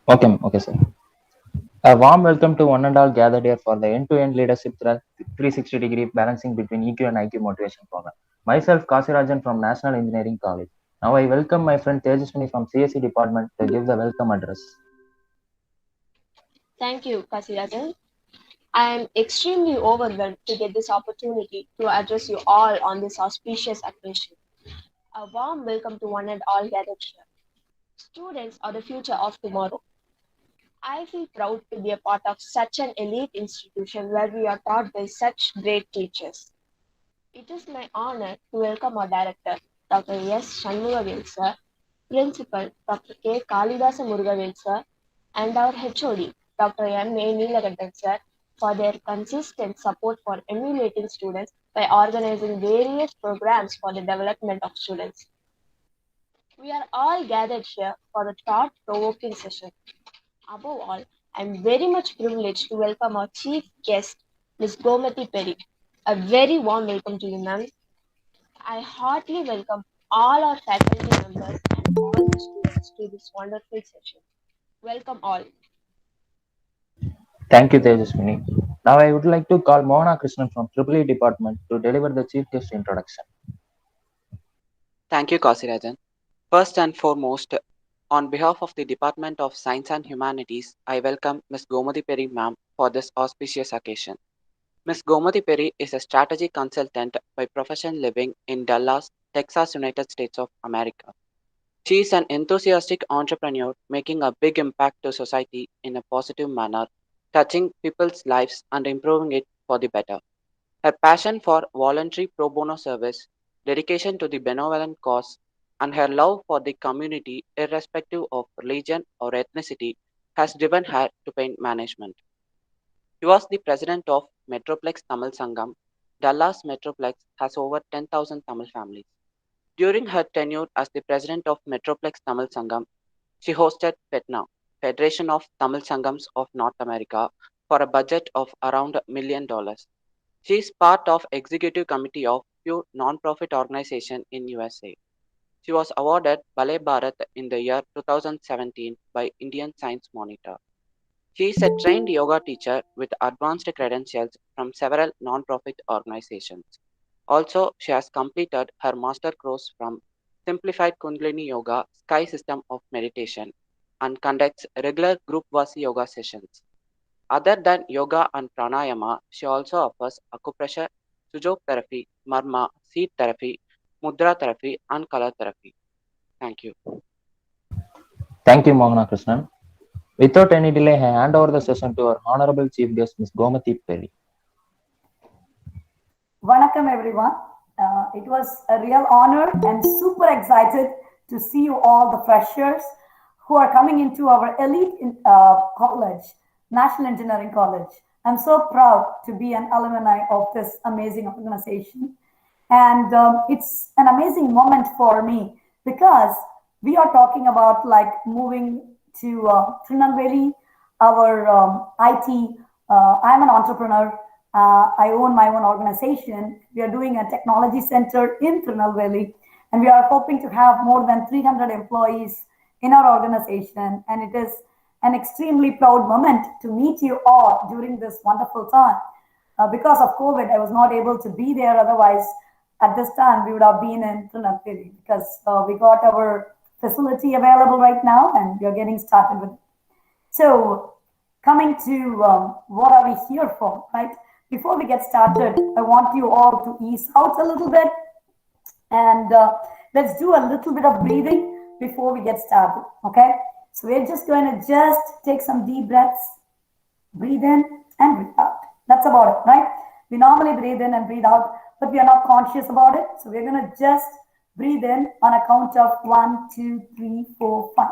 Okay, sir. A warm welcome to one and all gathered here for the end-to-end leadership 360-degree balancing between EQ and IQ motivation program. Myself, Kasirajan from National Engineering College. Now I welcome my friend Tejaswini from CSE department to give the welcome address. Thank you, Kasirajan. I am extremely overwhelmed to get this opportunity to address you all on this auspicious occasion. A warm welcome to one and all gathered here. Students are the future of tomorrow. I feel proud to be a part of such an elite institution where we are taught by such great teachers. It is my honor to welcome our director, Dr. S. Shanmugavel sir, Principal, Dr. K. Kalidasa Murugavel sir, and our HOD, Dr. M. A. Neelakantan sir, for their consistent support for emulating students by organizing various programs for the development of students. We are all gathered here for a thought-provoking session. Above all, I am very much privileged to welcome our chief guest, Ms. Gomathy Perry. A very warm welcome to you, ma'am. I heartily welcome all our faculty members and all the students to this wonderful session. Welcome all. Thank you, Tejaswini. Now I would like to call Mohana Krishnan from EEE department to deliver the chief guest introduction. Thank you, Kasirajan. First and foremost, on behalf of the Department of Science and Humanities, I welcome Ms. Gomathy Perry ma'am for this auspicious occasion. Ms. Gomathy Perry is a strategy consultant by profession living in Dallas, Texas, United States of America. She is an enthusiastic entrepreneur making a big impact to society in a positive manner, touching people's lives and improving it for the better. Her passion for voluntary pro bono service, dedication to the benevolent cause, and her love for the community, irrespective of religion or ethnicity, has driven her to paint management. She was the president of Metroplex Tamil Sangam. Dallas Metroplex has over 10,000 Tamil families. During her tenure as the president of Metroplex Tamil Sangam, she hosted FETNA, Federation of Tamil Sangams of North America, for a budget of around $1 million. She is part of executive committee of few non-profit organization in USA. She was awarded Ballet Bharat in the year 2017 by Indian Science Monitor. She is a trained yoga teacher with advanced credentials from several non-profit organizations. Also, she has completed her master course from Simplified Kundalini Yoga Sky System of Meditation and conducts regular group Vasi yoga sessions. Other than yoga and pranayama, she also offers acupressure, sujok therapy, marma, seed therapy, mudra therapy, and color therapy. Thank you. Thank you, Mohana Krishnan. Without any delay, I hand over the session to our honorable chief guest, Ms. Gomathy Perry. Vanakkam everyone. It was a real honor and super excited to see you all, the freshers who are coming into our elite college, National Engineering College. I'm so proud to be an alumni of this amazing organization. And it's an amazing moment for me because we are talking about like moving to Trinalveli, our IT. I'm an entrepreneur. I own my own organization. We are doing a technology center in Trinalveli, and we are hoping to have more than 300 employees in our organization. And it is an extremely proud moment to meet you all during this wonderful time. Because of COVID, I was not able to be there. Otherwise, at this time, we would have been in Trinalveli because we got our facility available right now and we are getting started with it. So, coming to what are we here for, right? Before we get started, I want you all to ease out a little bit and let's do a little bit of breathing before we get started, okay? So we're just going to just take some deep breaths, breathe in and breathe out. That's about it, right? We normally breathe in and breathe out, but we are not conscious about it. So we're going to just breathe in on a count of 1, 2, 3, 4, 5,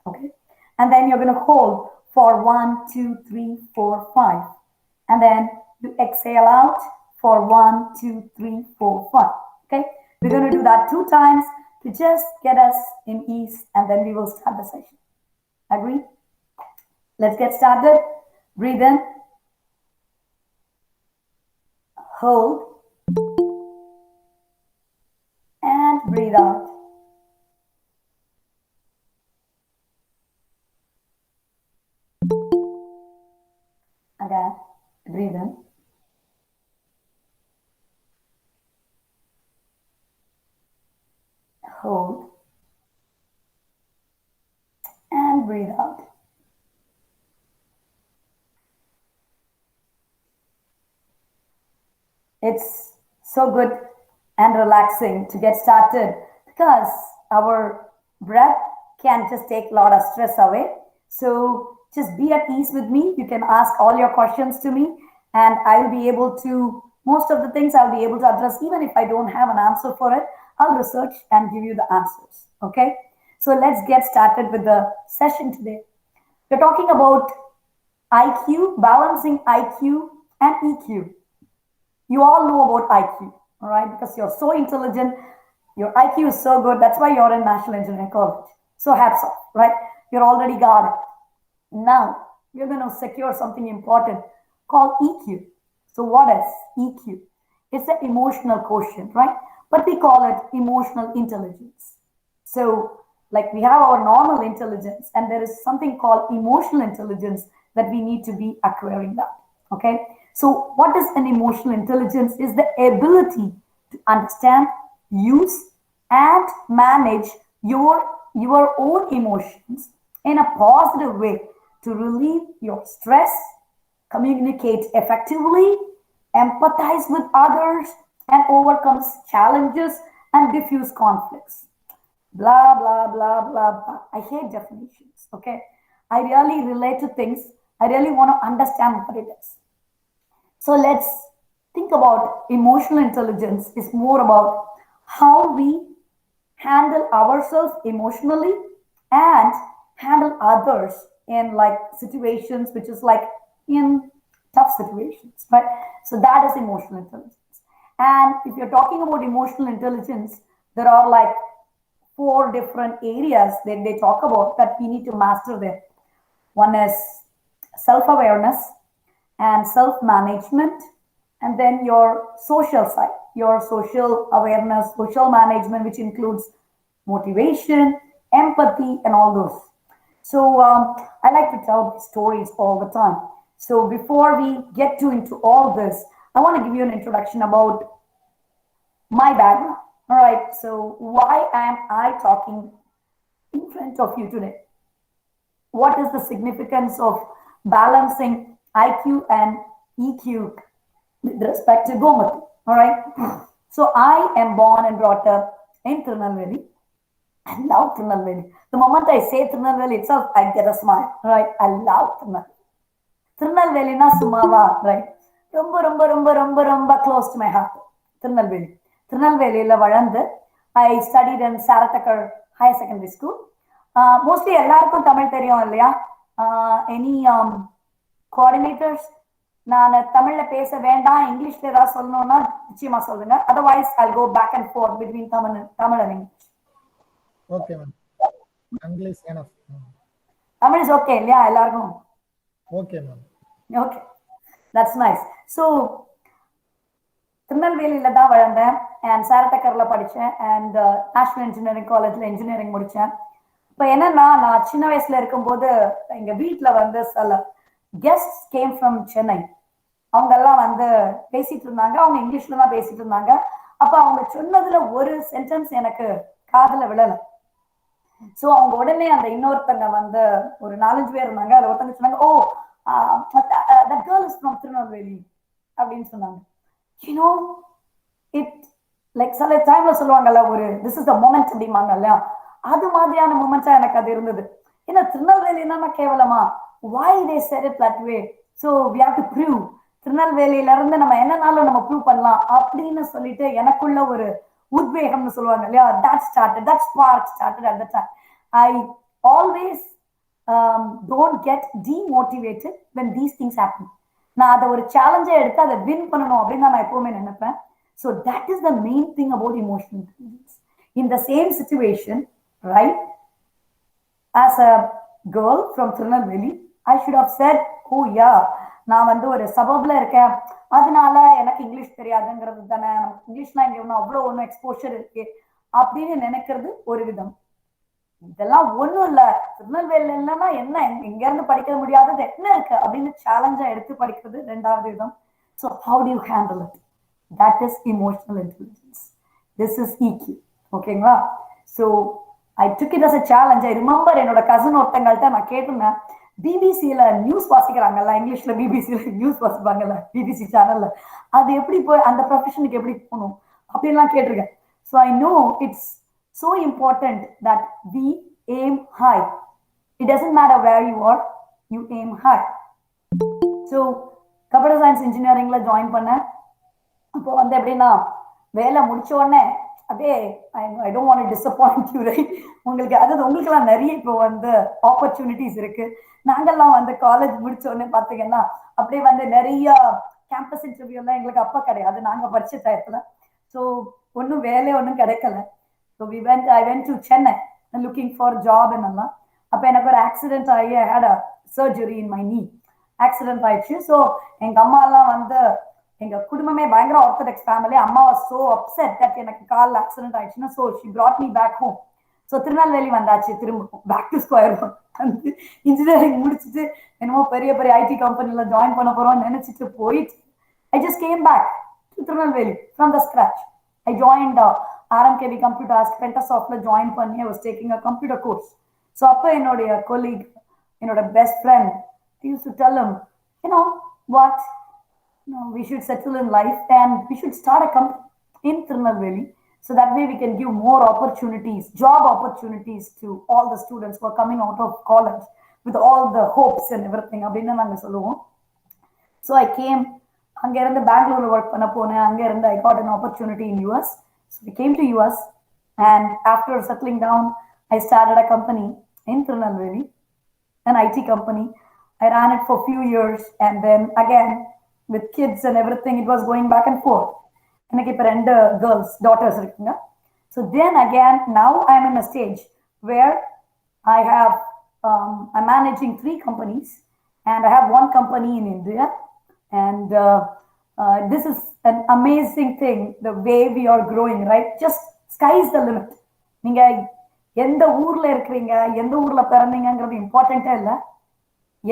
okay? And then you're going to hold for 1, 2, 3, 4, 5. And then you exhale out for 1, 2, 3, 4, 5. Okay? We're going to do that 2 times to just get us in ease and then we will start the session. Agree? Let's get started. Breathe in. Hold. And breathe out. Breathe in. Hold. And breathe out. It's so good and relaxing to get started because our breath can just take a lot of stress away. So just be at ease with me. You can ask all your questions to me, and I'll be able to, most of the things I'll be able to address, even if I don't have an answer for it, I'll research and give you the answers. Okay? So let's get started with the session today. We're talking about IQ, balancing IQ and EQ. You all know about IQ, all right? Because you're so intelligent, your IQ is so good. That's why you're in National Engineering College. So hats off, right? You're already got it. Now you're going to secure something important called EQ. So what is EQ? It's an emotional quotient, right? But we call it emotional intelligence. So like we have our normal intelligence, and there is something called emotional intelligence that we need to be acquiring that. Okay. So what is an emotional intelligence? Is the ability to understand, use, and manage your own emotions in a positive way to relieve your stress, communicate effectively, empathize with others, and overcome challenges and diffuse conflicts. Blah, blah, blah, blah, blah. I hate definitions, okay? I really relate to things. I really want to understand what it is. So let's think about emotional intelligence is more about how we handle ourselves emotionally and handle others in like situations which is like in tough situations, right? So that is emotional intelligence. And if you're talking about emotional intelligence, there are like four different areas that they talk about that we need to master there. One is self-awareness and self-management, and then your social side, your social awareness, social management, which includes motivation, empathy, and all those. So I like to tell stories all the time. So before we get to into all this, I want to give you an introduction about my background. All right. So why am I talking in front of you today? What is the significance of balancing IQ and EQ with respect to Gomathy? All right. So I am born and brought up in Tirunelveli. I love Tirunelveli. The moment I say Tirunelveli itself, I get a smile. Right? I love Tirunelveli. Tirunelvelina Sumava, right? ரொம்ப ரொம்ப ரொம்ப ரொம்ப ரொம்ப close to my heart. Tirunelveli திருநெல்வேலியில் வளர்ந்து I studied in Sarah Tucker higher secondary school. Mostly எல்லாருக்கும் தமிழ் தெரியும் இல்லையா? எனி கோஆர்டினேட்டர்ஸ், நான் தமிழ்ல பேச வேண்டாம், இங்கிலீஷ்ல ஏதாவது சொல்லணும்னா நிச்சயமா சொல்லுங்க. Otherwise I go back and forth between Tamil and English. Okay ma'am. English enough. Tamil is okay இல்லையா எல்லாருக்கும்? Okay ma'am. Okay, that's nice. So திருநெல்வேலியில தான் வளர்ந்தேன் அண்ட் சாரத்தக்கரில் படித்தேன் அண்ட் நேஷனல் இன்ஜினியரிங் காலேஜில் இன்ஜினியரிங் முடித்தேன். இப்போ என்னன்னா, நான் சின்ன வயசுல இருக்கும்போது எங்கள் வீட்டில் வந்து சில கெஸ்ட் கேம் ஃப்ரம் சென்னை. அவங்கெல்லாம் வந்து பேசிட்டு இருந்தாங்க, அவங்க இங்கிலீஷ்ல தான் பேசிட்டு இருந்தாங்க. அப்போ அவங்க சொன்னதுல ஒரு சென்டென்ஸ் எனக்கு காதில் விழலை. ஸோ அவங்க உடனே அந்த இன்னொருத்தங்க வந்து ஒரு 4-5 பேர் இருந்தாங்க, அதில் ஒருத்தங்க சொன்னாங்க, ஓ that girl is from Tirunelveli அப்படின்னு சொன்னாங்க. யூனோ இட் லைக் சில டைம்ல சொல்லுவாங்கல்ல, ஒரு திஸ் இஸ் த மொமெண்ட் அப்படிம்பாங்க இல்லையா, அது மாதிரியான மொமெண்ட்ஸா எனக்கு அது இருந்தது. ஏன்னா திருநெல்வேலினா கேவலமா, why they said it that way, so we have to prove, திருநெல்வேலியில இருந்து நம்ம என்னன்னாலும் நம்ம ப்ரூவ் பண்ணலாம் அப்படின்னு சொல்லிட்டு எனக்குள்ள ஒரு உத்வேகம்னு சொல்லுவாங்க இல்லையா, that spark started at the time. I always don't get demotivated when these things happen. நான் அதை ஒரு சேலஞ்சை எடுத்து அதை வின் பண்ணணும் அப்படின்னு நான் எப்பவுமே நினைப்பேன். So that is the main thing about emotional intelligence. In the same situation, right, as a girl from Tirunelveli, I should have said, oh yeah, நான் வந்து ஒரு சபப்ல இருக்கேன், அதனால எனக்கு இங்கிலீஷ் தெரியாதுங்கிறது தானே, நமக்கு இங்கிலீஷ்லாம் இங்கே ஒன்றும் அவ்வளோ ஒன்றும் எக்ஸ்போஷர் இருக்கு அப்படின்னு நினைக்கிறது ஒரு விதம். இதெல்லாம் ஒண்ணும் இல்ல, திருநெல்வேலியில இல்லைன்னா என்ன, இங்க இருந்து படிக்க முடியாதது என்ன இருக்கு அப்படின்னு சேலஞ்சா எடுத்து படிக்கிறது ரெண்டாவது விதம். So how do you handle it, that is emotional intelligence. This is EQ. ஓகேங்களா? So I took it as a challenge. I remember என்னோட கசின் ஒருத்தங்கள்ட்ட நான் கேட்டிருந்தேன், பிபிசியில நியூஸ் வாசிக்கிறாங்கல்ல, இங்கிலீஷ்ல பிபிசியில நியூஸ் வாசிப்பாங்கல்ல, பிபிசி சேனல்ல, அது எப்படி போய் அந்த ப்ரொஃபஷனுக்கு எப்படி போகணும் அப்படின்லாம் கேட்டிருக்கேன். So I know it's so important that we aim high. It doesn't matter where you are, you aim high. So computer science engineeringல ஜாயின் பண்ணேன். அப்போ வந்து எப்படின்னா வேலை முடிச்ச உடனே அப்படியே I don't want to disappoint you, right? உங்களுக்கு அதாவது உங்களுக்குலாம் நிறைய இப்போ வந்து ஆப்பர்ச்சுனிட்டிஸ் இருக்கு. நாங்கெல்லாம் வந்து காலேஜ் முடிச்ச உடனே பார்த்தீங்கன்னா அப்படியே வந்து நிறைய கேம்பஸ் இன்டர்வியூலாம் எங்களுக்கு அப்போ கிடையாது, நாங்கள் படிச்ச டயத்துல. ஸோ ஒன்றும் வேலை ஒன்றும் கிடைக்கல. So I went to Chennai and looking for a job in Allah. அப்போ எனக்கு ஒரு ஆக்சிடென்ட் ஆகி I had a surgery in my knee. Accident ஆயிடுச்சு. ஸோ எங்க அம்மா எல்லாம் வந்து, எங்க குடும்பமே பயங்கர ஆர்த்தடாக்ஸ் ஃபேமிலி. அம்மா was so upset that எனக்கு கால் ஆக்சிடென்ட் ஆயிடுச்சுன்னா, so she brought me back home. So Tirunelveli வந்தாச்சு, திரும்ப பேக் டு ஸ்கொயர் ஒன். வந்து இன்ஜினியரிங் முடிச்சுட்டு என்னமோ பெரிய பெரிய ஐடி கம்பெனில ஜாயின் பண்ண போறோம்னு நினைச்சிட்டு போயிட்டு I just came back to Tirunelveli from the scratch. I joined RMKV Computers, Pentasoftல join பண்ணி I was taking a computer course. So அப்போ என்னுடைய colleague, என்னோட best friend, I used to tell him, you know what, we should settle in life and we should start a company in Tirunelveli, so that way we can give more opportunities, job opportunities to all the students who are coming out of college with all the hopes and everything அப்படின்னு நாங்கள் சொல்லுவோம். So I came, அங்கே இருந்து பெங்களூர்ல work பண்ண போனேன். அங்கே இருந்து I got an opportunity in US. So we came to US, and after settling down, I started a company in Tirunelveli, an IT company. I ran it for a few years, and then again with kids and everything, it was going back and forth. எனக்கு இப்போ 2 girls, daughters இருக்குங்க. So then again, now I'm in a stage where I have, I'm managing 3 companies, and I have 1 company in India. And this is an amazing thing, the way we are growing, right? Just sky is the limit. நீங்க எந்த ஊர்ல இருக்கிறீங்க, எந்த ஊர்ல பிறந்தீங்கிறது இம்பார்ட்டன்ட்டே இல்லை.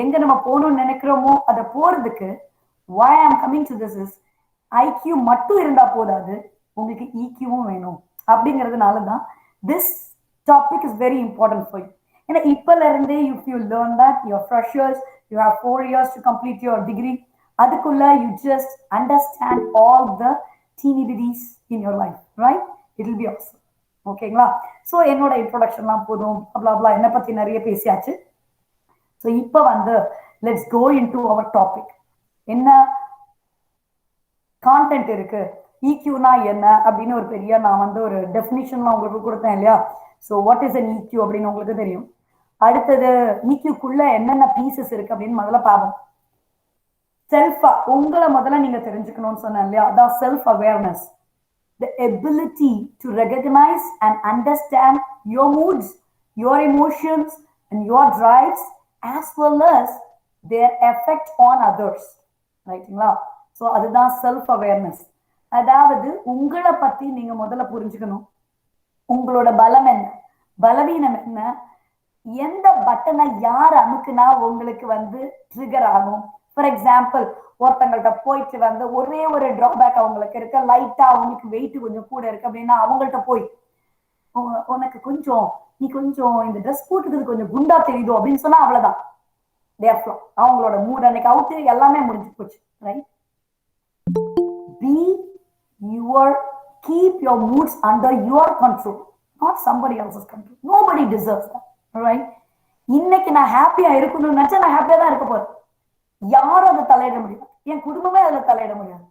எங்க நம்ம போகணும்னு நினைக்கிறோமோ அதை போறதுக்கு why I'm coming to this is IQ மட்டும் இருந்தா போதாது, உங்களுக்கு EQவும் வேணும். அப்படிங்கிறதுனால தான் this topic is very important for you. ஏன்னா இப்பல இருந்தே if you learn that you're freshers, you have 4 years to complete your degree, அதுக்குள்ள you just understand all the teeny bitties in your life, right? It will be awesome. ஓகேங்களா? So என்னோட இன்ட்ரோடக்ஷன்லாம் போதும், அப்ளாப்ளா என்னை பற்றி நிறைய பேசியாச்சு. ஸோ இப்போ வந்து let's go into our topic. என்ன கான்டென்ட் இருக்கு, EQனா என்ன அப்படின்னு ஒரு பெரிய நான் வந்து ஒரு டெஃபினிஷன்லாம் உங்களுக்கு கொடுத்தேன் இல்லையா? So what is an EQ அப்படின்னு உங்களுக்கு தெரியும். அடுத்தது EQக்குள்ள என்னென்ன பீசஸ் இருக்கு அப்படின்னு முதல்ல பார்ப்போம். செல்ஃபா உங்களை முதல்ல நீங்க தெரிஞ்சுக்கணும்னு சொன்னேன் இல்லையா? அதான் self awareness. The ability to recognize and understand your moods, your emotions, and your drives, as well as their effect on others. ரைட்டுங்களா? ஸோ அதுதான் செல்ஃப் அவேர்னஸ். அதாவது உங்களை பத்தி நீங்க முதல்ல புரிஞ்சுக்கணும். உங்களோட பலம் என்ன, பலவீனம் என்ன, எந்த பட்டனை யார் அமுக்குனா உங்களுக்கு வந்து ட்ரிகர் ஆகும். ஃபார் எக்ஸாம்பிள், ஒருத்தங்கள்ட்ட போயிட்டு வந்து ஒரே ஒரு டிராபேக் அவங்களுக்கு இருக்கு, லைட்டா அவங்களுக்கு வெயிட் கொஞ்சம் கூட இருக்கு அப்படின்னா அவங்கள்ட்ட போய் உனக்கு கொஞ்சம் நீ கொஞ்சம் இந்த ட்ரெஸ் போட்டுக்கிறது கொஞ்சம் குண்டா தெரியுதோ அப்படின்னு சொன்னா அவ்வளவுதான், அவங்களோட மூட் அன்னைக்கு அவுட்டு, எல்லாமே முடிஞ்சு போச்சு, right? Be your, keep your moods under your control, not somebody else's control. Nobody deserves that, right? இன்னைக்கு நான் ஹாப்பியா இருக்கணும்னு நினைச்சா நான் ஹாப்பியா தான் இருக்க போறேன். யாரும் அதை தலையிட முடியாது, என் குடும்பமே அதுல தலையிட முடியாது.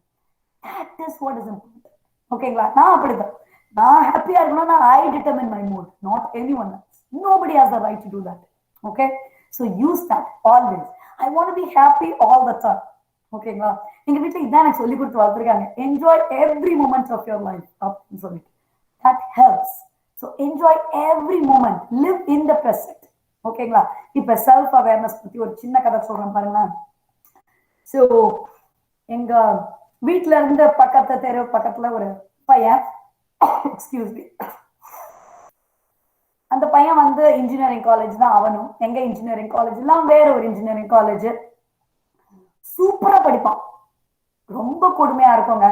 That is what is important. ஓகேங்களா? நான் அப்படிதான், நான் ஹாப்பியா இருக்கணும்னா I determine my mood, not anyone else. Nobody has the right to do that. Okay, so use that always. I want to be happy all the time. ஓகேங்களா? எங்க வீட்டுல இதான் எனக்கு சொல்லி கொடுத்து வளர்த்துருக்காங்க, enjoy every moment of your life அப்படின்னு சொல்லிட்டு. That helps. So enjoy every moment, live in the present. ஓகேங்களா? இப்ப செல்ஃப் அவேர்னஸ் பத்தி ஒரு சின்ன கதை சொல்றேன் பாருங்களேன். ஸோ எங்க வீட்டுல இருந்து தெரு பக்கத்துல ஒரு பையன், எக்ஸ்கியூஸ் மீ, அந்த பையன் வந்து இன்ஜினியரிங் காலேஜ் தான் அவனும். எங்க இன்ஜினியரிங் காலேஜ் எல்லாம் வேற ஒரு இன்ஜினியரிங் காலேஜ். சூப்பரா படிப்பான். ரொம்ப கொடுமையா இருக்குங்க.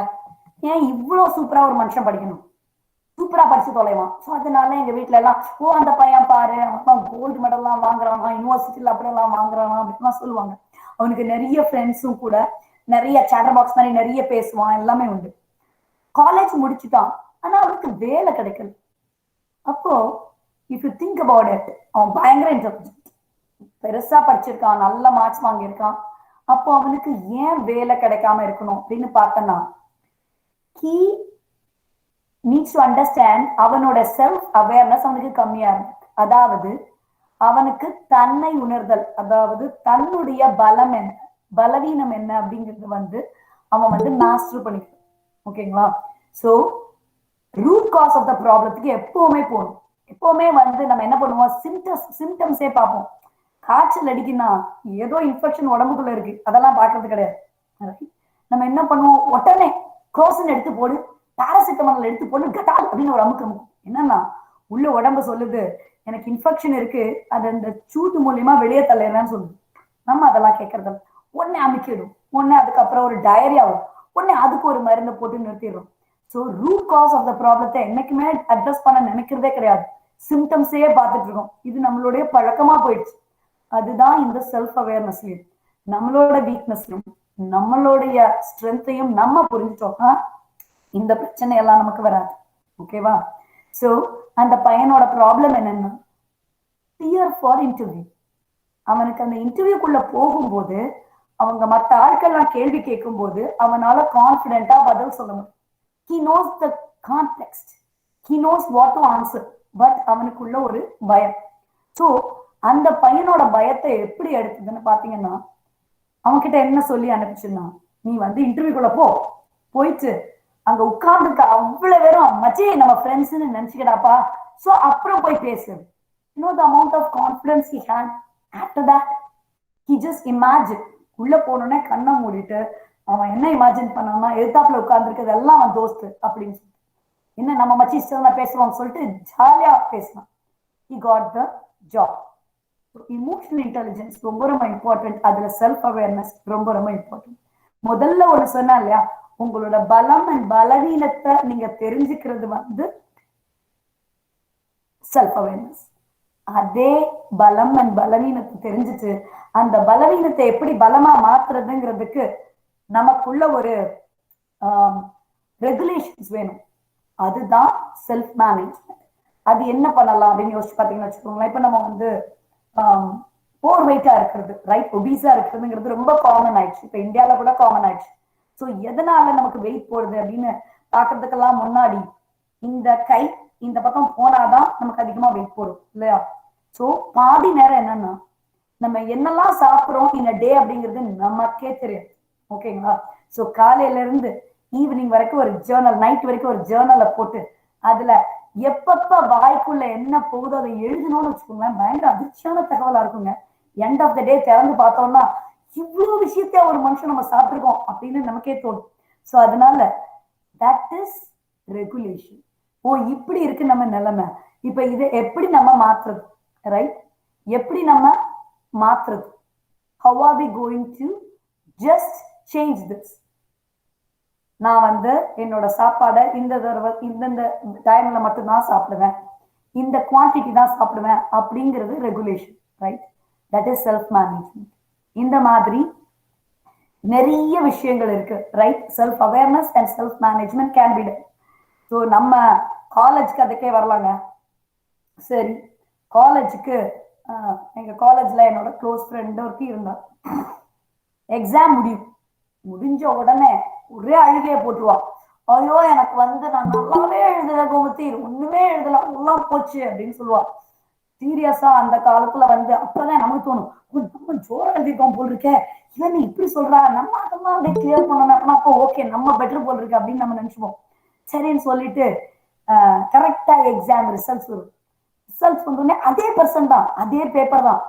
ஏன் இவ்வளவு சூப்பரா ஒரு மனுஷன் படிக்கணும்? சூப்பரா படிச்சு தொலைவான். ஸோ அதனால எங்க வீட்டுல எல்லாம், ஓ அந்த பையன் பாரு, அவன் கோல்டு மெடல் எல்லாம் வாங்குறானா, யூனிவர்சிட்டியில அப்படியெல்லாம் வாங்குறானா அப்படின்லாம் சொல்லுவாங்க. அவனுக்கு நிறைய ஃப்ரெண்ட்ஸும் கூட, நிறைய சேட்டர் பாக்ஸ் மாதிரி நிறைய பேசுவான், எல்லாமே உண்டு. காலேஜ் முடிச்சுட்டான், ஆனா அவனுக்கு வேலை கிடைக்கல. அப்போ if you think about it, அவன் பயங்கர இன்டெலிஜென்ட், பெருசா படிச்சிருக்கான், நல்ல மார்க்ஸ் வாங்கியிருக்கான். அப்போ அவனுக்கு ஏன் வேலை கிடைக்காம இருக்கணும் அப்படின்னு பார்த்தனா, he needs to understand அவனோட செல்ஃப் அவேர்னஸ் அவனுக்கு கம்மியா இருக்கு. அதாவது அவனுக்கு தன்னை உணர்தல், அதாவது தன்னுடைய பலம் என்ன, பலவீனம் என்ன அப்படிங்கிறது வந்து அவன் வந்து மாஸ்டர் பண்ணிக்கணும். ஓகேங்களா? So root cause of the ப்ராப்ளத்துக்கு எப்பவுமே போகணும். எப்பவுமே வந்து நம்ம என்ன பண்ணுவோம், சிம்டம்ஸே பார்ப்போம். காய்ச்சல் அடிக்குன்னா ஏதோ இன்ஃபெக்ஷன் உடம்புக்குள்ள இருக்கு, அதெல்லாம் பார்க்கறது கிடையாது. நம்ம என்ன பண்ணுவோம், உடனே குரோசின் எடுத்து போடு, பாராசிட்டமால் எடுத்து போடு, கட்டால் அப்படின்னு ஒரு அமுக்கு அமுக்கும். என்னன்னா உள்ள உடம்பு சொல்லுது எனக்கு இன்ஃபெக்ஷன் இருக்கு, அது அந்த சூட்டு மூலியமா வெளியே தள்ளிடுறேன்னு சொல்லுது. நம்ம அதெல்லாம் கேட்கறது உடனே அமுக்கிடும். உடனே அதுக்கப்புறம் ஒரு டயரியா வரும், உடனே அதுக்கு ஒரு மருந்தை போட்டு நிறுத்திடுறோம். So root cause of the ப்ராப்ளத்தை என்னைக்குமே அட்ரஸ் பண்ண நினைக்கிறதே கிடையாது. சிம்டம்ஸே பார்த்துட்டு இருக்கோம். இது நம்மளுடைய பழக்கமா போயிடுச்சு. அதுதான் இந்த செல்ஃப் அவேர்னஸ்லயும் நம்மளோட வீக்னஸையும் நம்மளுடைய ஸ்ட்ரென்த்தையும் நம்ம புரிஞ்சுட்டோம்னா இந்த பிரச்சனை எல்லாம் நமக்கு வராது. ஓகேவா? ஸோ அந்த பையனோட ப்ராப்ளம் என்னன்னா ஃபியர் ஃபார் இன்டர்வியூ. அவனுக்கு அந்த இன்டர்வியூக்குள்ள போகும்போது அவங்க மற்ற ஆட்கள்லாம் கேள்வி கேட்கும் போது அவனால கான்பிடென்ட்டா பதில் சொல்ல முடியும். He knows the context, he knows what to answer, but அவனுக்குள்ள ஒரு பயம். ஸோ அந்த பையனோட பயத்தை எப்படி எடுத்ததுன்னு பாத்தீங்கன்னா, அவன்கிட்ட என்ன சொல்லி அனுப்பிச்சுன்னா, நீ வந்து இன்டர்வியூக்குள்ள போயிட்டு அங்க உட்கார்ந்துக்க அவ்வளவு பேரும் மச்சே நம்ம ஃப்ரெண்ட்ஸ்ன்னு நினைச்சுக்கிடாப்பா, ஸோ அப்புறம் போய் பேசு. You know the amount of confidence he had after that. He just imagined. உள்ள போனோடனே கண்ணை மூடிட்டு அவன் என்ன இமேஜின் பண்ணான்னா, எதிர்த்தாப்புல உட்கார்ந்துருக்கிறது எல்லாம் அவன் தோஸ்து அப்படின்னு சொல்லிட்டு, என்ன நம்ம மச்சி இஷ்டம் பேசுவோம்னு சொல்லிட்டு ஜாலியா பேசினான். He got the job. Emotional intelligence ரொம்ப ரொம்ப இம்பார்ட்டன்ட். அதுல செல்ஃப் அவேர்னஸ் ரொம்ப ரொம்ப இம்பார்ட்டன்ட். முதல்ல ஒண்ணு சொன்னா இல்லையா, உங்களோட பலம் அண்ட் பலவீனத்தை நீங்க தெரிஞ்சுக்கிறது வந்து செல்ஃப் அவேர்னஸ். அதே பலம் அண்ட் பலவீனத்தை தெரிஞ்சுட்டு அந்த பலவீனத்தை எப்படி பலமா மாத்துறதுங்கிறதுக்கு நமக்குள்ள ஒரு ரெகுலேஷன்ஸ் வேணும். அதுதான் செல்ஃப் மேனேஜ்மெண்ட். அது என்ன பண்ணலாம் அப்படின்னு யோசிச்சு பார்த்தீங்கன்னு வச்சுக்கோங்களேன். இப்ப நம்ம வந்து ஓவர் வெயிட்டா இருக்கிறது, ரைட், ஒபீஸா இருக்கிறதுங்கிறது ரொம்ப காமன் ஆயிடுச்சு. இப்ப இந்தியாவில கூட காமன் ஆயிடுச்சு. ஸோ எதனால நமக்கு வெயிட் போடுது அப்படின்னு பாக்குறதுக்கெல்லாம் முன்னாடி இந்த கை இந்த பக்கம் போனாதான் நமக்கு அதிகமா வெயிட் போடும் இல்லையா? ஸோ பாதி நேரம் என்னன்னா நம்ம என்னெல்லாம் சாப்பிட்றோம் இந்த டே அப்படிங்கிறது நமக்கே தெரியும். ஓகேங்களா? ஸோ காலையில இருந்து ஈவினிங் வரைக்கும் ஒரு ஜேர்னல், நைட் வரைக்கும் ஒரு ஜேர்னலை போட்டு அதுல எப்பப்ப வாய்க்குள்ள என்ன போகுதோ அதை எழுதணும்னு வச்சுக்கோங்களேன். பயங்கர அதிர்ச்சியான தகவலா இருக்குங்க. எண்ட் ஆஃப் த டே திறந்து பார்த்தோம்னா இவ்வளவு விஷயத்த ஒரு மனுஷன் நம்ம சாப்பிட்டுருக்கோம் அப்படின்னு நமக்கே தோணும். ஸோ அதனால தட் இஸ் ரெகுலேஷன். ஓ இப்படி இருக்கு நம்ம நிலைமை, இப்ப இதை எப்படி நம்ம மாத்துறது, ரைட்? எப்படி நம்ம மாத்துறது? How are we going to just change this? நான் வந்து என்னோட சாப்பாடை இந்த தடவை இந்தந்த டைம்ல மட்டும் தான் சாப்பிடுவேன், இந்த குவான்டிட்டி தான் சாப்பிடுவேன் அப்படிங்கிறது regulation, right? That is self management. இந்த மாதிரி நிறைய விஷயங்கள் இருக்கு, right? Self awareness and self management can be done. So நம்ம காலேஜ்க்கு அதுக்கே வரலாங்க. சரி, காலேஜுக்கு எங்க காலேஜ்ல என்னோட க்ளோஸ் ஃப்ரெண்ட் ஒருத்தி இருந்தா. எக்ஸாம் முடிஞ்ச உடனே ஒரே அழுகைய போட்டுருவா. ஐயோ எனக்கு வந்து நான் நல்லாவே எழுதல கோமதி, ஒண்ணுமே எழுதலாம், எல்லாம் போச்சு அப்படின்னு சொல்லுவா. சீரியஸா அந்த காலத்துல வந்து அப்பதான் நமக்கு தோணும், நம்ம ஜோர எழுதிருக்கோம் போல் இருக்கே, இவன் இப்படி சொல்றா, நம்ம அதெல்லாம் அப்படியே கிளியர் பண்ணணும், அப்போ ஓகே நம்ம பெட்டர் போல் இருக்கு அப்படின்னு நம்ம நினைச்சுப்போம். சரின்னு சொல்லிட்டு கரெக்டா எக்ஸாம் ரிசல்ட்ஸ் வரும். ரிசல்ட்ஸ் வந்தோடனே அதே பர்சன் தான், அதே பேப்பர் தான்.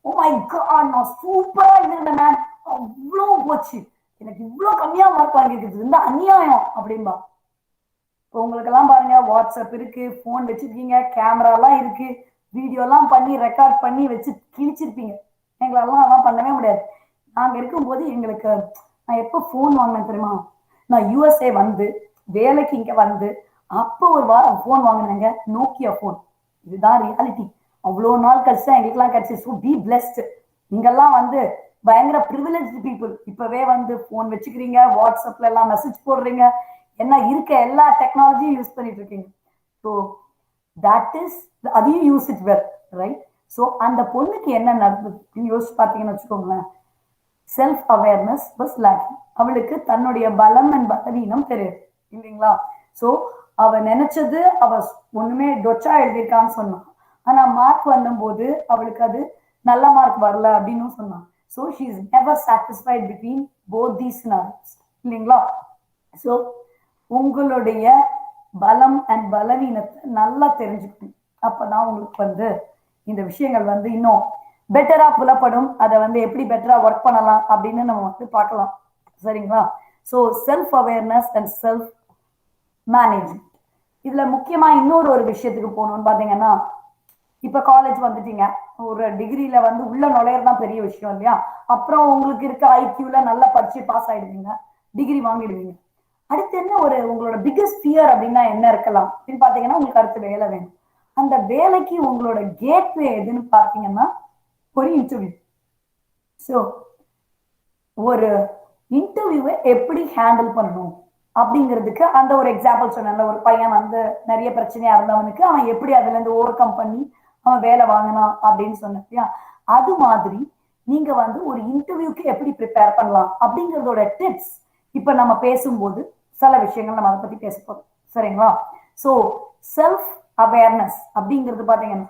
ஓ மை காட், நான் சூப்பரா எழுதிருந்தேன் மேம், அவ்வளவு போச்சு, எனக்கு இவ்வளவு கம்மியா மார்க் வாங்கிருக்குது, இந்த அநியாயம் அப்படின்பா. உங்களுக்கு எல்லாம் பாருங்க, வாட்ஸ்அப் இருக்கு, போன் வச்சிருக்கீங்க, கேமரா எல்லாம் இருக்கு, வீடியோலாம் பண்ணி ரெக்கார்ட் பண்ணி வச்சு கிழிச்சிருப்பீங்க. எங்களெல்லாம் அதெல்லாம் பண்ணவே முடியாது. நாங்கள் இருக்கும்போது எங்களுக்கு நான் எப்போ ஃபோன் வாங்கினேன் தெரியுமா? நான் யூஎஸ்ஏ வந்து வேலைக்கு இங்கே வந்து அப்போ ஒரு ஃபோன் வாங்கினேங்க, நோக்கியா ஃபோன். இதுதான் ரியாலிட்டி. அவ்வளோ நாள் கழிச்சு தான் எங்களுக்குலாம் கிடைச்சி. So B blessed. நீங்கெல்லாம் வந்து பயங்கர ப்ரிவிலேஜ் பீப்புள். இப்போவே வந்து ஃபோன் வச்சுக்கிறீங்க, வாட்ஸ்அப்ல எல்லாம் மெசேஜ் போடுறீங்க, என்ன இருக்க எல்லா டெக்னாலஜியும் யூஸ் பண்ணிட்டு இருக்கீங்க. ஸோ தட் இஸ் அதையும் use it well, right? So அந்த பொண்ணுக்கு என்ன நடந்தது யோசிச்சு பார்த்தீங்கன்னு வச்சுக்கோங்களேன். Self awareness was lacking. அவளுக்கு தன்னுடைய பலம் அண்ட் பலவீனம் தெரியுது இல்லைங்களா? ஸோ அவ நினைச்சது அவ ஒண்ணுமே டொச்சா எழுதியிருக்கான்னு சொன்னான். ஆனா மார்க் வரும்போது அவளுக்கு அது நல்ல மார்க் வரல அப்படின்னு சொன்னான். So she is never satisfied between both these scenarios இல்லைங்களா? ஸோ உங்களுடைய பலம் அண்ட் பலவீனத்தை நல்லா தெரிஞ்சுக்கணும். அப்பதான் உங்களுக்கு வந்து இந்த விஷயங்கள் வந்து இன்னும் பெட்டரா புலப்படும். அதை வந்து எப்படி பெட்டரா ஒர்க் பண்ணலாம் அப்படின்னு நம்ம வந்து பார்க்கலாம். சரிங்களா? So self awareness and self management. இதுல முக்கியமா இன்னொரு விஷயத்துக்கு போகணும்னு பாத்தீங்கன்னா, இப்ப காலேஜ் வந்துட்டீங்க, ஒரு டிகிரியில வந்து உள்ள நுழையறதுதான் பெரிய விஷயம் இல்லையா? அப்புறம் உங்களுக்கு இருக்க ஐக்கியூல நல்லா படிச்சு பாஸ் ஆயிடுவீங்க, டிகிரி வாங்கிடுவீங்க. அடுத்து என்ன உங்களோட பிக்கஸ்ட் ஃபியர் அப்படின்னா என்ன இருக்கலாம் அப்படின்னு பாத்தீங்கன்னா, உங்களுக்கு அடுத்து வேலை வேணும். அந்த வேலைக்கு உங்களோட கேட்வே எதுன்னு பாத்தீங்கன்னா ஒரு இன்டர்வியூ. ஸோ ஒரு இன்டர்வியூவை எப்படி ஹேண்டில் பண்ணணும் அப்படிங்கிறதுக்கு அந்த ஒரு எக்ஸாம்பிள் சொன்ன. ஒரு பையன் வந்து நிறைய பிரச்சனையா இருந்தவனுக்கு அவன் எப்படி அதுல இருந்து ஓவர் கம் பண்ணி அவன் வேலை வாங்கினான் அப்படின்னு சொன்னியா, அது மாதிரி நீங்க வந்து ஒரு இன்டர்வியூக்கு எப்படி ப்ரிப்பேர் பண்ணலாம் அப்படிங்கிறதோட டிப்ஸ் இப்ப நம்ம பேசும்போது சில விஷயங்கள் நம்ம அதை பத்தி பேச போறோம். சரிங்களா? ஸோ செல்ஃப் அவேர்னஸ் அப்படிங்கிறது பாத்தீங்கன்னா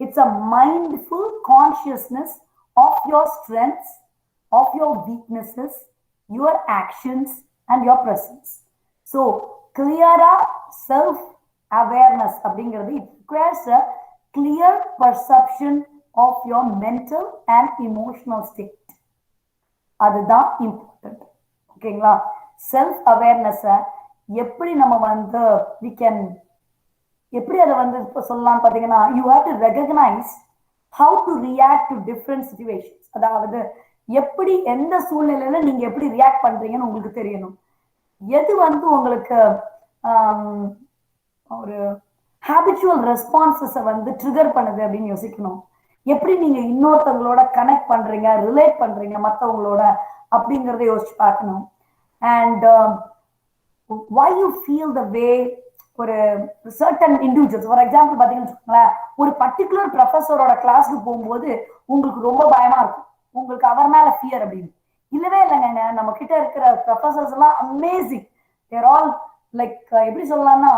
it's a mindful consciousness of your strengths, of your weaknesses, your actions and your presence. So clear self awareness அப்படிங்கிறது it requires a clear perception of your mental and emotional state. அதுதான் important. ஓகேங்களா? Self அவேர்னஸ எப்படி நம்ம வந்து we can எப்படி அதை வந்து இப்போ சொல்லலாம்னு பார்த்தீங்கன்னா, you have to recognize how to react to different situations. அதாவது எப்படி எந்த சூழ்நிலையில நீங்க எப்படி ரியாக்ட் பண்றீங்கன்னு உங்களுக்கு தெரியணும். எது வந்து உங்களுக்கு ஒரு ஹேபிச்சுவல் ரெஸ்பான்சஸை வந்து ட்ரிகர் பண்ணுது அப்படின்னு யோசிக்கணும். எப்படி நீங்க இன்னொருத்தவங்களோட கனெக்ட் பண்றீங்க, ரிலேட் பண்றீங்க மற்றவங்களோட அப்படிங்கிறத யோசிச்சு பார்க்கணும். And why you feel the way ஒரு சர்டன் இண்டிவிஜுவல்ஸ், ஃபார் எக்ஸாம்பிள் பார்த்தீங்கன்னு வச்சுக்கோங்களேன், ஒரு பர்டிகுலர் ப்ரொஃபஸரோட கிளாஸ்க்கு போகும்போது உங்களுக்கு ரொம்ப பயமா இருக்கும், உங்களுக்கு அவர் மேல ஃபியர் அப்படின்னு. இல்லவே இல்லைங்க, நம்ம கிட்ட இருக்கிற ப்ரொஃபசர்ஸ் எல்லாம் அமேசிங். தேர் ஆல் லைக் எப்படி சொல்லலாம்னா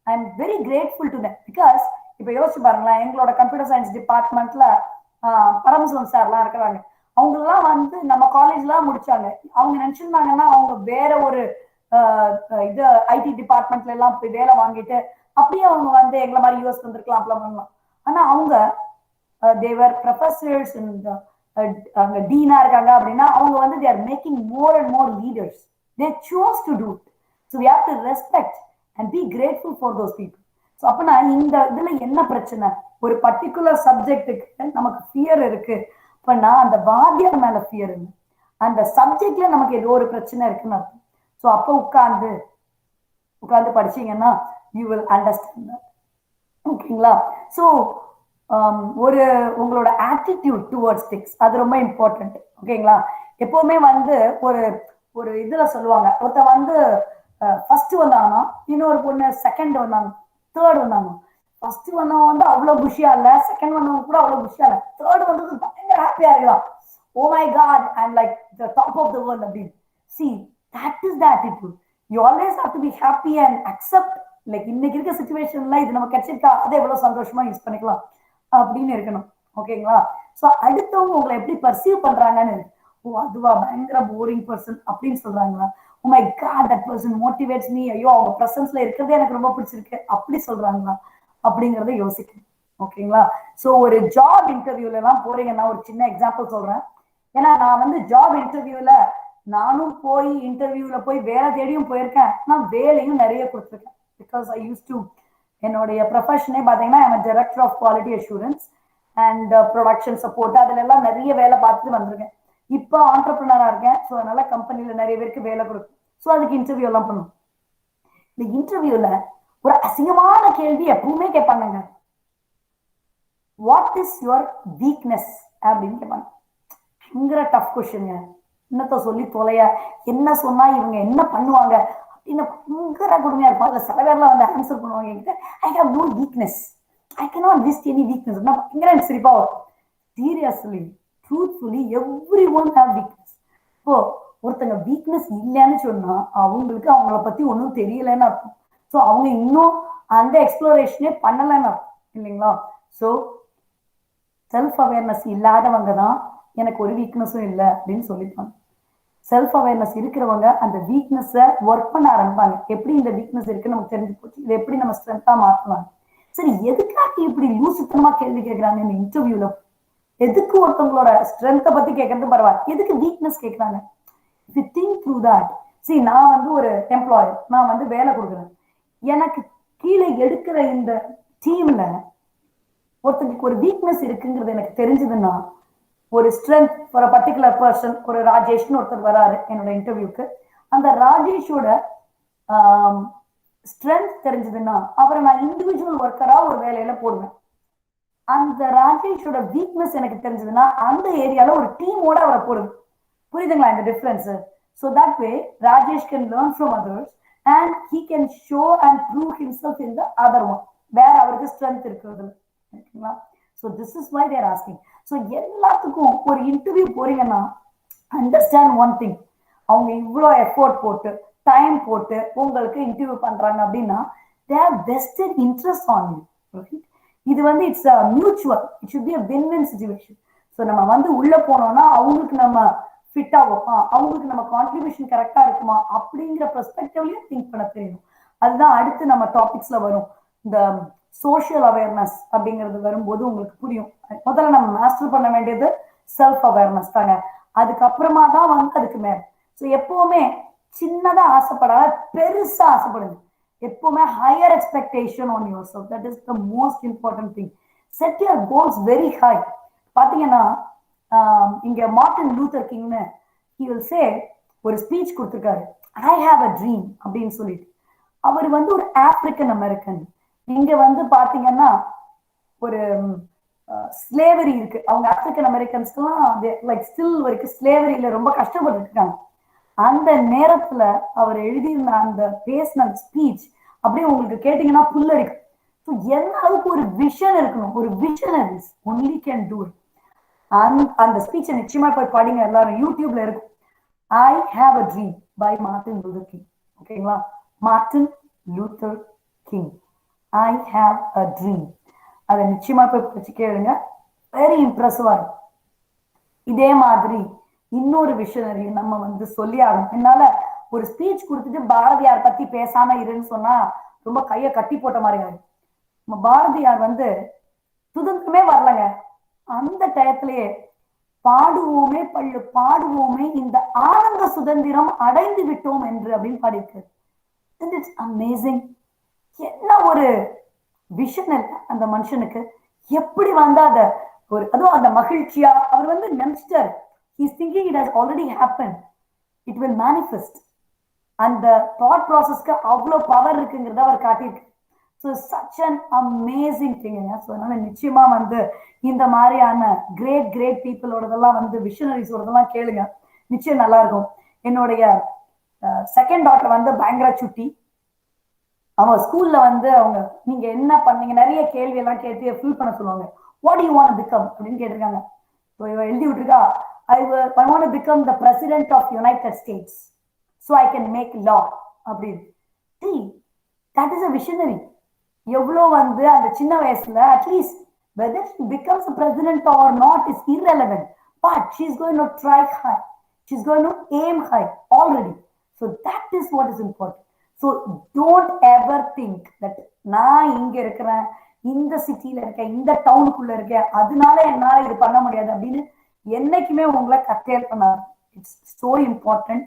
ஐ am very grateful to that. Because இப்போ யோசிச்சு பாருங்களேன், எங்களோட கம்ப்யூட்டர் சயின்ஸ் டிபார்ட்மெண்ட்ல பரமசிவன் சார்லாம் இருக்கிறாங்க. அவங்கெல்லாம் வந்து நம்ம காலேஜ்லாம் முடிச்சாங்க. அவங்க நினைச்சிருந்தாங்கன்னா அவங்க வேற ஒரு இது ஐடி டிபார்ட்மெண்ட்ல எல்லாம் போய் வேலை வாங்கிட்டு அப்படியே அவங்க வந்து எங்களை மாதிரி யூஎஸ் வந்திருக்கலாம், அப்ளை பண்ணலாம். ஆனா அவங்க தேவர் ப்ரொஃபசர்ஸ் அங்க டீனா இருக்காங்க அப்படின்னா அவங்க வந்து they are making more and more leaders. They chose to do it. So we have to respect and be grateful for those people. So அப்பனா இந்த இதுல என்ன பிரச்சனை, ஒரு பர்டிகுலர் சப்ஜெக்டுக்கு நமக்கு ஃபியர் இருக்கு அப்படின்னா அந்த வாத்தியார் மேல ஃபியர் இல்லை, அந்த சப்ஜெக்ட்ல நமக்கு ஏதோ ஒரு பிரச்சனை இருக்குன்னு அர்த்தம். ஸோ அப்போ உட்கார்ந்து படிச்சீங்கன்னா யூ வில் அண்டர்ஸ்டாண்ட். ஓகேங்களா? ஸோ ஒரு உங்களோட ஆட்டிடியூட் டுவர்ட்ஸ் திங்ஸ் அது ரொம்ப இம்பார்ட்டன்ட். ஓகேங்களா? எப்பவுமே வந்து ஒரு ஒரு இதுல சொல்லுவாங்க, ஒருத்தர் வந்து ஃபர்ஸ்ட் வந்தாங்கன்னா இன்னொரு பொண்ணு செகண்ட் வந்தாங்க, தேர்ட் வந்தாங்க. ஃபர்ஸ்ட் வந்தவங்க வந்து அவ்வளவு குஷியா இல்ல, செகண்ட் வந்தவங்க கூட அவ்வளவு குஷியா இல்ல, தேர்ட் வந்தது பயங்கர ஹாப்பியா இருக்கலாம். Oh my God I am like the top of the world அப்படின்னு. See, that is the attitude. You always have to be happy and accept, like இன்னைக்கு இருக்க சிச்சுவேஷன்ல இது நம்ம கிடைச்சிருக்கா அதை எவ்வளவு சந்தோஷமா யூஸ் பண்ணிக்கலாம் அப்படின்னு இருக்கணும். ஓகேங்களா? ஸோ அடுத்தவங்க உங்களை எப்படி பர்சீவ் பண்றாங்கன்னு, ஓ அதுவா பயங்கர போரிங் பர்சன் அப்படின்னு சொல்றாங்களா, oh my God that person motivates me, ஐயோ அவங்க பிரசன்ஸ்ல இருக்கிறதே எனக்கு ரொம்ப பிடிச்சிருக்கு அப்படி சொல்றாங்களா அப்படிங்கறத யோசிக்கணும். ஓகேங்களா? ஸோ ஒரு ஜாப் இன்டர்வியூல எல்லாம் போறீங்கன்னா, ஒரு சின்ன எக்ஸாம்பிள் சொல்றேன். ஏன்னா நான் வந்து ஜாப் இன்டர்வியூல நானும் போய் இன்டர்வியூல போய் வேலை தேடியும் போயிருக்கேன், நான் வேலையும் நிறைய கொடுத்துருக்கேன். பிகாஸ் ஐ யூஸ் டு என்னுடைய ப்ரொஃபஷனே பார்த்தீங்கன்னா I'm director of quality assurance and production support அதுல எல்லாம் நிறைய வேலை பார்த்துட்டு வந்திருக்கேன். இப்போ ஆண்டர்பிரினரா இருக்கேன். ஸோ அதனால கம்பெனில நிறைய பேருக்கு வேலை கொடுக்கும். ஸோ அதுக்கு இன்டர்வியூ எல்லாம் பண்ணும். இந்த இன்டர்வியூல ஒரு அசிங்கமான கேள்வி எப்பவுமே கேட்பாங்க. வாட் இஸ் யுவர் வீக்னஸ் அப்படின்னு கேட்பாங்க. பயங்கர டஃப் கொஸ்டின். என்னத்த சொல்லி தொலைய, என்ன சொன்னா இவங்க என்ன பண்ணுவாங்க அப்படின்னு பயங்கர கொடுமையா இருக்கும். அதுல சில பேர்லாம் வந்து ஆன்சர் பண்ணுவாங்க என்கிட்ட, I have no weakness, I cannot list any weakness. பயங்கர சிரிப்பா வரும். Seriously truthfully every one have weakness. இப்போ ஒருத்தங்க வீக்னஸ் இல்லைன்னு சொன்னா அவங்களுக்கு அவங்கள பத்தி ஒன்றும் தெரியலன்னு அர்த்தம். ஸோ அவங்க இன்னும் அந்த எக்ஸ்ப்ளோரேஷனே பண்ணலன்னு அர்த்தம் இல்லைங்களா? ஸோ செல்ஃப் அவேர்னஸ் இல்லாதவங்க தான் எனக்கு ஒரு வீக்னஸும் இல்லை அப்படின்னு சொல்லிப்பாங்க. செல்ஃப் அவேர்னஸ் இருக்கிறவங்க அந்த வீக்னஸை ஒர்க் பண்ண ஆரம்பிப்பாங்க. எப்படி இந்த வீக்னஸ் இருக்குன்னு நமக்கு தெரிஞ்சு போச்சு, இதை எப்படி நம்ம ஸ்ட்ரென்த்தா மாற்றலாம். சரி, எதுக்காக இப்படி லூசுத்தனமா கேள்வி கேட்கறாங்க இந்த இன்டர்வியூல? எதுக்கு ஒருத்தவங்களோட ஸ்ட்ரென்த்தை பத்தி கேட்கறது பரவாயில்ல, எதுக்கு வீக்னஸ் கேட்கறாங்க? If you think through that, சரி நான் வந்து ஒரு எம்ப்ளாயர், நான் வந்து வேலை கொடுக்குறேன், எனக்கு கீழே எடுக்கிற இந்த டீம்ல ஒருத்தருக்கு ஒரு வீக்னஸ் இருக்குங்கிறது எனக்கு தெரிஞ்சதுன்னா, ஒரு strength for a particular person, ஒரு ராஜேஷ்னு ஒருத்தர் வராரு என்னோட இன்டர்வியூக்கு, அந்த ராஜேஷோட ஸ்ட்ரென்த் தெரிஞ்சதுன்னா அவரை நான் இண்டிவிஜுவல் ஒர்க்கரா ஒரு வேலையில போடுவேன். அந்த ராஜேஷோட வீக்னஸ் எனக்கு தெரிஞ்சதுன்னா அந்த ஏரியால ஒரு டீமோட அவரை போடுவேன். புரியுதுங்களா இந்த difference? So that way Rajesh can learn from others and he can show and prove himself in the other one, வேற அவருக்கு ஸ்ட்ரென்த் இருக்கிறது. ஓகேங்களா? So this is why they're asking. ஸோ எல்லாத்துக்கும் ஒரு இன்டர்வியூ போறீங்கன்னா அண்டர்ஸ்டாண்ட் ஒன் திங், அவங்க இவ்வளோ எஃபோர்ட் போட்டு டைம் போட்டு உங்களுக்கு இன்டர்வியூ பண்றாங்க அப்படின்னா they have vested interest on you. Okay? இது வந்து it's mutual, it should be a win-win situation. So நம்ம வந்து உள்ள போனோம்னா அவங்களுக்கு நம்ம ஃபிட் ஆகும், அவங்களுக்கு நம்ம கான்ட்ரிபியூஷன் கரெக்டா இருக்குமா அப்படிங்கிற பெர்ஸ்பெக்டிவ்லயும் திங்க் பண்ண தெரியணும். அதுதான் அடுத்து நம்ம டாபிக்ஸ்ல வரும். இந்த சோஷியல் அவேர்னஸ் அப்படிங்கிறது வரும்போது உங்களுக்கு புரியும். முதல்ல நம்ம மாஸ்டர் பண்ண வேண்டியது செல்ஃப் அவேர்னஸ் தாங்க. அதுக்கப்புறமா தான் வந்து அதுக்கு மேல. ஸோ எப்பவுமே சின்னதா ஆசைப்படாத பெருசா ஆசைப்படுங்க. எப்பவுமே higher expectation on yourself, that is the most important thing. Set your goals very high. பாத்தீங்கன்னா இங்க மார்ட்டின் லூத்தர் கிங்னு he will say ஒரு ஸ்பீச் கொடுத்திருக்காரு, ஐ ஹாவ் அ ட்ரீம் அப்படின்னு சொல்லிட்டு. அவர் வந்து ஒரு ஆப்பிரிக்கன் அமெரிக்கன். இங்க வந்து பாத்தீங்கன்னா ஒரு ஸ்லேவரி இருக்கு. அவங்க ஆப்பிரிக்கன் அமெரிக்கன்ஸ்லாம் லைக் ஸ்டில் வரைக்கும் ஸ்லேவரியில ரொம்ப கஷ்டப்பட்டு இருக்காங்க. அந்த நேரத்துல அவர் எழுதியிருந்த அந்த பேசின ஸ்பீச் அப்படியே உங்களுக்கு கேட்டீங்கன்னா புல்லரிக்கும். ஸோ எந்த அளவுக்கு ஒரு விஷன் இருக்கணும், ஒரு visionaries only can do it. அந்த ஸ்பீச்சை நிச்சயமா போய் படிங்க, எல்லாரும் யூடியூப்ல இருக்கும். I have a dream by Martin Luther King. ஓகேங்களா? Martin Luther King, I have a dream. அதை நிச்சயமா போய் படிச்சு கேளுங்க, வெரி இம்ப்ரெசிவா இருக்கும். இதே மாதிரி இன்னொரு விஷனரி நம்ம வந்து சொல்லி ஆகணும். என்னால ஒரு ஸ்பீச் கொடுத்துட்டு பாரதியார் பத்தி பேசாம இருன்னு சொன்னா ரொம்ப கையை கட்டி போட்ட மாதிரி ஆகும். நம்ம பாரதியார் வந்து சுதந்திரமே வரலங்க, அந்த டயத்திலேயே பாடுவோமே பள்ளு பாடுவோமே இந்த ஆனந்த சுதந்திரம் அடைந்து விட்டோம் என்று அப்படின்னு பாடியிருக்காரு. It's amazing. என்ன ஒரு விஷன் அந்த மனுஷனுக்கு. எப்படி வந்து அத ஒரு அதுவும் அந்த மகிழ்ச்சியா அவர் வந்து நினைச்சிட்டாரு. He's thinking it has already happened, it will manifest. அந்த thought processக்கு அவ்வளோ பவர் இருக்குங்கிறத அவர் காட்டியிருக்கு. So such an amazing thing. So அதனால நிச்சயமா வந்து இந்த மாதிரியான கிரேட் கிரேட் பீப்புளோடதெல்லாம் வந்து விஷனரிஸோடதெல்லாம் கேளுங்க, நிச்சயம் நல்லா இருக்கும். என்னுடைய செகண்ட் டாட்டர் வந்து பயங்கர சுட்டி. அவங்க ஸ்கூல்ல வந்து அவங்க நீங்க என்ன பண்ணீங்க நிறைய கேள்வி எல்லாம் கேட்டு ஃபில் பண்ண சொல்லுவாங்க. What you want to become அப்படின்னு கேட்டிருக்காங்க. எழுதி விட்டுருக்கா, I want to become the president of United States so I can make law அப்படின்னு. See, that is a visionary. எவ்வளோ வந்து அந்த சின்ன வயசுல at least whether she becomes a president or not is irrelevant, but she's going to try high, she's going to aim high already. So that is what is important. So don't ever think that நான் இங்க இருக்கிறேன், இந்த சிட்டியில இருக்கேன், இந்த டவுனுக்குள்ள இருக்கேன், அதனால என்னால இது பண்ண முடியாது அப்படின்னு என்னைக்குமே உங்களை கட்டேல் பண்ணாது. It's so important.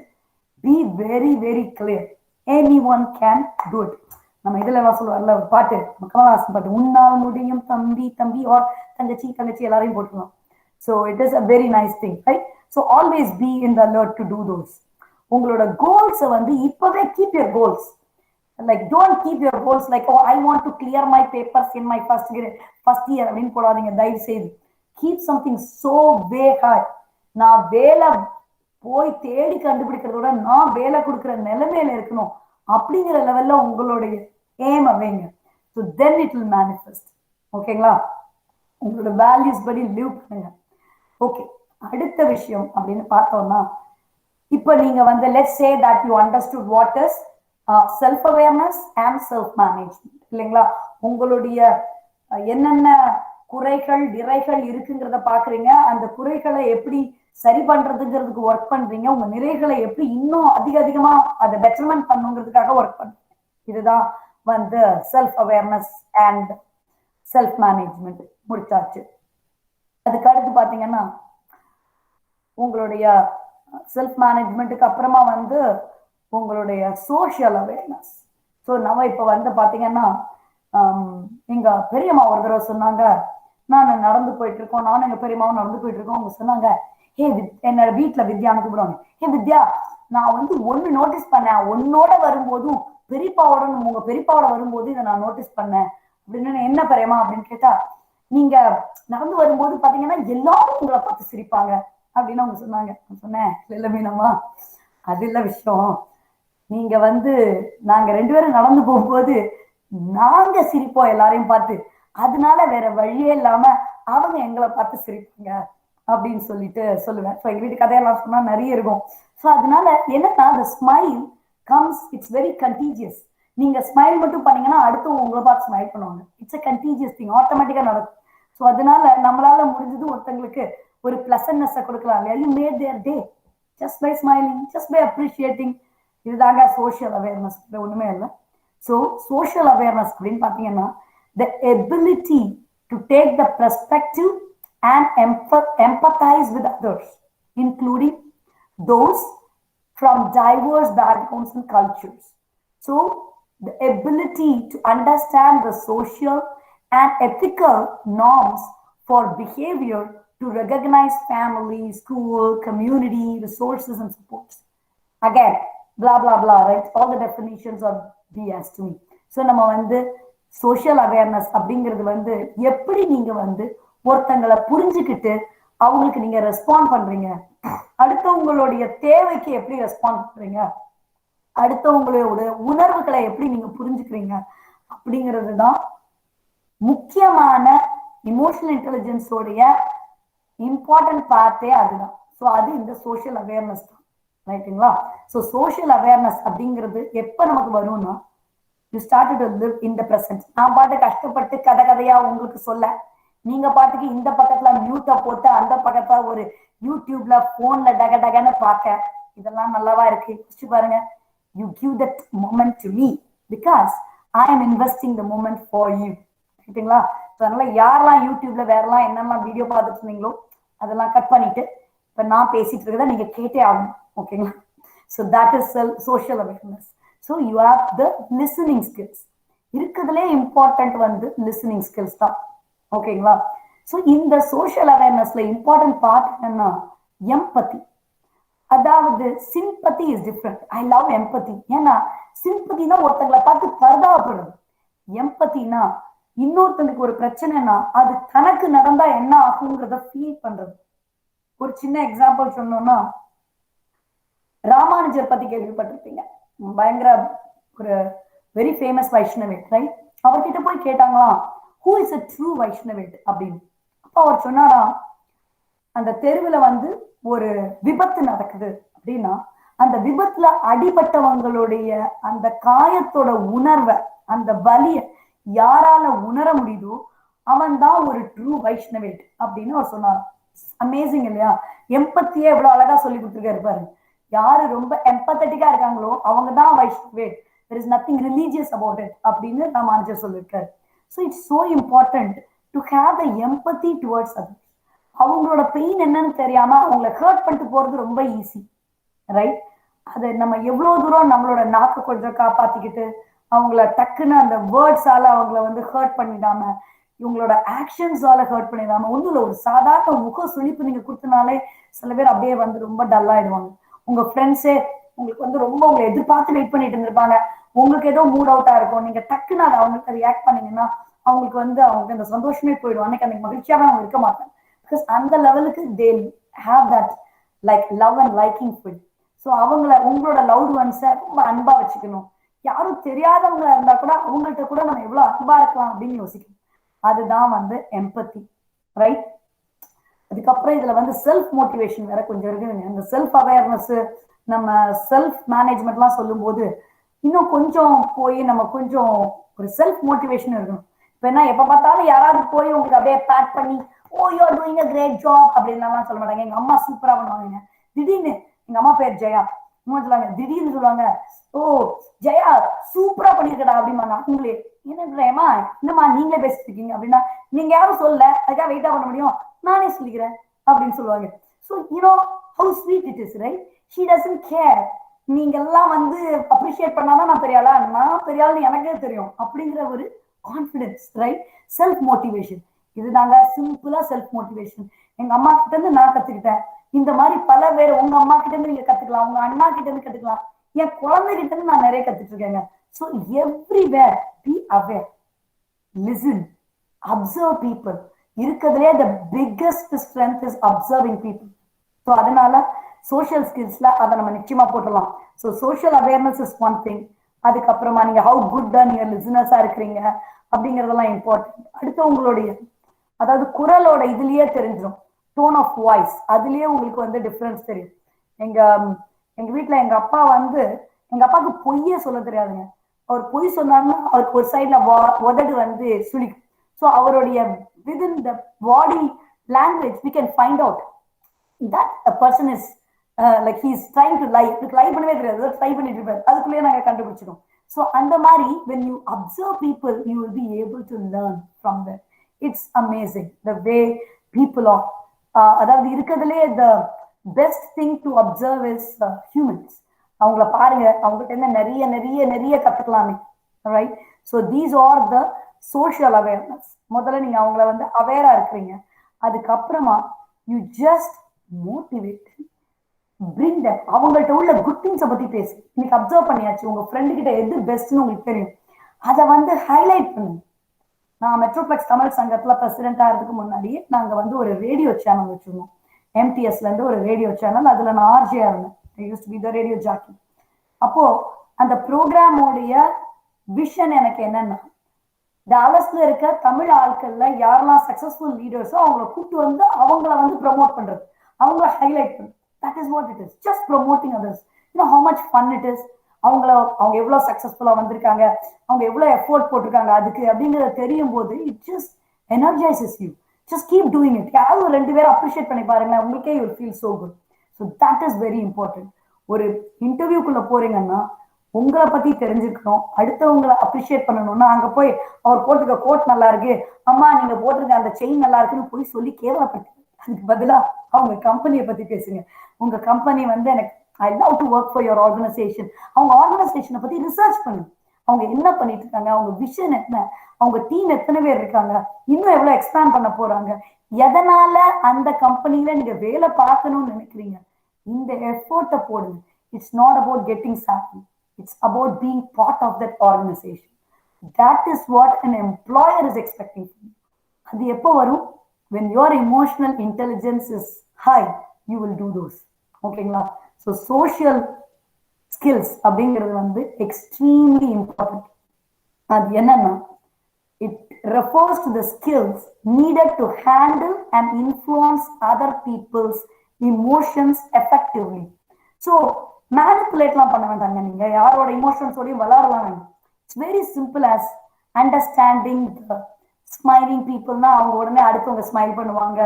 Be very very clear. Anyone can do it. நம்ம இதுல எல்லாம் சொல்லுவார்ல ஒரு பாட்டு, கமலஹாசன் பாட்டு, உன்னால் முடியும் தம்பி தம்பி ஆர் தங்கச்சி தங்கச்சி எல்லாரையும் போட்டுருவோம். So it is a very nice thing, right? So always be in the alert to do those. உங்களோட கோல்ஸை வந்து இப்பவே keep your goals. Like don't keep your goals like, oh, I want to clear my papers in my first year அப்படின்னு போடாதீங்க தயவு செய்து. Keep something so way high. நான் வேலை போய் தேடி கண்டுபிடிக்கிறதோட நான் வேலை கொடுக்குற நிலைமையில இருக்கணும் அப்படிங்கிற லெவல்ல உங்களுடைய ஏம் வைங்க. So then it will manifest. ஓகேங்களா? உங்களோட வேல்யூஸ் படி லிவ் பண்ணுங்க. ஓகே, அடுத்த விஷயம் அப்படின்னு பார்த்தோம்னா, இப்போ நீங்க வந்து let's say that you understood what is self awareness and self management இல்லைங்களா? உங்களுடைய என்னென்ன குறைகள் நிறைகள் இருக்குங்கிறத பாக்குறீங்க, அந்த குறைகளை எப்படி சரி பண்றதுங்கிறதுக்கு ஒர்க் பண்றீங்க, உங்க நிறைகளை எப்படி இன்னும் அதிகமா அதை பெட்டர்மெண்ட் பண்ணுங்கிறதுக்காக ஒர்க் பண்றீங்க. இதுதான் வந்து self awareness and self management முடிச்சாச்சு. அதுக்கு அடுத்து பாத்தீங்கன்னா உங்களுடைய செல்ஃப் மேனேஜ்மெண்ட்டுக்கு அப்புறமா வந்து உங்களுடைய சோஷியல் அவேர்னஸ். ஸோ நம்ம இப்போ வந்து பாத்தீங்கன்னா எங்க பெரியம்மா ஒரு தடவை சொன்னாங்க, நான் நடந்து போயிட்டு இருக்கோம், நானும் எங்க பெரியம்மாவும் நடந்து போயிட்டு இருக்கோம். அவங்க சொன்னாங்க, ஹே என்னோட வீட்டுல வித்யான்னு கூப்பிடுவாங்க, ஹே வித்யா, நான் வந்து ஒண்ணு நோட்டீஸ் பண்ணேன், உன்னோட வரும்போதும் பெரியப்பாவோட உங்க பெரியப்பாவோட வரும்போது இதை நான் நோட்டீஸ் பண்ணேன் அப்படின்னு. என்ன பெரியம்மா அப்படின்னு கேட்டா, நீங்க நடந்து வரும்போது பாத்தீங்கன்னா எல்லாரும் உங்களை பார்த்து சிரிப்பாங்க அப்படின்னு அவங்க சொன்னாங்க. சொன்னேன், இல்ல மீனம்மா, அது இல்ல விஷயம், நீங்க வந்து நாங்க 2 பேரும் நடந்து போகும்போது நாங்க சிரிப்போம் எல்லாரையும் பார்த்து, அதனால வேற வழியே இல்லாம அவங்க எங்களை பார்த்து சிரிப்பாங்க அப்படின்னு சொல்லிட்டு சொல்லுவேன். ஸோ எங்க வீட்டு கதையெல்லாம் சொன்னா நிறைய இருக்கும். ஸோ அதனால என்னன்னா, the smile comes, it's very contagious. நீங்க ஸ்மைல் மட்டும் பண்ணீங்கன்னா அடுத்தவங்க உங்களை பார்த்து ஸ்மைல் பண்ணுவாங்க. இட்ஸ் அ கண்டீஜியஸ் திங், ஆட்டோமேட்டிக்கா நடக்கும். ஸோ அதனால நம்மளால முடிஞ்சது ஒருத்தங்களுக்கு ஒரு பிளசன்ட்னஸை கொடுக்கலாம் இல்லையா? You made their day just by smiling, just by appreciating. இதுதாங்க சோஷியல் அவேர்னஸ், ஒண்ணுமே இல்லை. ஸோ சோஷியல் அவேர்னஸ் அப்படின்னு பார்த்தீங்கன்னா, the ability to take the perspective and empathize with others, including those from diverse backgrounds and cultures. So the ability to understand the social and ethical norms for behavior, to recognize family, school, community, resources and supports. Again, blah blah blah, right? All the definitions are BS to me. So நம்ம வந்து social awareness அப்படிங்கிறது வந்து எப்படி நீங்க வந்து ஒருத்தங்களை புரிஞ்சுக்கிட்டு அவங்களுக்கு நீங்க ரெஸ்பாண்ட் பண்றீங்க, அடுத்தவங்களுடைய தேவைக்கு எப்படி ரெஸ்பாண்ட் பண்றீங்க, அடுத்தவங்களுடைய உணர்வுகளை எப்படி நீங்க புரிஞ்சுக்கிறீங்க அப்படிங்கிறது தான் முக்கியமான இமோஷனல் இன்டெலிஜென்ஸோடைய இம்பார்ட்டன்ட் பார்ட்டே அதுதான். ஸோ அது இந்த சோஷியல் அவேர்னஸ் தான், ரைட்டுங்களா? ஸோ சோஷியல் அவேர்னஸ் அப்படிங்கிறது எப்போ நமக்கு வரும்னா, you start to live in the present. நான் பாட்டு கஷ்டப்பட்டு கதையா உங்களுக்கு சொல்ல, நீங்க பாட்டுக்கு இந்த பக்கத்துல மியூட்டை போட்டு அந்த பக்கத்துல ஒரு யூடியூப்ல போன்ல டகன்னு பார்க்க, இதெல்லாம் நல்லாவா இருக்கு? யோசிச்சு பாருங்க. You give that moment to me because I am investing the moment for you, ரைட்டுங்களா? அதனால யாரெல்லாம் யூடியூப்ல வேறெல்லாம் என்னெல்லாம் வீடியோ பார்த்துட்டு இருந்தீங்களோ அதெல்லாம் கட் பண்ணிட்டு இப்ப நான் பேசிட்டு இருக்கிறத நீங்க கேட்டே ஆகணும், ஓகேங்களா? So that is social awareness. So you have the listening skills. இருக்கிறதுலே இம்பார்ட்டன்ட் வந்து லிசனிங் ஸ்கில்ஸ் தான், ஓகேங்களா? ஸோ இந்த சோஷியல் அவேர்னஸ்ல இம்பார்ட்டன்ட் பார்ட் என்னன்னா எம்பத்தி. அதாவது sympathy is different. I love empathy. ஏன்னா சிம்பத்தினா ஒருத்தங்களை பார்த்து பரிதாபப்படுறது, எம்பத்தினா இன்னொருத்தங்களுக்கு ஒரு பிரச்சனைனா அது தனக்கு நடந்தா என்ன ஆகுங்கிறத ஃபீல் பண்றது. ஒரு சின்ன எக்ஸாம்பிள் சொன்னோம்னா, ராமானுஜர் பத்தி கேள்விப்பட்டிருப்பீங்க, பயங்கர ஒரு வெரி ஃபேமஸ் வைஷ்ணவேட், ரைட்? அவர்கிட்ட போய் கேட்டாங்களாம், who is a true Vaishnavite அப்படின்னு. அப்ப அவர் சொன்னாராம், அந்த தெருவுல வந்து ஒரு விபத்து நடக்குது அப்படின்னா அந்த விபத்துல அடிபட்டவங்களுடைய அந்த காயத்தோட உணர்வை, அந்த வலிய யாரால உணர முடியுதோ அவன் தான் ஒரு ட்ரூ வைஷ்ணவேட் அப்படின்னு அவர் சொன்னார். அமேசிங் இல்லையா? எம்பத்தியே எவ்வளவு அழகா சொல்லி கொடுத்துருக்காரு பாருங்க. யாரு ரொம்ப எம்பத்தட்டிக்கா இருக்காங்களோ அவங்க தான் Vaishnavite. there is nothing religious about it அப்படின்னு ராமானுஜர் சொல்லியிருக்காரு. so it's so important to have the empathy towards others. அவங்களோட பெயின் என்னன்னு தெரியாம அவங்களை ஹர்ட் பண்ணிட்டு போறது ரொம்ப ஈஸி, ரைட்? அது நம்ம எவ்வளவு தூரம் நம்மளோட நாக்கு கொஞ்சம் காப்பாத்திக்கிட்டு அவங்கள டக்குன்னு அந்த வேர்ட்ஸால அவங்கள வந்து ஹர்ட் பண்ணிடாம, இவங்களோட ஆக்ஷன்ஸால ஹர்ட் பண்ணிடாம, ஒன்றும் இல்லை, ஒரு சாதாரண முக சுழிப்பு நீங்க கொடுத்தனாலே சில பேர் அப்படியே வந்து ரொம்ப டல்லாயிடுவாங்க. உங்க ஃப்ரெண்ட்ஸே உங்களுக்கு வந்து ரொம்ப உங்களை எதிர்பார்த்து வெயிட் பண்ணிட்டு இருந்திருப்பாங்க. உங்களுக்கு ஏதோ மூட் அவுட்டா இருக்கும், நீங்க டக்குன்னு அதை அவங்களுக்கு ரியாக்ட் பண்ணீங்கன்னா அவங்களுக்கு வந்து அவங்க அந்த சந்தோஷமே போயிடும். அன்னைக்கு மகிழ்ச்சியாவே அவங்க இருக்க மாட்டாங்க. பிகாஸ் அந்த லெவலுக்கு they have that like love and liking food. So அவங்கள உங்களோட லவ்ட் ஒன்ஸை ரொம்ப அன்பா வச்சுக்கணும். யாரும் தெரியாதவங்களா இருந்தா கூட அவங்கள்ட்ட கூட நம்ம எவ்வளவு அன்பா இருக்கலாம் அப்படின்னு யோசிக்கணும். அதுதான் வந்து எம்பத்தி, ரைட்? அதுக்கப்புறம் இதுல வந்து செல்ஃப் மோட்டிவேஷன் வேற கொஞ்சம் இருக்குதுங்க. இந்த செல்ஃப் அவேர்னஸ், நம்ம செல்ஃப் மேனேஜ்மெண்ட்லாம் சொல்லும் போது இன்னும் கொஞ்சம் போய் நம்ம கொஞ்சம் ஒரு செல்ஃப் மோட்டிவேஷன் இருக்கணும். இப்ப என்ன, எப்ப பார்த்தாலும் யாராவது போய் உங்களுக்கு அப்படியே பேட் பண்ணி oh you are doing a great job அப்படின்லாம் சொல்ல மாட்டாங்க. எங்க அம்மா சூப்பரா பண்ணுவாங்க. திடீர்னு எங்க அம்மா பேர் ஜெயா, சொல்லுவாங்க திடீர்னு சொல்லுவாங்க ஓ ஜெயா சூப்பரா பண்ணிருக்கடா அப்படிமா. உங்களே என்னமா என்னம்மா நீங்களே பேசிட்டு இருக்கீங்க அப்படின்னா, நீங்க யாரும் சொல்ல அதுக்காக வெயிட்டா பண்ண முடியும், நானே சொல்லிக்கிறேன் அப்படின்னு சொல்லுவாங்க. So you know how sweet it is, right? She doesn't care. நீங்க எல்லாம் வந்து அப்ரிஷியேட் பண்ணாதான் நான் பெரியாளா, நான் பெரியாள்னு எனக்கே தெரியும் அப்படிங்கிற ஒரு கான்பிடன்ஸ், ரைட்? செல்ஃப் மோட்டிவேஷன், இதுதாங்க சிம்பிளா செல்ஃப் மோட்டிவேஷன். எங்க அம்மா கிட்ட இருந்து நான் கத்துக்கிட்டேன். இந்த மாதிரி பல பேர் உங்க அம்மா கிட்ட இருந்து நீங்க கத்துக்கலாம், உங்க அண்ணா கிட்ட இருந்து கத்துக்கலாம், என் குழந்தை கிட்ட இருந்து நான் நிறைய கத்துட்டு இருக்கேங்க. So everywhere be aware, listen, observe people. இருக்கிறதுலே the biggest strength is observing people. So அதனால சோஷியல் ஸ்கில்ஸ்ல அதை நம்ம நிச்சயமா போட்டலாம். So social awareness is one thing. அதுக்கப்புறமா நீங்க ஹவு குட் நீங்க லிசனர்ஸா இருக்கிறீங்க அப்படிங்கறதெல்லாம் இம்பார்ட்டன்ட். அடுத்து உங்களுடைய அதாவது குரலோட இதுலயே தெரிஞ்சிடும், டோன் ஆஃப் வாய்ஸ், அதுலயே உங்களுக்கு வந்து டிஃபரன்ஸ் தெரியும். எங்க எங்க வீட்டுல எங்க அப்பா வந்து, எங்க அப்பாவுக்கு பொய்யே சொல்ல தெரியாதுங்க. அவர் பொய் சொன்னாருன்னா அவருக்கு ஒரு சைட்ல உதடு வந்து சுளிக்கும். ஸோ அவருடைய within the body language we can find out that a person is like he is trying to lie. லை பண்ணவே தெரியாது, ட்ரை பண்ணிட்டு இருப்பாரு, அதுக்குள்ளேயே நாங்க கண்டுபிடிச்சிடும். ஸோ அந்த மாதிரி when you observe people you will be able to learn from them. It's amazing the way people are. அதாவது இருக்கிறதுலே the best thing to observe is humans. அவங்கள பாருங்க, அவங்ககிட்ட என்ன நிறைய நிறைய நிறைய கத்துக்கலாமே, right? So these are the social awareness. முதல்ல நீங்க அவங்கள வந்து அவேரா இருக்கிறீங்க. அதுக்கப்புறமா you just motivate, bring that. அவங்கள்ட்ட உள்ள குட் திங்ஸை பத்தி பேசு. இன்னைக்கு அப்சர்வ் பண்ணியாச்சு, உங்க ஃப்ரெண்டு கிட்ட எது பெஸ்ட்னு உங்களுக்கு தெரியும், அதை வந்து ஹைலைட் பண்ணுங்க. நான் மெட்ரோப்ளெக்ஸ் தமிழ் சங்கத்துல பிரசிடென்ட் ஆகிறதுக்கு முன்னாடியே நாங்க வந்து ஒரு ரேடியோ சேனல் வச்சிருந்தோம். எம்டிஎஸ்ல இருந்து ஒரு ரேடியோ சேனல், அதுல நான் ஆர்ஜியா இருந்தேன். ஐ used to be the radio jockey. அப்போ அந்த ப்ரோக்ராமோடைய விஷன் எனக்கு என்னன்னா, டாலஸ்ல இருக்க தமிழ் ஆட்கள்ல யாரெல்லாம் சக்சஸ்ஃபுல் லீடர்ஸோ அவங்கள கூப்பிட்டு வந்து அவங்கள வந்து ப்ரமோட் பண்றது, அவங்கள ஹைலைட் பண்றது. That is what it is, just promoting others. You know how much fun it is. அவங்க எவ்வளவு சக்சஸ்ஃபுல்லா வந்திருக்காங்க, அவங்க எவ்வளவு எஃபோர்ட் போட்டிருக்காங்க அதுக்கு அப்படிங்கறது தெரியும் போது it just energises you. Just keep doing it. யாராவது ஒரு 2 பேரும் அப்ரிஷியேட் பண்ணி பாருங்க, உங்களுக்கே you feel so good. So that is very important. ஒரு இன்டர்வியூக்குள்ள போறீங்கன்னா உங்களை பத்தி தெரிஞ்சுக்கணும், அடுத்தவங்களை அப்ரிஷியேட் பண்ணணும்னா அங்க போய் அவர் போட்டிருக்க கோட் நல்லா இருக்கு, அம்மா நீங்க போட்டிருக்க அந்த செயின் நல்லா இருக்குன்னு போய் சொல்லி கேவலப்பட்டு, அதுக்கு பதிலா அவங்க கம்பெனியை பத்தி பேசுங்க. உங்க கம்பெனி வந்து எனக்கு I love to work for your organisation. அவங்க ஆர்கனைசேஷனை பத்தி ரிசர்ச் பண்ணுங்க. அவங்க என்ன பண்ணிட்டு இருக்காங்க, அவங்க விஷன் என்ன, அவங்க டீம் எத்தனை பேர் இருக்காங்க, இன்னும் எவ்வளவு எக்ஸ்பேண்ட் பண்ண போறாங்க, எதனால அந்த கம்பெனில நீங்க வேலை பார்க்கணும்னு நினைக்கிறீங்க, இந்த எஃபோர்ட்டை போடுங்க. It's not about getting salary. It's about being part of that organization. That is what an employer is expecting from you. அது எப்போ வரும்? When your emotional intelligence is high, you will do those. ஓகேங்களா? So social skills அப்படிங்கிறது வந்து extremely important. அது என்னன்னா, it refers to the skills needed to handle and influence other people's emotions effectively. So மேனிப்புலேட்லாம் பண்ண வேண்டாங்க, நீங்க யாரோட இமோஷன்ஸோடையும் விளாடலாம் வேண்டாம். It's very simple as understanding smiling பீப்புள்னா அவங்க உடனே அடுத்தவங்க ஸ்மைல் பண்ணுவாங்க.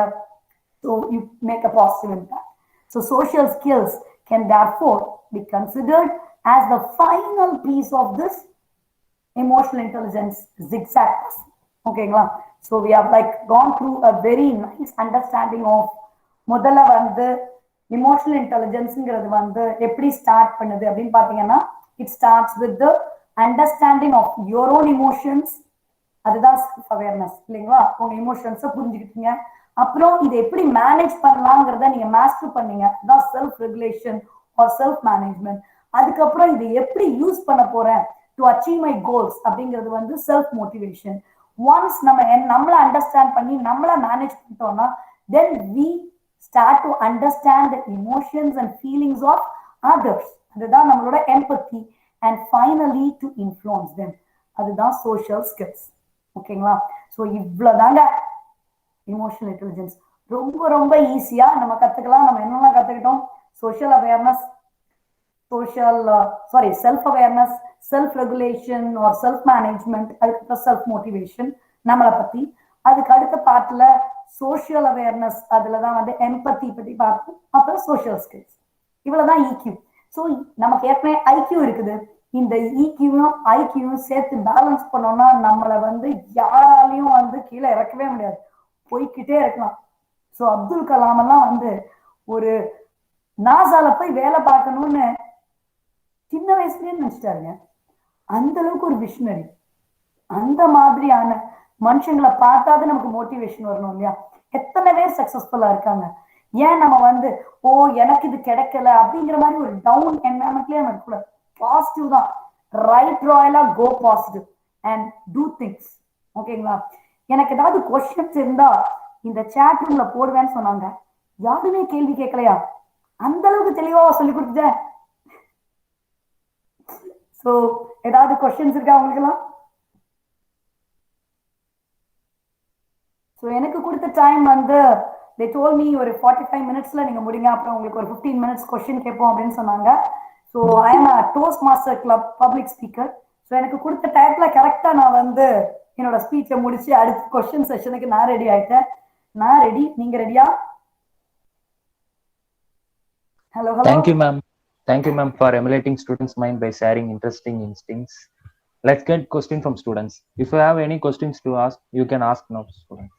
So you make a positive impact. So social skills can therefore be considered as the final piece of this emotional intelligence zigzag puzzle. ஓகேங்களா? So we have like gone through a very nice understanding of முதல்ல வந்து emotional இன்டெலிஜென்ஸ்ங்கிறது வந்து எப்படி start பண்ணுது அப்படின்னு பாத்தீங்கன்னா, it starts with the understanding of your own emotions, அதுதான் self awareness இல்லைங்களா? உங்க இமோஷன்ஸை புரிஞ்சுக்கிட்டீங்க, அப்புறம் இதை எப்படி மேனேஜ் பண்ணலாங்கிறத நீங்க மாஸ்டர் பண்ணீங்க, அதான் self regulation or self management. அதுக்கப்புறம் இதை எப்படி யூஸ் பண்ண போறேன் டு அச்சீவ் மை கோல்ஸ் அப்படிங்கிறது வந்து செல்ஃப் மோட்டிவேஷன். ஒன்ஸ் நம்மளை அண்டர்ஸ்டாண்ட் பண்ணி நம்மளை மேனேஜ் பண்ணிட்டோம்னா then we start to understand the emotions and feelings of others. அதுதான் நம்மளோட empathy. And finally to influence them, அதுதான் social skills. ஓகேங்களா? ஸோ இவ்வளவுதாங்க இமோஷனல் இன்டெலிஜென்ஸ். ரொம்ப ரொம்ப ஈஸியா நம்ம கத்துக்கலாம். நம்ம என்னெல்லாம் கத்துக்கிட்டோம்? Social awareness, self awareness, self regulation or self management, அதுக்கப்புறம் செல்ஃப் மோட்டிவேஷன் நம்மளை பத்தி. அதுக்கு அடுத்த பார்ட்ல சோஷியல் அவேர்னஸ், அதுலதான் வந்து எம்பத்தி பத்தி பார்ப்போம். அப்புறம் சோஷியல் ஸ்கில்ஸ், இவ்வளவுதான் EQ. ஸோ நமக்கு ஏற்கனவே ஐக்கியூ இருக்குது. இந்த EQவும் ஐக்கியூவும் சேர்த்து பேலன்ஸ் பண்ணோம்னா நம்மளை வந்து யாராலையும் வந்து கீழே இறக்கவே முடியாது, போய்கிட்டே இருக்கலாம். ஸோ அப்துல் கலாம் எல்லாம் வந்து ஒரு நாசால போய் வேலை பார்க்கணும்னு சின்ன வயசுலயே நினைச்சிட்டாருங்க. அந்த அளவுக்கு ஒரு விஷனரி. அந்த மாதிரியான மனுஷங்களை பார்த்தாது நமக்கு மோட்டிவேஷன் வரணும் இல்லையா? எத்தனை பேர் சக்சஸ்ஃபுல்லா இருக்காங்க. ஏன் நம்ம வந்து ஓ எனக்கு இது கிடைக்கல அப்படிங்கிற மாதிரி ஒரு டவுன் என்வரன்மெண்ட்லயே நம்ம கூட பாசிட்டிவ் தான். ரைட் ராயலா go positive and do things. ஓகேங்களா? எனக்கு ஏதாவது கொஸ்டின்ஸ் இருந்தா இந்த சேட் ரூம்ல போடுவேன்னு சொன்னாங்க. யாருமே கேள்வி கேட்கலையா? அந்த அளவுக்கு தெளிவா சொல்லி கொடுத்துட்டேன். ஸோ ஏதாவது கொஸ்டின்ஸ் இருக்கா உங்களுக்குலாம்? ஸோ எனக்கு கொடுத்த டைம் வந்து they told me ஒரு 45 மினிட்ஸ்ல நீங்க முடிங்க, அப்புறம் உங்களுக்கு ஒரு 15 மினிட்ஸ் கொஸ்டின் கேட்போம் அப்படின்னு சொன்னாங்க. So I am a toast master club public speaker. So எனக்கு கொடுத்த டைம்ல கரெக்டா நான் வந்து என்னோட ஸ்பீச்சை முடிச்சு அடுத்த கொஸ்டின் செஷனுக்கு நான் ரெடி ஆயிட்டேன். நான் ரெடி, நீங்க ரெடியா? Hello hello. Thank you ma'am for emulating students mind by sharing interesting instincts. Let's get question from students. If you have any questions to ask, you can ask now students.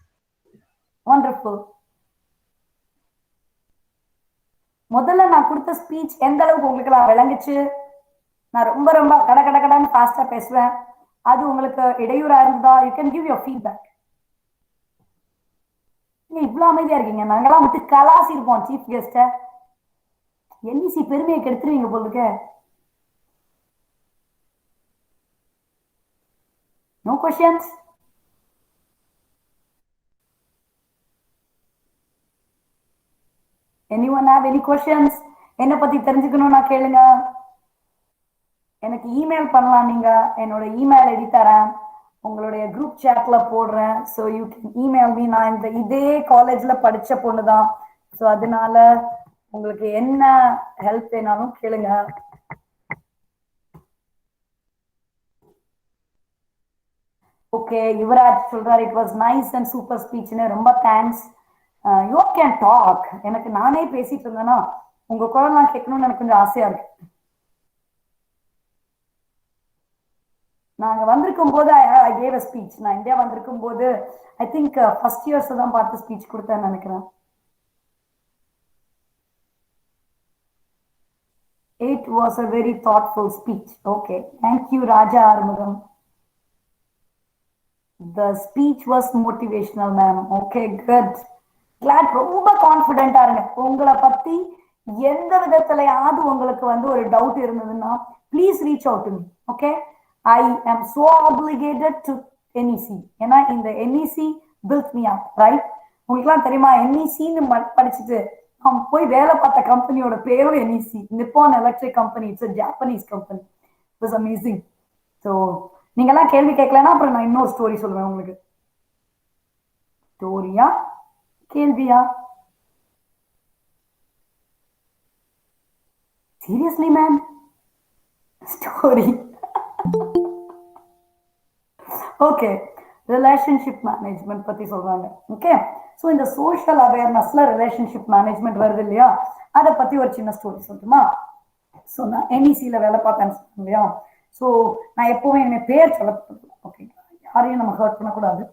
Wonderful. முதல்ல நான் கொடுத்த speech எந்த அளவுக்கு உங்களுக்கு எல்லாம் விளங்குச்சு? நான் ரொம்ப ரொம்ப கடன்னு ஃபாஸ்டா பேசுவேன். அது உங்களுக்கு இடையூறா இருந்தா you can give your feedback. நீங்க இவ்வளவு அமைதியா இருக்கீங்க, நாங்கெல்லாம் விட்டு கலாசி இருப்போம் சீஃப் கெஸ்ட. NEC பெருமையை கெடுத்துருவீங்க போலுக்க. No questions? anyone have any questions? என்ன பத்தி தெரிஞ்சுக்கணும்னா கேளுங்க. எனக்கு இமெயில் பண்ணலாம். நீங்க என்னோட இமெயில் ஐடி தரேன், உங்களுடைய குரூப் சாட்ல போடுறேன். So you can email me. நான் இதே காலேஜ்ல படிச்ச பொண்ணுதான். ஸோ அதனால உங்களுக்கு என்ன ஹெல்ப் வேணாலும் கேளுங்க. ஓகே, யுவராஜ் சொல்றாரு it was nice and super ஸ்பீச்னு. ரொம்ப தேங்க்ஸ். You can talk. எனக்கு நானே பேசிட்டு இருந்தேன்னா உங்க குரல்லாம் கேட்கணும்னு எனக்கு கொஞ்சம் ஆசையா இருக்கு. நாங்க வந்திருக்கும் போது ஐ கேவ் அ ஸ்பீச். நான் இந்தியா வந்திருக்கும் போது ஐ திங்க் ஃபர்ஸ்ட் இயர்ஸ் தான் பார்த்து ஸ்பீச் கொடுத்தேன்னு நினைக்கிறேன். It was a very thoughtful speech. Okay, thank you Raja Armugam. The speech was motivational ma'am. Okay, good. Glad. ரொம்ப கான்ஃபிடென்ட்டா இருங்க. உங்களை பத்தி எந்த விதத்துலயாவது உங்களுக்கு வந்து ஒரு டவுட் இருந்ததுன்னா please reach out to me. Okay, I am so obligated to NEC. ஏன்னா இந்த NEC built me up, right? உங்களுக்குலாம் தெரியுமா NECன்னு படிச்சுட்டு போய் வேலை பார்த்த கம்பெனியோட பேரும் NEC, Nippon electric company. It's a Japanese company. It was amazing. So நீங்கெல்லாம் கேள்வி கேட்கலன்னா அப்புறம் நான் இன்னொரு ஸ்டோரி சொல்லுவேன் உங்களுக்கு. ஸ்டோரியா கேள்வியா? Seriously ma'am, story. Okay, relationship management பத்தி சொல்றாங்க. ஓகே, ஸோ இந்த சோஷியல் அவேர்னஸ்ல ரிலேஷன்ஷிப் மேனேஜ்மெண்ட் வருது இல்லையா, அதை பத்தி ஒரு சின்ன ஸ்டோரி சொல்லட்டுமா? ஸோ நான் NECல வேலை பார்த்தேன்னு சொன்னேன் இல்லையா. ஸோ நான் எப்பவுமே என்ன பேர் சொல்லப்படுது. ஓகேங்களா, யாரையும் நம்ம ஹர்ட் பண்ணக்கூடாது.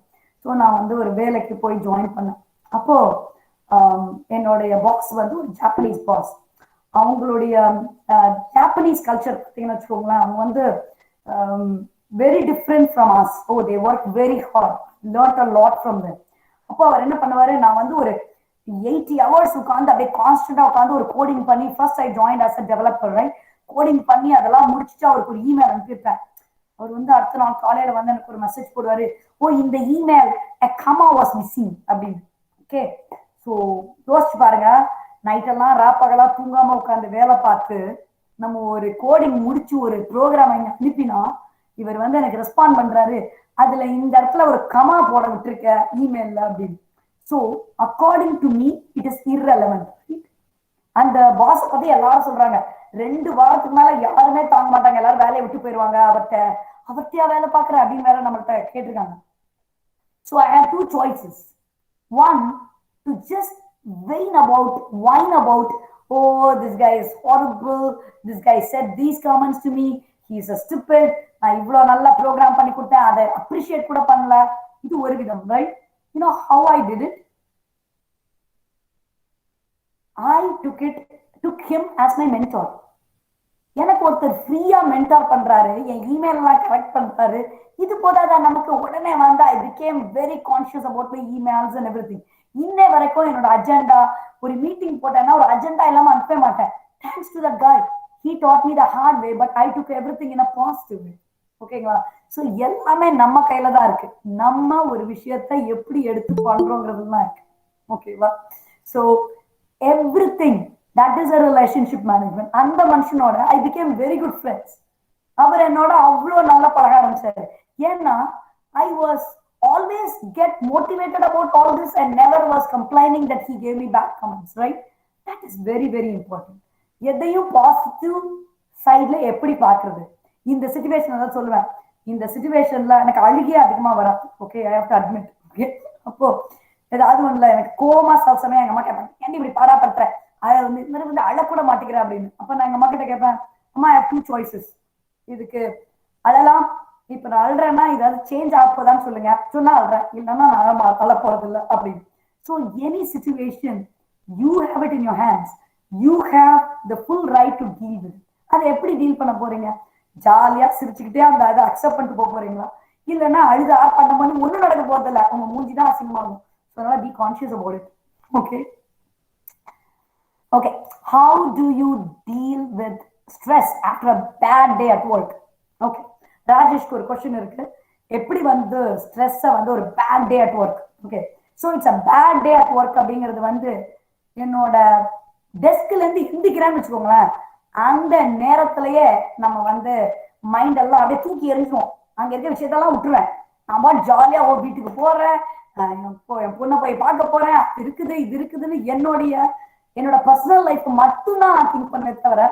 ஸோ நான் வந்து ஒரு வேலைக்கு போய் ஜாயின் பண்ணேன். அப்போ என்னுடைய பாஸ் வந்து ஒரு ஜாப்பனீஸ் பாஸ். அவங்களுடைய ஜாப்பனீஸ் கல்ச்சர் பார்த்தீங்கன்னு வச்சுக்கோங்களேன், அவங்க வந்து very different from us. Oh, they work very hard, learned a lot from them. அப்போ அவர் என்ன பண்ணுவாரு, நான் வந்து ஒரு 80 hours உட்காந்து அப்படியே கான்ஸ்டன்டா உட்காந்து ஒரு கோடிங் பண்ணி, first I join as a developer, right, coding பண்ணி அதெல்லாம் முடிச்சுட்டு அவருக்கு ஒரு இமெயில் அனுப்பியிருப்பேன். அவர் வந்து அடுத்த நாள் காலையில வந்து எனக்கு ஒரு மெசேஜ் போடுவாரு, ஓ இந்த email a comma was missing அப்படின்னு. ஓகே, ஸோ யோசிச்சு பாருங்க, நைட்டெல்லாம் ராப்பகலா தூங்காம உட்காந்து வேலை பார்த்து நம்ம ஒரு கோடிங் முடிச்சு ஒரு ப்ரோக்ராம் இங்க அனுப்பினா இவர் வந்து எனக்கு ரெஸ்பாண்ட் பண்றாரு, அதுல இந்த இடத்துல ஒரு கமா போட விட்டுருக்க இமெயில்ல அப்படின்னு. So according to me it is irrelevant. அந்த பாஸ் பத்தி எல்லாரும் சொல்றாங்க, 2 வாரத்துக்கு மேல யாருமே தாங்க மாட்டாங்க, எல்லாரும் வேலையை விட்டு போயிருவாங்க, அவர்கிட்டயா வேலை பாக்குற அப்படின்னு வேற நம்மள்ட்ட கேட்டிருக்காங்க. So I have 2 choices. One, to just whine about, oh, this guy is horrible, this guy said these comments to me, he is a stupid, நான் இவ்வளவு நல்லா ப்ரோக்ராம் பண்ணி கொடுத்தேன், அதை அப்ரிஷியேட் கூட பண்ணல. இது ஒரு விதம், right? You know how I did it? I took him as my mentor. எனக்கு ஒருத்தர் ஃப்ரீயா மென்டார் பண்றாரு, என் இமெயில் எல்லாம் கரெக்ட் பண்றாரு, இது போதாதா நமக்கு? உடனே வந்து I became very conscious about my emails and everything. இன்னை வரைக்கும் என்னோட அஜெண்டா, ஒரு மீட்டிங் போட்டேன்னா ஒரு அஜெண்டா இல்லாம அனுப்பவே மாட்டேன். தேங்க்ஸ் டு தட் காய், he taught me the hard way, but I took everything in a positive way. ஓகேங்களா? ஸோ எல்லாமே நம்ம கையில தான் இருக்கு, நம்ம ஒரு விஷயத்தை எப்படி எடுத்து பண்றோங்கிறது தான் இருக்கு. ஓகேவா? So everything that is a relationship management. அந்த மனுஷனோட I became very good friends. அவர் என்னோட அவ்வளோ நல்லா பழக ஆரம்பிச்சாரு. ஏன்னா I was always get motivated about all this and never was complaining that he gave me bad comments, right? That is very very important. எதையும் positive சைட்ல எப்படி பார்க்கறது. இந்த சிச்சுவேஷன் தான் சொல்லுவேன், இந்த சிச்சுவேஷன்ல எனக்கு அழுகியே அதிகமா வரும். Okay, I have to admit. Okay, அப்போ ஏதாவது ஒண்ணுல எனக்கு கோமா சமயம் எங்க அம்மா கேட்பாங்க, ஏன்டி இப்படி பாடாப்படுற, அதை வந்து இந்த மாதிரி வந்து அழக்கூட மாட்டேங்கிறேன் அப்படின்னு. அப்ப நான் எங்க அம்மா கிட்ட கேட்பேன், அம்மா ஐ ஹேவ் 2 choices. இதுக்கு அழலாம், இப்ப நான் அழுறேன்னா இதாவது சேஞ்ச் ஆகப்போதான்னு சொல்லுங்க, சொன்னா அழுறேன், இல்லைன்னா நான் அழ போறது இல்லை அப்படின்னு. So any situation you have it in your hands, you have the full right to deal with. அதை எப்படி டீல் பண்ண போறீங்க? ஜாலியா சிரிச்சுக்கிட்டே அந்த அதை அக்செப்ட் பண்ணிட்டு போக போறீங்களா, இல்லைன்னா அழுது ஆர்ப்பாட்டம் பண்ணி ஒன்றும் நடக்க போறது இல்லை, உங்க மூஞ்சிதான் அசிங்கமாகும். ஸோ அதனால be conscious about it. Okay okay, how do you deal with stress after a bad day at work? Okay, ராஜேஷ்க்கு ஒரு கொஸ்டின் இருக்கு, எப்படி வந்து ஸ்ட்ரெஸ்ஸை வந்து ஒரு bad day at work. Okay, so it's a bad day at work அப்படிங்கிறது வந்து என்னோட டெஸ்க்ல இருந்து எந்திக்கிறேன்னு வச்சுக்கோங்களேன், அந்த நேரத்திலேயே நம்ம வந்து மைண்ட் எல்லாம் அப்படியே தூக்கி எரிஞ்சுவோம், அங்க இருக்க விஷயத்தெல்லாம் விட்டுருவேன், நான் பாட்டு ஜாலியா வீட்டுக்கு போறேன், என் பொண்ணை போய் பார்க்க போறேன், இருக்குது இது இருக்குதுன்னு என்னோட பர்சனல் லைஃப் மட்டும்தான் நான் திங்க் பண்ண தவிர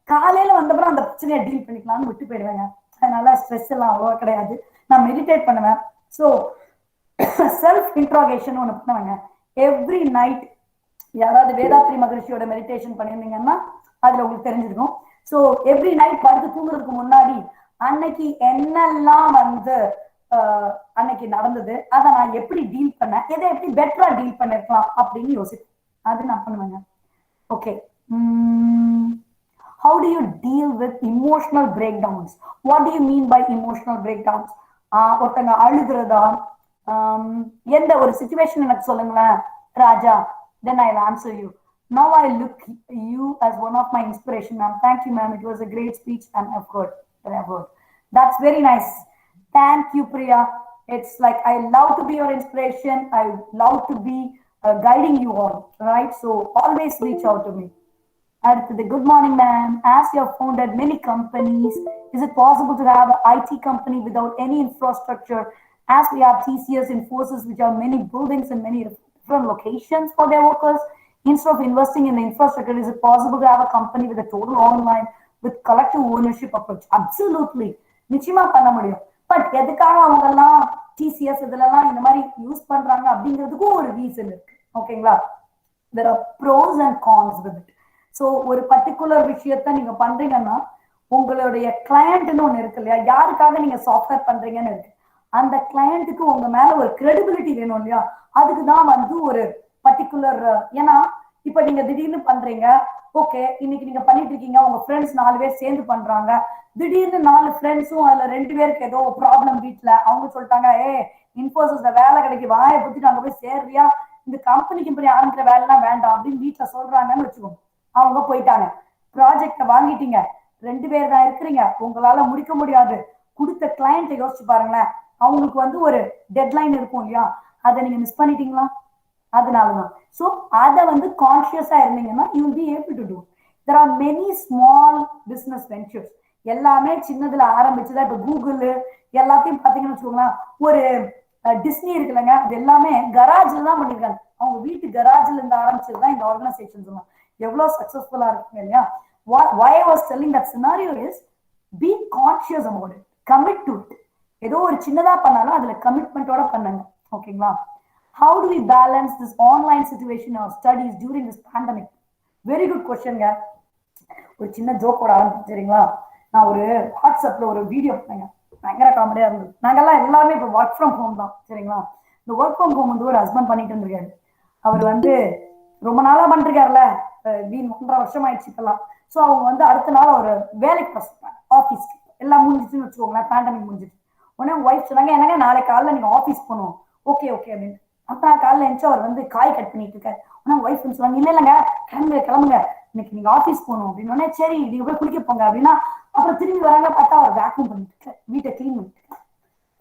காலையில வந்தப்பறம் அந்த பிரச்சனையை டீல் பண்ணிக்கலாம்னு விட்டு போயிடுவேங்க. அதனால ஸ்ட்ரெஸ் எல்லாம் அவ்வளவா கிடையாது. நான் மெடிடேட் பண்ணுவேன். ஸோ செல்ஃப் இன்ட்ராகேஷன் ஒன்று பண்ணுவேங்க எவ்ரி நைட். யாராவது வேதாத்ரி மகரிஷியோட மெடிடேஷன் பண்ணியிருந்தீங்கன்னா அதுல உங்களுக்கு தெரிஞ்சிருக்கும். ஸோ எவ்ரி நைட் படுத்து தூங்குறதுக்கு முன்னாடி அன்னைக்கு என்னெல்லாம் வந்து அன்னைக்கு நடந்தது, அதை நான் எப்படி டீல் பண்ணேன், எதை எப்படி பெட்டரா டீல் பண்ணிருக்கலாம் அப்படின்னு யோசிப்பேன். அது நான் பண்ணுவேங்க. Okay, how do you deal with emotional breakdowns? What do you mean by emotional breakdowns? ஒருத்தங்க அழுகிறதா, எந்த ஒரு சிச்சுவேஷன் எனக்கு சொல்லுங்களேன் ராஜா, then I'll answer you. Now I look you as one of my inspiration, ma'am. Thank you, ma'am. It was a great speech and I've heard. That's very nice. Thank you, Priya. It's like I love to be your inspiration. I love to be guiding you all, right? So always reach out to me. Good morning, ma'am. As you have founded many companies, is it possible to have an IT company without any infrastructure? As we have TCS Infosys, which have many buildings in many different locations for their workers, instead of investing in the infrastructure, is it possible to have a company with a total online with collective ownership approach? Absolutely. நிச்சயமா பண்ண முடியும். But எதுக்காக அவங்க எல்லாம் TCS இதுலலாம் இந்த மாதிரி use பண்றாங்க அப்படிங்கிறதுக்கும் ஒரு ரீசன் இருக்கு. ஓகேங்களா? there are pros and cons with it. So ஒரு பர்டிகுலர் விஷயத்த நீங்க பண்றீங்கன்னா உங்களுடைய கிளையண்ட்னு ஒண்ணு இருக்கு இல்லையா, யாருக்காக நீங்க சாஃப்ட்வேர் பண்றீங்கன்னு இருக்கு, அந்த கிளையண்ட்டுக்கு உங்க மேல ஒரு கிரெடிபிலிட்டி வேணும் இல்லையா, அதுக்குதான் வந்து ஒரு பர்டிகுலர். ஏன்னா இப்ப நீங்க திடீர்னு பண்றீங்க, ஓகே, இன்னைக்கு நீங்க பண்ணிட்டு இருக்கீங்க, உங்க ஃப்ரெண்ட்ஸ் 4 பேர் சேர்ந்து பண்றாங்க. திடீர்னு 4 ஃப்ரெண்ட்ஸும் அதுல 2 பேருக்கு ஏதோ ப்ராப்ளம் வீட்ல, அவங்க சொல்லிட்டாங்க, இன்ஃபோசிஸ்ல வேலை கிடைக்கு, வாயை பத்தி அங்க போய் சேர்றியா, இந்த கம்பெனி ஆரம்பிக்கிற வேலை எல்லாம் வேண்டாம் அப்படின்னு வீட்டுல சொல்றாங்கன்னு வச்சுக்கோங்க. அவங்க போயிட்டாங்க, ப்ராஜெக்ட வாங்கிட்டீங்க, 2 பேர் தான் இருக்கிறீங்க, உங்களால முடிக்க முடியாது. கொடுத்த கிளையண்ட்டை யோசிச்சு பாருங்களேன், அவங்களுக்கு வந்து ஒரு டெட்லைன் இருக்கும் இல்லையா, அதை நீங்க மிஸ் பண்ணிட்டீங்களா? அதனாலதான். ஸோ அதை வந்து கான்சியஸா இருந்தீங்கன்னா you will be able to do. There are many small business ventures. எல்லாமே சின்னதுல ஆரம்பிச்சுதான் இப்ப கூகுள் எல்லாத்தையும் பாத்தீங்கன்னு வச்சுக்கோங்களேன். ஒரு டிஸ்னி இருக்குல்லங்க, அது எல்லாமே கராஜ்ல தான் பண்ணிருக்காங்க. அவங்க வீட்டு கராஜ்ல இருந்து ஆரம்பிச்சதுதான் இந்த ஆர்கனைசேஷன் எல்லாம் எவ்வளவு சக்சஸ்ஃபுல்லா இருக்குங்க இல்லையா. why I was telling that scenario is be conscious about it, commit to it. ஏதோ ஒரு சின்னதா பண்ணாலும் அதுல கமிட்மெண்டோட பண்ணுங்க. ஓகேங்களா? How do we balance this online situation or studies during this pandemic? Very good question. ஒரு சின்ன ஜோக்கோட ஆரம்பிச்சிருங்களா? நான் ஒரு வாட்ஸ்அப்ல ஒரு வீடியோ பண்ணேங்க, பயங்கர காமெடியா இருந்தது. நாங்கெல்லாம் எல்லாமே இப்போ ஒர்க் ஃப்ரம் ஹோம் தான், சரிங்களா? இந்த ஒர்க் ஃப்ரம் ஹோம் வந்து ஒரு ஹஸ்பண்ட் பண்ணிட்டு இருந்திருக்காரு. அவர் வந்து ரொம்ப நாளா பண்ணிருக்காருல, 1.5 வருஷம் ஆயிடுச்சு இப்பெல்லாம். ஸோ அவங்க வந்து அடுத்த நாள் ஒரு வேலைக்கு பசங்க ஆஃபீஸ்க்கு எல்லாம் முடிஞ்சிச்சுன்னு வச்சுக்கோங்களேன், பேண்டமிக் முடிஞ்சிச்சு. உடனே ஒய்ஃப் சொன்னாங்க, என்னங்க நாளைக்கு காலைல நீங்க ஆஃபீஸ் போகணும். ஓகே ஓகே அப்படின்னு. அப்புறம் காலைல எழுந்து அவர் வந்து காய் கட் பண்ணிட்டு இருக்காரு. உடனே ஒய்ஃப் சொன்னாங்க, இல்ல இல்லைங்க, கிளம்புங்க இன்னைக்கு நீங்க ஆஃபீஸ் போகணும் அப்படின்னு. சரி நீங்க போய் குளிக்க போங்க அப்படின்னா, அப்புறம் திரும்பி வராங்க, பார்த்தா அவர் வேக்யூம் பண்ணிட்டு வீட்டை கிளீன் பண்ணிட்டு.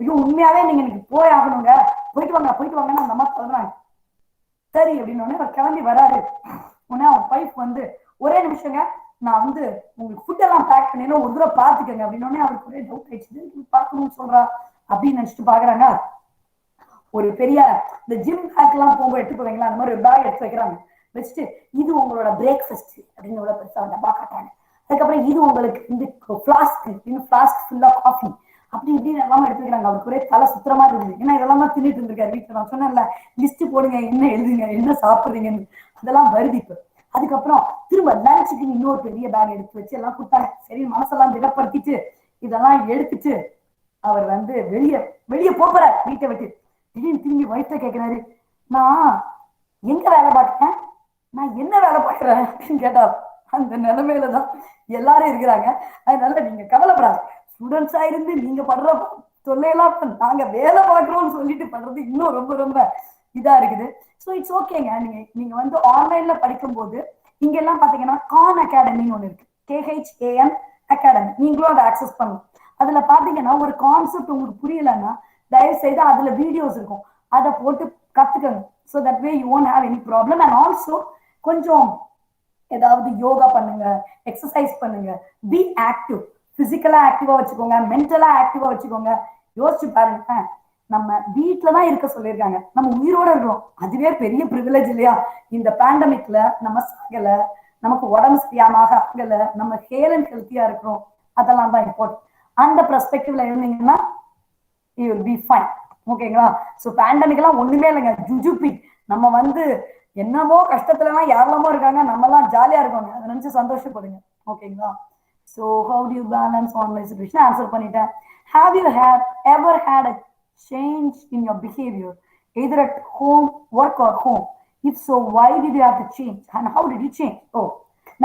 ஐயோ உண்மையாவே நீங்க இன்னைக்கு போய் ஆகணுங்க, போயிட்டு வாங்கன்னு அந்த அம்மா சொல்றாங்க. சரி அப்படின்னு அவர் கிளம்பி வராரு. உடனே அவர் ஒய்ஃப் வந்து, ஒரே நிமிஷங்க, நான் வந்து உங்களுக்கு ஃபுட் எல்லாம் பேக் பண்ணிடணும், ஒரு தடவை பார்த்துக்கங்க அப்படின்னு. அவருக்கு ஒரே டவுட் ஆயிடுச்சு, பார்க்கணும்னு சொல்றா அப்படின்னு நினைச்சிட்டு பாக்குறாங்க. ஒரு பெரிய இந்த ஜிம் பேக் எல்லாம் போகும்போது எடுத்து போவீங்களா, அந்த மாதிரி ஒரு பேக் எடுத்து வைக்கிறாங்க. வச்சுட்டு இது உங்களோட பிரேக்ஃபாஸ்ட் அப்படின்னு பெருசா டப்பா காட்டுறாங்க. அதுக்கப்புறம் இது உங்களுக்கு இந்த ஃபிளாஸ்க், இன்னும் ஃபிளாஸ்க் ஃபுல்லா காஃபி அப்படி இப்படின்னு எல்லாமே எடுத்து வைக்கிறாங்க. அவருக்கு ஒரே தலை சுத்திரமா இருக்குது. ஏன்னா இதெல்லாம் தான் தின்னுட்டு இருந்திருக்காரு வீட்டுல. நான் சொன்னேன்ல, லிஸ்ட் போடுங்க, என்ன எழுதுங்க, என்ன சாப்பிடுறீங்கன்னு. அதெல்லாம் வருது இப்ப. அதுக்கப்புறம் திரும்ப லஞ்சுக்கு இன்னொரு பெரிய பேக் எடுத்து வச்சு எல்லாம் கொடுத்தாங்க. சரி மனசெல்லாம் திடப்படுத்திட்டு இதெல்லாம் எடுத்துட்டு அவர் வந்து வெளியே போறாரு வீட்டை விட்டு. திடீர்னு திரும்பி வயிற்ற கேட்கிறாரு, நான் எங்க வேலை பார்க்கிறேன், நான் என்ன வேலை பார்க்கிறேன் அப்படின்னு கேட்டார். அந்த நிலைமையில தான் எல்லாரும் இருக்கிறாங்க. அதனால நீங்க கவலைப்படாது, ஸ்டூடெண்ட்ஸா இருந்து நீங்க படுற தொல்லையெல்லாம் நாங்க வேலை பார்க்கிறோம்னு சொல்லிட்டு பண்றது இன்னும் ரொம்ப ரொம்ப இதா இருக்குது. ஸோ இட்ஸ் ஓகேங்க. நீங்க வந்து ஆன்லைன்ல படிக்கும் போது இங்க எல்லாம் பாத்தீங்கன்னா கான் அகாடமின்னு ஒண்ணு இருக்கு, KHAN அகாடமி. நீங்களும் அதை ஆக்சஸ் பண்ணலாம். அதுல பாத்தீங்கன்னா ஒரு கான்செப்ட் உங்களுக்கு புரியலன்னா தயவு செய்து அதுல வீடியோஸ் இருக்கும், அதை போட்டு கத்துக்கணும். So that way you won't have any problem. And also கொஞ்சம் ஏதாவது யோகா பண்ணுங்க, எக்ஸசைஸ் பண்ணுங்க, பி ஆக்டிவ். பிசிக்கலா ஆக்டிவா வச்சுக்கோங்க, மென்டலா ஆக்டிவா வச்சுக்கோங்க. யோசிச்சு பாருங்க, நம்ம வீட்டுலதான் இருக்க சொல்லியிருக்காங்க, நம்ம உயிரோட இருக்கிறோம், அதுவே பெரிய பிரிவிலேஜ் இல்லையா? இந்த பேண்டமிக்ல நம்ம சாகல, நமக்கு உடம்பு சரியாம ஆகல, நம்ம ஹேல் அண்ட் ஹெல்த்தியா இருக்கிறோம், அதெல்லாம் தான் இம்பார்ட்டன்ட். அந்த பெர்ஸ்பெக்டிவ்ல இருந்தீங்கன்னா you will be fine. ஓகேங்களா? ஸோ பேண்டமிக் எல்லாம் ஒண்ணுமே இல்லைங்க, ஜுஜுபி. நம்ம வந்து என்னமோ கஷ்டத்துல எல்லாம் யாரெல்லாமோ இருக்காங்க, நம்ம எல்லாம் ஜாலியா இருக்கோங்க, அதை நினைச்சு சந்தோஷப்படுங்க. ஓகேங்களா? So how do you balance online situation? Answer பண்ணிட்டேன். Have you ever had a change in your behavior either at home, work or home? If so, why did you have to change and how did you change?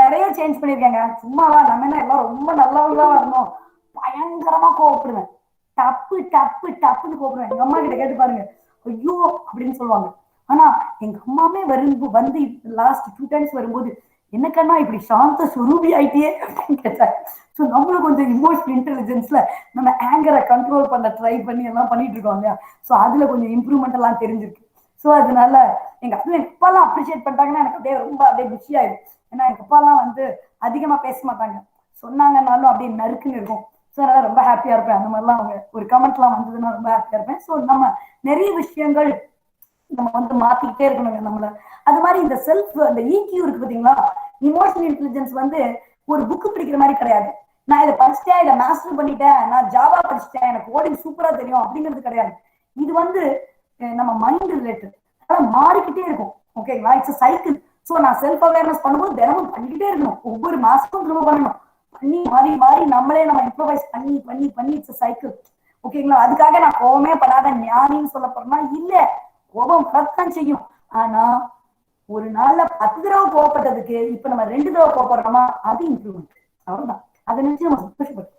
நிறைய change பண்ணிருக்கேங்க. சும்மாவா, நம்ம என்ன எல்லாம் ரொம்ப நல்லவங்களா இருந்தோம்? பயங்கரமா கோவப்படுவேன், டப்புன்னு கோபப்படுவேன். எங்க அம்மா கிட்ட கேட்டு பாருங்க, ஐயோ அப்படின்னு சொல்லுவாங்க. ஆனா எங்க அம்மாவே வந்து லாஸ்ட் 2 டைம்ஸ் வரும்போது, என்னக்கன்னா இப்படி சாந்த சுரூபி ஆயிட்டியே அப்படின்னு கேட்டாங்க. ஸோ நம்மளும் கொஞ்சம் இமோஷனல் இன்டெலிஜென்ஸ்ல நம்ம ஆங்கரை கண்ட்ரோல் பண்ண ட்ரை பண்ணி எல்லாம் பண்ணிட்டு இருக்கோம் இல்லையா? ஸோ அதுல கொஞ்சம் இம்ப்ரூவ்மெண்ட் எல்லாம் தெரிஞ்சிருக்கு. ஸோ அதனால எங்க அப்பா எல்லாம் அப்ரிஷியேட் பண்ணிட்டாங்கன்னா எனக்கு அப்படியே ரொம்ப அப்படியே குஷி ஆயிடும். ஏன்னா எங்க அப்பா எல்லாம் வந்து அதிகமா பேச மாட்டாங்க, சொன்னாங்கன்னாலும் அப்படியே நறுக்குன்னு இருக்கும். ஸோ அதனால ரொம்ப ஹாப்பியா இருப்பேன். அந்த மாதிரிலாம் அவங்க ஒரு கமெண்ட் எல்லாம் வந்ததுன்னா ரொம்ப ஹாப்பியா இருப்பேன். ஸோ நம்ம நிறைய விஷயங்கள் நம்ம வந்து மாத்திக்கிட்டே இருக்கணுங்க நம்மள. அது மாதிரி இந்த செல்ஃப், அந்த EQ இருக்கு பாத்தீங்களா, இமோஷனல் இன்டெலிஜென்ஸ் வந்து ஒரு புக்கு படிக்கிற மாதிரி கிடையாது. நான் இதை படிச்சுட்டேன், இதை மாஸ்டர் பண்ணிட்டேன், நான் ஜாவா படிச்சுட்டேன், எனக்கு கோடிங் சூப்பரா தெரியும் அப்படிங்கிறது கிடையாது. இது வந்து நம்ம மைண்ட் ரிலேட்டட், அதனால மாறிக்கிட்டே இருக்கும். ஓகேங்களா? It's cycle. ஸோ நான் செல்ஃப் அவேர்னஸ் பண்ணும்போது தினமும் பண்ணிக்கிட்டே இருக்கணும், ஒவ்வொரு மாசமும் திரும்ப பண்ணணும், பண்ணி மாறி நம்மளே நம்ம இம்ப்ரூவைஸ் பண்ணி இட்ஸ் சைக்கிள். ஓகேங்களா? அதுக்காக நான் கோவமே படாத ஞானின்னு சொல்ல போறேன்னா இல்ல, கோபம் வரத்தான் செய்யும். ஆனா ஒரு நாள்ல 10 தடவை கோவப்பட்டதுக்கு இப்ப நம்ம 2 தடவை கோவப்படுறோமா, அது இம்ப்ரூவ்மெண்ட். அவ்வளவுதான். அதை நினைச்சு நம்ம சந்தோஷப்படும்.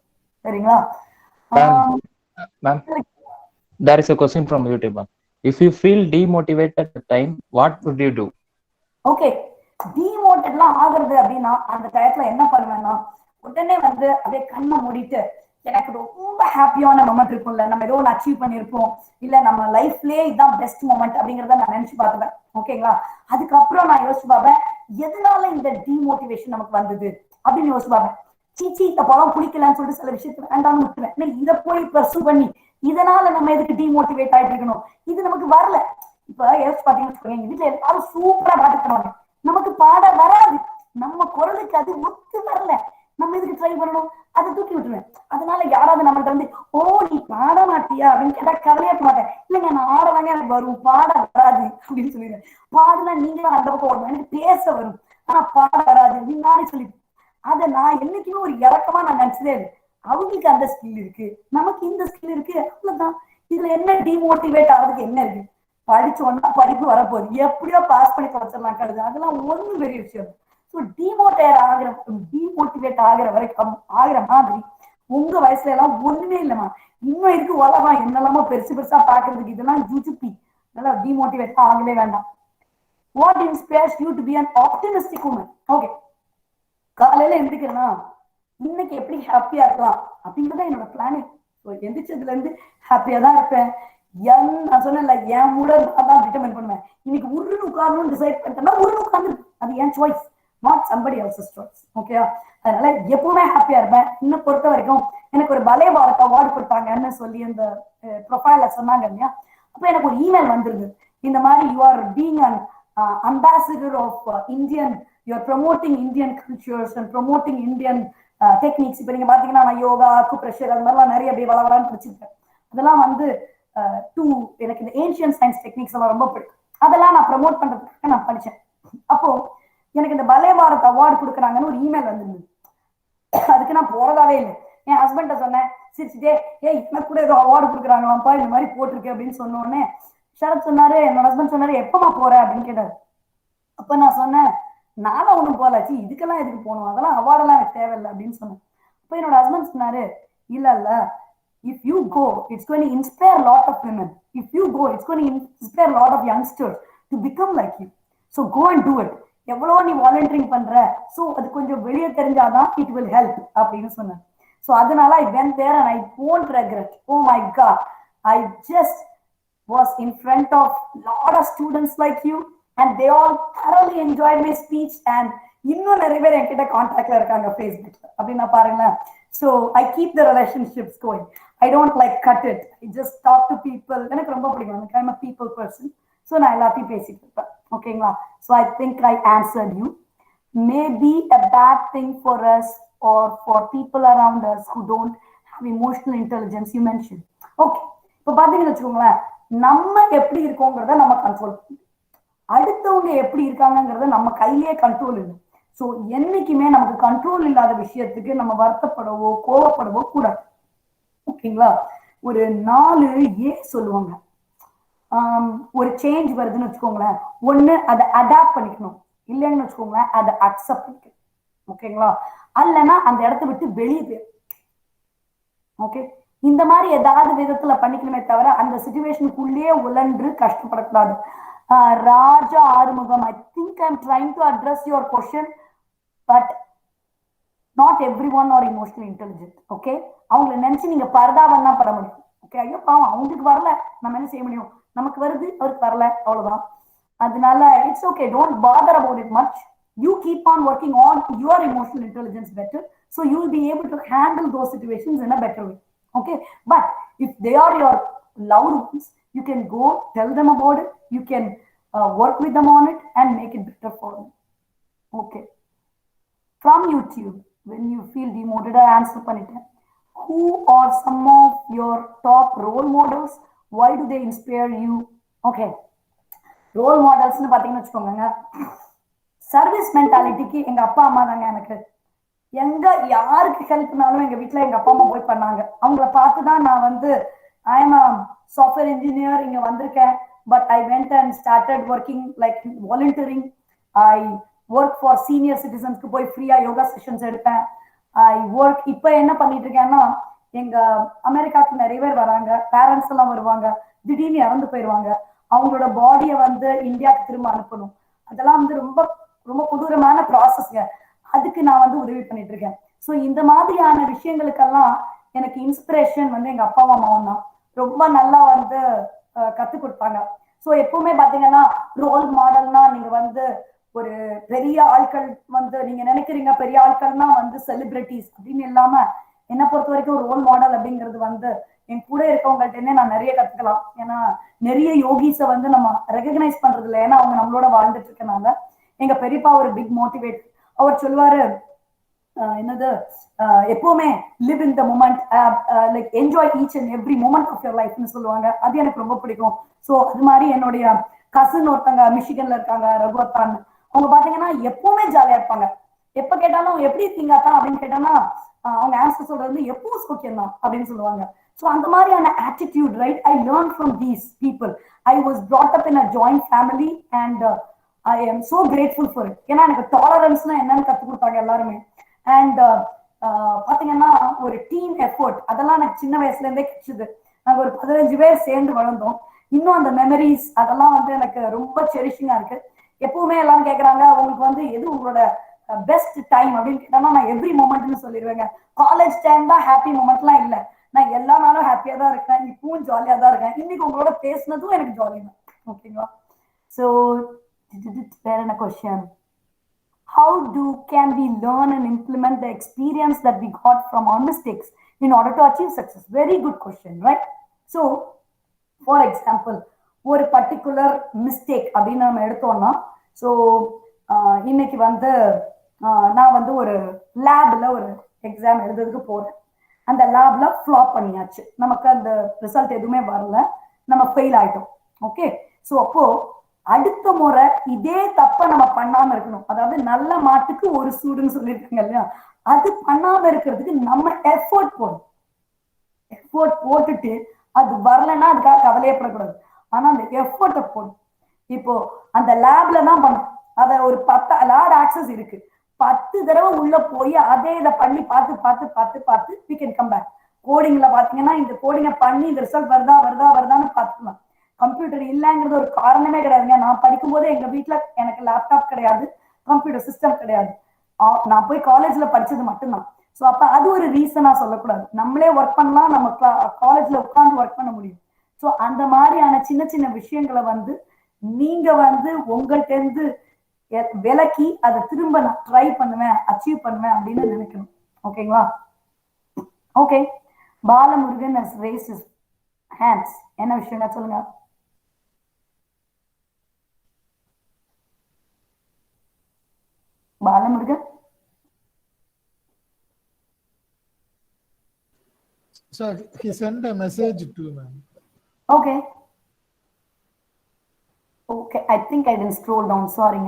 சரிங்களா? Ma'am, there is a question from YouTube, ma'am. If you feel demotivated at the time, what would you do? Okay, டிமோட்டிவேட்லாம் ஆகுறது அப்படின்னா அந்த டயத்துல என்ன பண்ணுவேன்னா, உடனே வந்து அப்படியே கண்ணை மூடிட்டு, எனக்கு ரொம்ப ஹாப்பியான மொமெண்ட் இருக்கும்ல, நம்ம ஏதோ ஒன்று அச்சீவ் பண்ணியிருப்போம், இல்ல நம்ம லைஃப்லயே இதுதான் பெஸ்ட் மொமெண்ட் அப்படிங்கிறத நான் நினைச்சு பார்த்துப்பேன். ஓகேங்களா? அதுக்கப்புறம் நான் யோசிச்சு பார்ப்பேன், எதனால இந்த டிமோட்டிவேஷன் நமக்கு வந்தது அப்படின்னு யோசிச்சு பார்ப்பேன். சீச்சி இந்த பழம் பிடிக்கலன்னு சொல்லிட்டு சில விஷயத்த வேண்டாம்னு விட்டுருவேன். இதை போய் பர்சூ பண்ணி இதனால நம்ம எதுக்கு டிமோட்டிவேட் ஆயிட்டு இருக்கணும், இது நமக்கு வரல. இப்ப யோசிச்சு பாத்தீங்கன்னா எங்க வீட்டுல எல்லாரும் சூப்பரா பாட்டு பண்ணுவாங்க, நமக்கு பாட வராது, நம்ம குரலுக்கு அது ஒத்து வரல, நம்ம இதுக்கு ட்ரை பண்ணணும், அதை தூக்கி விட்டுருவேன். அதனால யாராவது நம்மள்ட்ட வந்து, ஓ நீ பாட மாட்டியா அப்படின்னு கேட்டா கவலையாக்க மாட்டேன். இல்லைங்க நான் ஆடதாங்க எனக்கு வரும், பாட வராது அப்படின்னு சொல்லிடுவேன். பாடுனா நீங்களும் அந்த பக்கம் வரணும், எனக்கு பேச வரும் ஆனா பாட வராது அப்படின்னு நானே சொல்லிடுவேன். அதை நான் என்னைக்குமே ஒரு இறக்கமா நான் நினைச்சதே இல்லை. அவங்களுக்கு அந்த ஸ்கில் இருக்கு, நமக்கு இந்த ஸ்கில் இருக்கு, அவ்வளவுதான். இதுல என்ன டிமோட்டிவேட் ஆகுறதுக்கு என்ன இருக்கு? படிச்சோன்னா படிப்பு வரப்போகுது, எப்படியோ பாஸ் பண்ணி வச்சிடலாம் கழுது, அதெல்லாம் ஒன்றும் பெரிய விஷயம். ஸோ டிமோட்டிவேட் ஆகிற வரைக்கும் ஆகிற மாதிரி உங்க வயசுல எல்லாம் ஒண்ணுமே இல்லைம்மா, இன்னும் இருக்கு உலகம் என்னெல்லாமோ பெருசு பெருசா பாக்குறதுக்கு, இதெல்லாம் ஜூஜுப்பி, நல்லா டிமோட்டிவேட் ஆகவே வேண்டாம். What inspires you to be an optimistic woman? Okay, காலையில எந்திரிக்கிறேன்னா இன்னைக்கு எப்படி ஹாப்பியா இருக்கலாம் அப்படின்றத என்னோட பிளானே. எந்திரிச்சதுல இருந்து ஹாப்பியா தான் இருப்பேன். நான் சொன்னேன்ல, என் மூட தான் டிட்டர்மைன் பண்ணுவேன். இன்னைக்கு உருன்னு உட்காரணும்னு டிசைட் பண்ணிட்டேன்னா உருன்னு உட்கார்ந்து, அது என் choice, not somebody else's choice. ஓகேவா? அதனால எப்பவுமே ஹாப்பியா இருப்பேன். இன்னும் பொறுத்த வரைக்கும் எனக்கு ஒரு பலே பாரத் அவார்டு கொடுத்தாங்கன்னு சொல்லி அந்த ப்ரொஃபைல சொன்னாங்க இல்லையா, அப்ப எனக்கு ஒரு இமெயில் வந்திருந்தது, இந்த மாதிரி you are being an ambassador of Indian, you are promoting Indian cultures and promoting Indian techniques. இப்ப நீங்க பாத்தீங்கன்னா நான் யோகா, அக்கு பிரஷர், அது மாதிரிலாம் நிறைய அப்படியே வளவலான்னு படிச்சிருக்கேன். அதெல்லாம் வந்து எனக்கு இந்த ஏன்ஷியன் சயின்ஸ் டெக்னிக்ஸ் எல்லாம் ரொம்ப பிடிக்கும். அதெல்லாம் நான் ப்ரமோட் பண்றதுக்காக நான் படிச்சேன். அப்போ எனக்கு இந்த பலே பாரத் அவார்டு கொடுக்குறாங்கன்னு ஒரு இமெயில் வந்திருந்தது. அதுக்கு நான் போறதாவே இல்லை. என் ஹஸ்பண்ட சொன்னேன் சிரிச்சுட்டே, எனக்கு கூட ஏதோ அவார்டு கொடுக்குறாங்களாம்ப்பா, இந்த மாதிரி போட்டிருக்கு அப்படின்னு சொன்னோடனே ஷரத் சொன்னாரு, என்னோட ஹஸ்பண்ட் சொன்னாரு, எப்பமா போற அப்படின்னு கேட்டாரு. அப்ப நான் சொன்னேன், நானும் ஒண்ணும் போலாச்சு, இதுக்கெல்லாம் எதுக்கு போகணும், அதெல்லாம் அவார்டெல்லாம் எனக்கு தேவையில்லை அப்படின்னு சொன்னேன். அப்ப என்னோட ஹஸ்பண்ட் சொன்னாரு, இல்ல if you go, it's going to inspire a lot of women. If you go, it's going to inspire a lot of youngsters to become like you. So go and do it. எவ்வளோ நீ volunteering பண்ற, so அது கொஞ்சம் வெளியே தெரிஞ்சாதான் it will help அப்படின்னு சொன்னேன். So அதனால I went there and I won't regret. Oh my God, I just was in front of lot of students like you and they all thoroughly enjoyed my speech and இன்னும் நிறைய பேர் என்கிட்ட கான்டாக்ட்ல இருக்காங்க ஃபேஸ்புக்ல அப்படின்னா பாருங்களேன். So I keep the relationships going. I don't like cut it. I just talk to people. எனக்கு ரொம்ப பிடிக்கும், எனக்கு I'm a people person. So நான் எல்லாத்தையும் பேசிட்டு இருப்பேன். ஓகேங்களா? So I think I answered you. Maybe a bad thing for us or for people around us who don't have emotional intelligence you mentioned. Okay, இப்போ பாத்தீங்கன்னு வச்சுக்கோங்களேன், நம்ம எப்படி இருக்கோங்கிறத நம்ம கண்ட்ரோல் பண்ணணும், அடுத்தவங்க எப்படி இருக்காங்கிறத நம்ம கையிலேயே கண்ட்ரோல் இல்லை. ஸோ என்னைக்குமே நமக்கு கண்ட்ரோல் இல்லாத விஷயத்துக்கு நம்ம வருத்தப்படவோ கோவப்படவோ கூடாது. ஓகேங்களா? ஒரு 4 சொல்லுவாங்க. ஒரு சேஞ்ச் வருதுன்னு வச்சுக்கோங்களேன், ஒண்ணு அதை அடாப்ட் பண்ணிக்கணும், இல்லைன்னு வச்சுக்கோங்களேன் அதை அக்செப்ட் பண்ணிக்கணும். ஓகேங்களா? அல்லனா அந்த இடத்த விட்டு வெளியே போயிடும். ஓகே, இந்த மாதிரி ஏதாவது விதத்துல பண்ணிக்கணுமே தவிர அந்த சிச்சுவேஷனுக்குள்ளேயே உழன்று கஷ்டப்படக்கூடாது. ராஜா Arumugam, I think I'm trying to address your question, but not everyone are emotionally intelligent. Okay, அவங்களை நினைச்சு நீங்க பரதாபம் தான் பட முடியும். ஓகே, ஐயோ பாவம் அவங்களுக்கு வரல, நம்ம என்ன செய்ய முடியும், நமக்கு வருது அவருக்கு வரல, அவ்வளவுதான். அதனால it's okay, don't father about it much. You keep on working on your emotional intelligence better, so you will be able to handle those situations in a better way. Okay, but if they are your loved ones, you can go tell them about it, you can work with them on it and make it better for them. Okay, from YouTube, when you feel demotivated, answer பண்ணிட்டேன். Who are some of your top role models? Why do they inspire you? Okay, role மாடல்ஸ்னு பாத்தீங்கன்னு வச்சுக்கோங்க, service மென்டாலிட்டிக்கு எங்க அப்பா அம்மா தாங்க. எனக்கு எங்க யாருக்கு ஹெல்ப்னாலும் எங்க வீட்டுல எங்க அப்பா அம்மா போய் பண்ணாங்க. அவங்கள பார்த்துதான் நான் வந்து ஐ எம் சாஃப்ட்வேர் இன்ஜினியர் இங்க வந்திருக்கேன். but I went and started working like volunteering. I work for senior citizens க்கு போய் ஃப்ரீயா யோகா செஷன்ஸ் எடுப்பேன். ஐ ஒர்க் இப்போ என்ன பண்ணிட்டு இருக்கேன்னா, எங்க அமெரிக்காவுக்கு நிறைய பேர் வராங்க, பேரண்ட்ஸ் எல்லாம் வருவாங்க, திடீர்னு இறந்து போயிடுவாங்க, அவங்களோட பாடியை வந்து இந்தியாவுக்கு திரும்ப அனுப்பணும். அதெல்லாம் வந்து ரொம்ப ரொம்ப கொடூரமான ப்ராசஸ்ங்க. அதுக்கு நான் வந்து உதவி பண்ணிட்டு இருக்கேன். ஸோ இந்த மாதிரியான விஷயங்களுக்கெல்லாம் எனக்கு இன்ஸ்பிரேஷன் வந்து எங்க அப்பாவும் அம்மாவும் தான். ரொம்ப நல்லா வந்து கத்து கொடுப்பாங்க. ஸோ எப்பவுமே பாத்தீங்கன்னா ரோல் மாடல்னா நீங்க வந்து ஒரு பெரிய ஆட்கள் வந்து நீங்க நினைக்கிறீங்க பெரிய ஆட்கள்னா வந்து செலிபிரிட்டிஸ் அப்படின்னு இல்லாம, என்னை பொறுத்த வரைக்கும் ரோல் மாடல் அப்படிங்கிறது வந்து என் கூட இருக்கவங்கள்ட்ட நான் நிறைய கத்துக்கலாம். ஏன்னா நிறைய யோகிஸை வந்து நம்ம ரெகக்னைஸ் பண்றது இல்லை, ஏன்னா அவங்க நம்மளோட வாழ்ந்துட்டு இருக்கனால. எங்க பெரியப்பா ஒரு பிக் மோட்டிவேட். அவர் சொல்லுவாரு என்னது, எப்பவுமே live in the moment, like enjoy each and every moment of your லைஃப்னு சொல்லுவாங்க. அது எனக்கு ரொம்ப பிடிக்கும். ஸோ அது மாதிரி என்னுடைய கசின் ஒருத்தங்க மிஷிகன்ல இருக்காங்க, ரகுவத்தான். அவங்க பாத்தீங்கன்னா எப்பவுமே ஜாலியா இருப்பாங்க. எப்ப கேட்டாலும் எப்படி இருக்கீங்கக்கா அப்படின்னு கேட்டாங்கன்னா அவங்க ஆன்சர் சொல்றது வந்து எப்பவும் சோக்கியம் தான் அப்படின்னு சொல்லுவாங்க. ஸோ அந்த மாதிரியான attitude, right, I learn from these people. I was brought up in a joint family and I am so grateful for it. ஏன்னா எனக்கு டாலரன்ஸ்னா என்னன்னு கத்து கொடுத்தாங்க எல்லாருமே. அண்ட் பாத்தீங்கன்னா ஒரு டீம் எஃபோர்ட் அதெல்லாம் எனக்கு சின்ன வயசுல இருந்தே கிடைச்சது. நாங்க ஒரு 15 பேர் சேர்ந்து வளர்ந்தோம். இன்னும் அந்த மெமரிஸ் அதெல்லாம் வந்து எனக்கு ரொம்ப செரிஷிங்கா இருக்கு. எப்பவுமே எல்லாம் கேட்கறாங்க உங்களுக்கு வந்து எது உங்களோட பெஸ்ட் டைம் அப்படின்னு கேட்டாங்கன்னா நான் எவ்ரி மூமெண்ட்னு சொல்லிடுவேங்க. காலேஜ் டைம் தான் ஹாப்பி மூமெண்ட்லாம் இல்லை, நான் எல்லா நாளும் ஹாப்பியா தான் இருக்கேன், இப்பவும் ஜாலியா தான் இருக்கேன். இன்னைக்கு உங்களோட பேசினதும் எனக்கு ஜாலி தான். ஓகேங்களா? ஸோ வேற என்ன question? How can we learn and implement the experience that we got from our mistakes in order to achieve success? Very good question, right? So for example, ஒரு பர்டிகுலர் மிஸ்டேக் அப்படின்னு நம்ம எடுத்தோம்னா, so இன்னைக்கு வந்து நான் வந்து ஒரு லேப்ல ஒரு எக்ஸாம் எழுதுறதுக்கு போறேன். அந்த லேப்ல ஃப்ளாப் பண்ணியாச்சு, நமக்கு அந்த ரிசல்ட் எதுவுமே வரல, நம்ம ஃபெயில் ஆயிட்டோம். ஓகே, ஸோ அப்போ அடுத்த முறை இதே தப்ப நம்ம பண்ணாம இருக்கணும். அதாவது நல்ல மாட்டுக்கு ஒரு சூடுன்னு சொல்லியிருக்காங்க இல்லையா, அது பண்ணாம இருக்கிறதுக்கு நம்ம எஃபோர்ட் போடணும். எஃபோர்ட் போட்டுட்டு அது வரலன்னா அதுக்காக கவலையப்படக்கூடாது, ஆனா அந்த எஃபோர்ட்டை போடணும். இப்போ அந்த லேப்ல தான் பண்ணும், அத ஒரு 10 லேப் ஆக்சஸ் இருக்கு, 10 தடவை உள்ள போய் அதே இதை பண்ணி பார்த்து பார்த்து பார்த்து பார்த்து we can come back. கோடிங்ல பாத்தீங்கன்னா இந்த கோடிங்கை பண்ணி இந்த ரிசல்ட் வருதா வருதா வருதான்னு பார்த்துக்கலாம். கம்ப்யூட்டர் இல்லைங்கிறது ஒரு காரணமே கிடையாதுங்க. நான் படிக்கும் போது எங்க வீட்டுல எனக்கு லேப்டாப் கிடையாது, கம்ப்யூட்டர் சிஸ்டம் கிடையாது. நான் போய் காலேஜ்ல படிச்சது மட்டும்தான். ஸோ அப்ப அது ஒரு ரீசனா சொல்லக்கூடாது. நம்மளே ஒர்க் பண்ணலாம், நம்ம காலேஜ்ல உட்காந்து ஒர்க் பண்ண முடியும். ஸோ அந்த மாதிரியான சின்ன சின்ன விஷயங்களை வந்து நீங்க வந்து உங்கள்கிட்ட இருந்து விலக்கி அதை திரும்ப நான் ட்ரை பண்ணுவேன், அச்சீவ் பண்ணுவேன் அப்படின்னு நினைக்கணும். ஓகேங்களா? Okay, Balamurugan has raised his hands. என்ன விஷயம் சொல்லுங்க. Balamurugan. Sir, he sent a message to ma'am. Okay. Okay, I think I didn't scroll down. Sorry.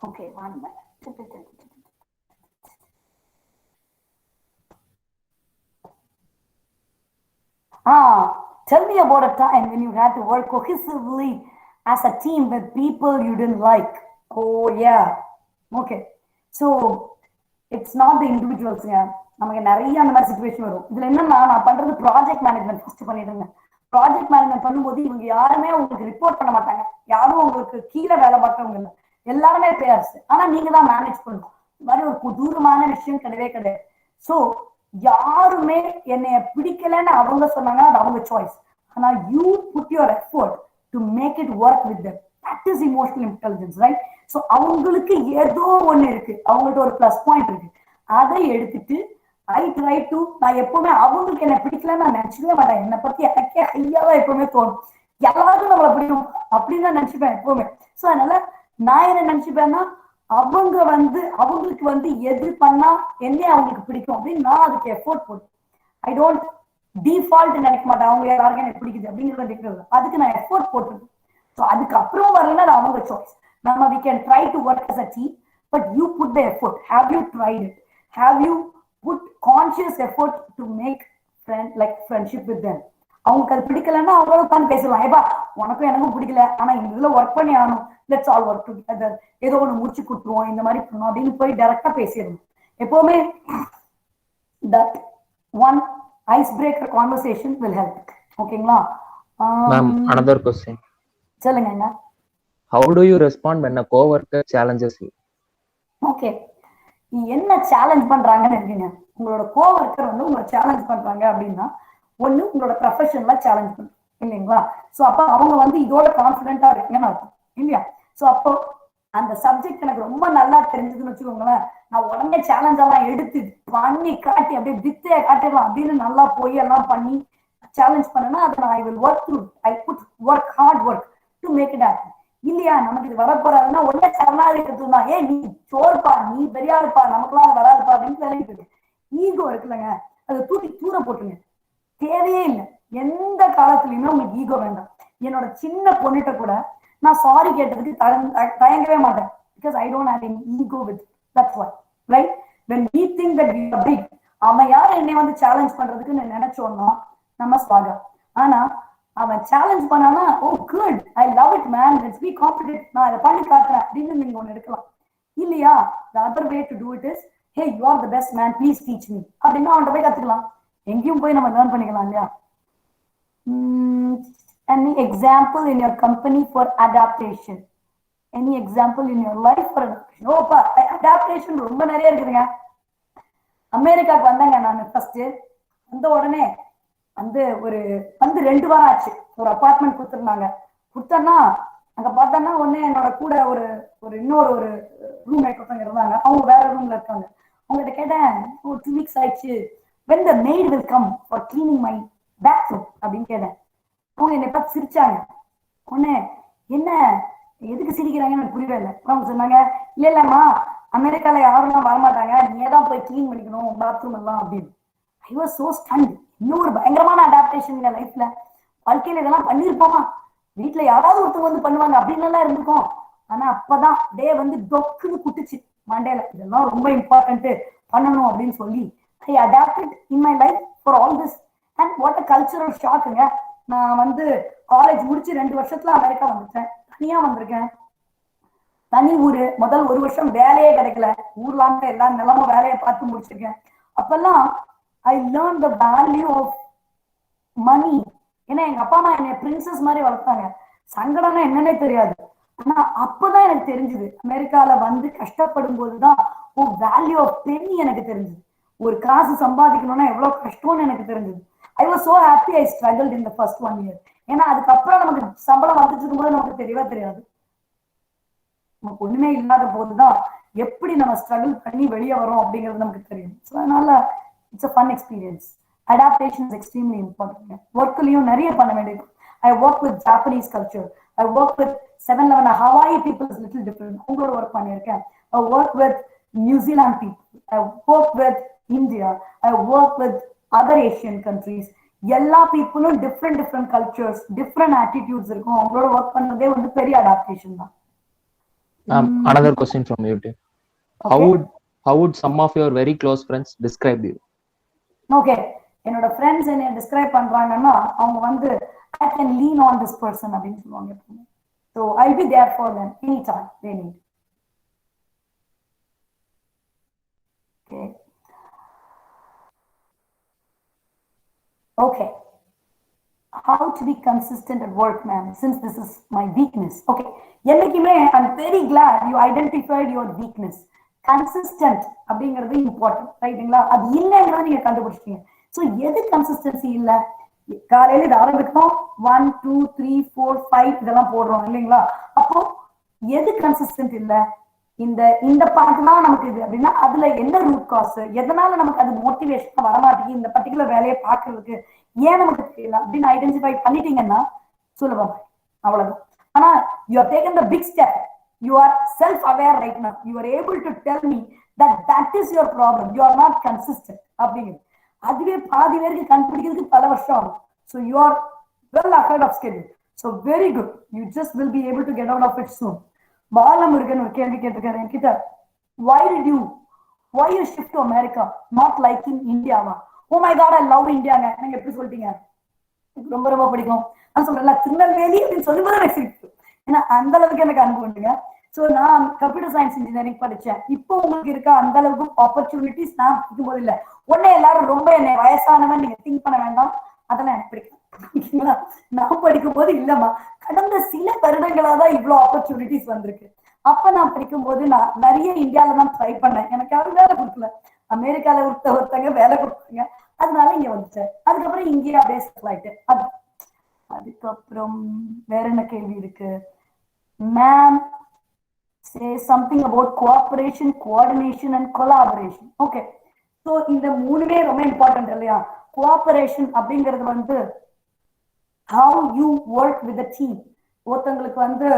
Okay, 1 minute. Tell me about a time when you had to work cohesively as a team with people you didn't like. Oh yeah. Okay. So it's not the individuals. நமக்கு நிறைய அந்த மாதிரி situation வரும். இதுல என்னன்னா நான் பண்றது project management first பண்ணிட்டு இருந்தேன். ப்ராஜெக்ட் மேனேஜ்மெண்ட் பண்ணும்போது இவங்க யாருமே உங்களுக்கு ரிப்போர்ட் பண்ண மாட்டாங்க, யாரும் உங்களுக்கு கீழே வேலை பார்க்கறவங்க இல்லை, எல்லாருமே பேர்ஸ். ஆனா நீங்க தான் மேனேஜ் பண்ணணும். இந்த மாதிரி ஒரு கொடூரமான விஷயம் கிடையவே கிடையாது. ஸோ யாருமே என்னைய பிடிக்கலன்னு அவங்க சொன்னாங்கன்னா அது அவங்க சாய்ஸ். ஆனா you put your effort to make it work with them. That is emotional intelligence, right? So அவங்களுக்கு ஏதோ ஒண்ணு இருக்கு, அவங்கள்ட்ட ஒரு பிளஸ் பாயிண்ட் இருக்கு, அதை எடுத்துட்டு ஐ ட்ரை டு, நான் எப்பவுமே அவங்களுக்கு என்ன பிடிக்கலன்னு நான் நினைச்சவே மாட்டேன். என்னை பத்தி எனக்கே ஐயாதான் எப்பவுமே தோணும், எல்லாருக்கும் நம்மளை பிடிக்கும் அப்படின்னு தான் நினைச்சுப்பேன் எப்பவுமே. ஸோ அதனால நான் என்ன நினைச்சுப்பேன்னா அவங்க வந்து அவங்களுக்கு வந்து எது பண்ணா என்ன அவங்களுக்கு பிடிக்கும் அப்படின்னு நான் அதுக்கு எஃபோர்ட் போடுவேன். ஐ டோன்ட் டிஃபால்ட் நினைக்க மாட்டேன் அவங்க எல்லாருக்கும் எனக்கு பிடிக்குது அப்படிங்கிறது இருக்கிறது, அதுக்கு நான் எஃபோர்ட் போட்டுருவேன். ஸோ அதுக்கப்புறம் வரலன்னா அது அவங்க சாய்ஸ். நம்ம we can try to work as a team, but you put the effort. Have you tried it? Have you put conscious effort to make friendship with them. அவங்களுக்கு அது பிடிக்கலன்னா அவங்களோட உட்காந்து பேசலாம். ஏப்பா உனக்கும் எனக்கும் பிடிக்கல, ஆனா இந்த இதுல ஒர்க் பண்ணி ஆகணும், லெட்ஸ் ஆல் ஒர்க் டுகெதர், ஏதோ ஒன்று முடிச்சு கொடுத்துருவோம், இந்த மாதிரி பண்ணணும் அப்படின்னு போய் டைரக்டா பேசிடணும். எப்பவுமே that one icebreaker conversation will help. ஓகேங்களா? Ma'am, another question. சொல்லுங்க என்ன. How do you respond when a coworker challenges you? Okay, என்ன சேலஞ்ச் பண்றாங்கன்னு இருக்கீங்க. உங்களோட கோவர்க்கர் வந்து உங்களை சேலஞ்ச் பண்றாங்க அப்படின்னா, ஒண்ணு உங்களோட ப்ரொஃபஷன்ல சேலஞ்ச் பண்ணுங்க இல்லைங்களா? சோ அப்ப அவங்க வந்து இதோட கான்பிடென்டா இருக்கீங்கன்னு அர்த்தம் இல்லையா? சோ அப்போ அந்த சப்ஜெக்ட் எனக்கு ரொம்ப நல்லா தெரிஞ்சதுன்னு வச்சுக்கோங்களேன், நான் உடனே சேலஞ்ச் எல்லாம் எடுத்து பண்ணி காட்டி அப்படியே வித்தையை காட்டிடலாம் அப்படின்னு நல்லா போய் எல்லாம் பண்ணி சேலஞ்ச் பண்ணனா அதை நான் I will work through, I put work hard work to make it happen. இல்லையா நமக்கு இது வரப்போறாதுன்னா உடனே சரணாதி எடுத்துனா, ஏ நீ சோர்ப்பா, நீ பெரியாருப்பா, நமக்குலாம் வராதுப்பா அப்படின்னு விளையாடிட்டு இருக்கு. ஈகோ இருக்குல்லங்க, அதை தூக்கி தூர போட்டுங்க, தேவையே இல்லை. எந்த காலத்துலயுமே உங்களுக்கு ஈகோ வேண்டாம். என்னோட சின்ன பொண்ணுகிட்ட கூட நான் சாரி கேட்டதுக்கு தயங்கவே மாட்டேன். Because I don't have any ego with that's what right. when we think that we are big, அவன் யார் என்னை வந்து சேலஞ்ச் பண்றதுக்கு நான் நினைச்சோம்னா நம்ம ஸ்வாகா. ஆனா அவன் சேலஞ்ச் பண்ணானா, oh good, I love it man, let's be competitive, நான் அதை பண்ணி காட்டுறேன் அப்படின்னு நீங்க ஒண்ணு எடுக்கலாம் இல்லையா? the other way to do it is, hey you are the best man, please teach me அப்படின்னா அவன்கிட்ட போய் கத்துக்கலாம். எங்கேயும் போய் நம்ம லேர்ன் பண்ணிக்கலாம் இல்லையா? Any example in your company for adaptation? Any example in your life for adaptation? ஓப்பா அடாப்டேஷன் ரொம்ப நிறைய இருக்குதுங்க. அமெரிக்காவுக்கு வந்தாங்க நான் ஃபர்ஸ்ட். வந்த உடனே வந்து ஒரு 2 வாரம் ஆச்சு. ஒரு அபார்ட்மெண்ட் கொடுத்துருந்தாங்க. கொடுத்தோன்னா அங்க பார்த்தோன்னா ஒண்ணு என்னோட கூட ஒரு இன்னொரு ஒரு ரூம்மேட் ஒருத்தவங்க இருந்தாங்க. அவங்க வேற ரூம்ல இருக்காங்க. அவங்ககிட்ட கேட்டேன், 2 weeks ஆயிடுச்சு, when the maid will come for cleaning my bathroom அப்படின்னு கேட்டேன். அவங்க என்னை பார்த்து சிரிச்சாங்க. ஒண்ணு என்ன எதுக்கு சிரிக்கிறாங்கன்னு எனக்கு புரியவே இல்லை. அவங்க சொன்னாங்க, இல்லம்மா அமெரிக்கால யாரும் வரமாட்டாங்க, நீ தான் போய் கிளீன் பண்ணிக்கணும் பாத்ரூம் எல்லாம் அப்படின்னு. I was so stunt. இன்னும் ஒரு பயங்கரமான அடாப்டேஷன் லைஃப்ல. வாழ்க்கையில இதெல்லாம் பண்ணிருப்போமா? வீட்டுல யாராவது ஒருத்தவங்க வந்து பண்ணுவாங்க அப்படின்னு எல்லாம் இருந்திருக்கோம். ஆனா அப்பதான் டே வந்து டொக்குன்னு குட்டுச்சு மண்டேல, இதெல்லாம் ரொம்ப இம்பார்ட்டன்ட் பண்ணணும் அப்படின்னு சொல்லி I adapted in my life for all this. And what a cultural ஷாக்குங்க. நான் வந்து காலேஜ் முடிச்சு 2 வருஷத்துல அமெரிக்கா வந்துட்டேன். தனியா வந்திருக்கேன், தனி ஊரு. முதல் 1 வருஷம் வேலையே கிடைக்கல, ஊர்லாங்க எல்லா நிலமும் வேலையை பார்த்து முடிச்சிருக்கேன். அப்பெல்லாம் I learn the value of money. ஏன்னா எங்க அப்பா அம்மா என்னை பிரின்சஸ் மாதிரி வளர்த்தாங்க. சங்கடம்னா என்னன்னே தெரியாது. ஆனா அப்பதான் எனக்கு தெரிஞ்சது, அமெரிக்கால வந்து கஷ்டப்படும் போதுதான் வேல்யூ ஆஃப் பெனி எனக்கு தெரிஞ்சது. ஒரு காசு சம்பாதிக்கணும்னா எவ்வளவு கஷ்டம்னு எனக்கு தெரிஞ்சது. I was so happy I struggled in the first 1 year. ஏன்னா அதுக்கப்புறம் நமக்கு சம்பளம் வந்துட்டு இருக்கும்போது நமக்கு தெரியவே தெரியாது. நமக்கு ஒண்ணுமே இல்லாத போதுதான் எப்படி நம்ம ஸ்ட்ரகிள் பண்ணி வெளியே வரோம் அப்படிங்கிறது நமக்கு தெரியும். ஸோ அதனால it's a fun experience. Adaptation is extremely important. ஒர்க்லயும் நிறைய பண்ண வேண்டியது. I work with Japanese culture, I work with 7-11 Hawaii people is little different, அவங்களோட ஒர்க் பண்ணியிருக்கேன். I work with New Zealand people, I work with India, I work with other Asian countries. எல்லா பீப்புளும் different cultures, different attitudes இருக்கும். அவங்களோட work பண்ணதே வந்து பெரிய adaptation தான். Another question from you. Okay. How would some of your very close friends describe you? Okay, என்னோட friends என்ன டிஸ்கிரைப் பண்றாங்கன்னா, அவங்க வந்து I can lean on this person அப்படின்னு சொல்லுவாங்க. So I'll be there for them anytime they need. Okay. Okay. How to be consistent at work, man, since this is my weakness. Okay. என்னைக்குமே I'm very glad you identified your weakness. Consistent அப்படிங்கிறது important, ரைட்டுங்களா? அது இல்லைங்கிறத நீங்க கண்டுபிடிச்சிட்டீங்க. So எது consistency இல்லை? காலையில இது ஆரம்பிக்கும் 1 2 3 4 5 இதெல்லாம் போடுறோம் இல்லைங்களா? அப்போ எது கன்சிஸ்டன்ட் இல்லை? இந்த பாட்டு தான் நமக்கு இது அப்படின்னா அதுல என்ன ரூட் காஸ், எதனால நமக்கு அது மோட்டிவேஷன் வரமாட்டேங்குது இந்த பர்டிகுலர் வேலையை பார்க்கறதுக்கு, ஏன் நமக்கு தெரியல அப்படின்னு ஐடென்டிஃபை பண்ணிட்டீங்கன்னா சுலபம், அவ்வளவுதான். ஆனா you are taken the big step, you are self aware right now, you are able to tell me that is your problem, you are not consistent அப்படிங்கிறது. அதுவே பாதி பேருக்கு கண்டுபிடிக்கிறதுக்கு பல வருஷம் ஆகும். So you are well ahead of schedule. So very good, you just will be able to get out of it soon. பாலம் இருக்குன்னு ஒரு கேள்வி கேட்டிருக்காரு என்கிட்ட. why you shift to America, not like in India? Oh my God I love இந்தியாங்க. நீங்க எப்படி சொல்லிட்டீங்க? ரொம்ப ரொம்ப பிடிக்கும். நான் சொல்றேன்ல திருநெல்வேலி அப்படின்னு சொல்லும்போது எனக்கு சிரிப்பு. ஏன்னா அந்த அளவுக்கு எனக்கு அன்பு உண்டுங்க. ஸோ நான் கம்ப்யூட்டர் சயின்ஸ் இன்ஜினியரிங் படித்தேன். இப்போ உங்களுக்கு இருக்க அந்த அளவுக்கு ஆப்பர்ச்சுனிட்டிஸ் நான் படிக்கும்போது இல்லை. உடனே எல்லாரும் ரொம்ப என்னை வயசானவன் நீங்க திங்க் பண்ண வேண்டாம், அதெல்லாம் எனக்கு பிடிக்கும். நான் படிக்கும் போது இல்லம்மா, கடந்த சில வருடங்களா தான் இவ்வளவு ஆப்பர்ச்சுனிட்டிஸ் வந்திருக்கு. அப்ப நான் படிக்கும்போது நான் நிறைய இந்தியாவில தான் ட்ரை பண்ணேன். எனக்கு யாரும் வேலை கொடுக்கல. அமெரிக்கால ஒருத்தவங்க வேலை கொடுத்தாங்க, அதனால இங்க வந்துட்டேன். அதுக்கப்புறம் இங்கேயே அப்படியே செட்டில் ஆயிட்டேன். அதுக்கப்புறம் வேற என்ன கேள்வி இருக்கு? Ma'am say something about cooperation, coordination and collaboration. Okay, so இந்த மூணுமே ரொம்ப இம்பார்ட்டன்ட் இல்லையா? கோஆபரேஷன் அப்படிங்கிறது வந்து how you work with the team. ஒருத்தங்களுக்கு வந்து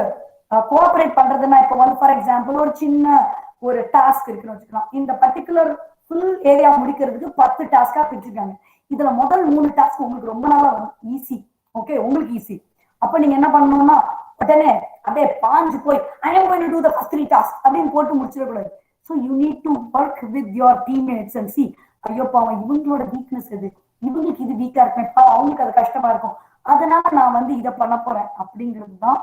கோஆபரேட் பண்றதுன்னா இப்போ வந்து ஃபார் எக்ஸாம்பிள் ஒரு சின்ன ஒரு டாஸ்க் இருக்குன்னு வச்சுக்கலாம். இந்த பர்டிகுலர் ஃபுல் ஏரியா முடிக்கிறதுக்கு 10 டாஸ்கா பிரிச்சிருக்காங்க. இதுல முதல் 3 டாஸ்க் உங்களுக்கு ரொம்ப நாளா வரும், ஈஸி. ஓகே, உங்களுக்கு ஈஸி. அப்ப நீங்க என்ன பண்ணணும்னா உடனே அப்படியே பாஞ்சு போய் I am going to do the first 3 tasks அப்படின்னு போட்டு முடிச்சிடக்கூடாது. So you need to work with your teammates and see, ஐயோ பாவம் இவங்களோட வீக்னஸ் எது, இவங்களுக்கு இது வீக்கா இருக்கும், அவங்களுக்கு அது கஷ்டமா இருக்கும், அதனால நான் வந்து இதை பண்ண போறேன் அப்படிங்கிறது தான்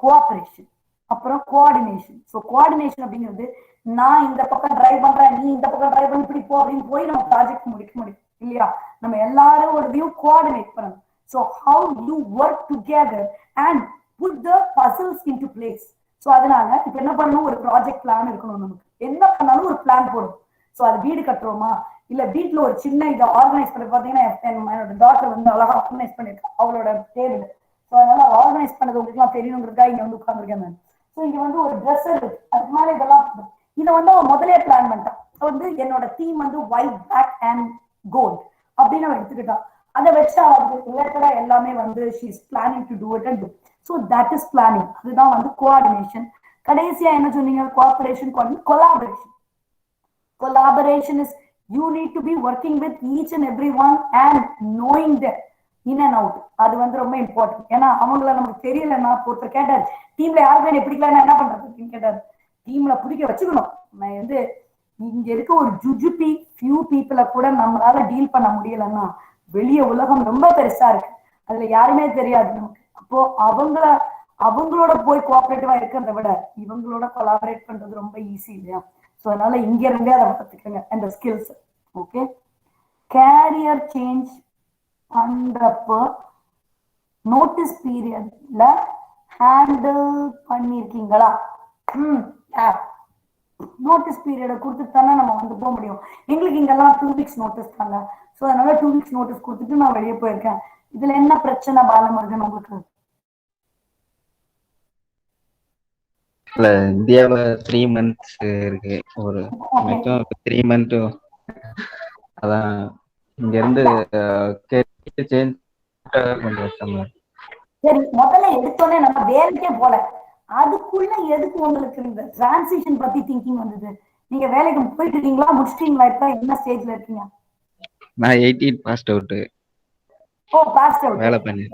கோஆபரேஷன். அப்புறம் கோஆர்டினேஷன். ஸோ கோஆர்டினேஷன் அப்படிங்கிறது நான் இந்த பக்கம் டிரைவ் பண்றேன், நீ இந்த பக்கம் டிரைவ் பண்ணி இப்படி போ அப்படின்னு போய் நம்ம ப்ராஜெக்ட் முடிக்க முடியும் இல்லையா? நம்ம எல்லாரும் ஒரு வியூ கோஆர்டினேட் பண்ணணும். So how you work together and put the puzzles into place. So அதனால இப்ப என்ன பண்ணணும், ஒரு ப்ராஜெக்ட் பிளான் இருக்கணும். நமக்கு என்ன பண்ணாலும் ஒரு பிளான் போடும். ஸோ அது வீடு கட்டுறோமா, இல்ல வீட்டுல ஒரு சின்ன இதை ஆர்கனைஸ் பண்ணி பாத்தீங்கன்னா என்னோட டாக்டர் வந்து அழகா ஆர்கனைஸ் பண்ணிருக்கா அவளோட டேபிள். ஸோ அதனால ஆர்கனைஸ் பண்ணது உங்களுக்கு எல்லாம் தெரியணுங்கிறதா இங்க வந்து உட்கார்ந்துருக்கேன் நான். ஸோ இங்க வந்து ஒரு ட்ரெஸ் இருக்கு, அதுக்கு மேல இதெல்லாம் இதை வந்து அவன் முதலே பிளான் பண்ணிட்டான். வந்து என்னோட தீம் வந்து ஒயிட், பிளாக் அண்ட் கோல்ட் அப்படின்னு அவன் எடுத்துக்கிட்டான். அதை வச்சு அவருக்கு ரிலேட்டடா எல்லாமே வந்து she is planning to do it and do. So that is planning. அதுதான் வந்து கோஆர்டினேஷன். கடைசியா என்ன சொன்னீங்க? Cooperation, collaboration. Collaboration is you need to be working with each and everyone and knowing them in and out. அது வந்து ரொம்ப important. ஏன்னா அவங்கள நமக்கு தெரியலன்னா, ஒருத்தர் கேட்டார் டீம்ல யாருமே என்ன பிடிக்கலன்னா என்ன பண்றது அப்படின்னு கேட்டார். டீம்ல பிடிக்க வச்சுக்கணும். நான் வந்து இங்க இருக்க ஒரு ஜுஜுபி ஃபியூ பீப்புளை கூட நம்மளால டீல் பண்ண முடியலன்னா வெளிய உலகம் ரொம்ப பெருசா இருக்கு, அதுல யாருமே தெரியாது நமக்கு. அப்போ அவங்களோட போய் கோஆபரேட்டிவா இருக்கிறத விட இவங்களோட கொலாபரேட் பண்றது ரொம்ப ஈஸி இல்லையா? ஸோ அதனால இங்க இருந்தே அதை கத்துக்கங்க அந்த ஸ்கில்ஸ். ஓகே, கேரியர் சேஞ்ச் பண்றப்போ நோட்டீஸ் பீரியட்ல ஹேண்டில் பண்ணிருக்கீங்களா? நோட்டீஸ் பீரியட கொடுத்துட்டு தானே நம்ம வந்து போக முடியும். எங்களுக்கு இங்கெல்லாம் 2 weeks நோட்டீஸ் தாங்க. ஸோ அதனால 2 weeks நோட்டீஸ் கொடுத்துட்டு நான் வெளியே போயிருக்கேன். இதுல என்ன பிரச்சனை பாலமுருகன் உங்களுக்கு? இல்ல, இந்தியாவில 3 months இருக்கு. ஒரு மேக்ஸிமம் 3 month. அதான் இங்க இருந்து சேஞ்ச் கொஞ்சம் கஷ்டமா. சரி, முதல்ல எடுத்தோடனே நம்ம வேலைக்கே போல, அதுக்குள்ள எதுக்கு உங்களுக்கு இந்த டிரான்சிஷன் பத்தி திங்கிங் வந்தது? நீங்க வேலைக்கு போயிட்டு இருக்கீங்களா, முடிச்சிட்டீங்களா, இப்ப என்ன ஸ்டேஜ்ல இருக்கீங்க? நான் 18 பாஸ்ட் அவுட். ஓ, பாஸ்ட் அவுட். வேலை பண்ணி.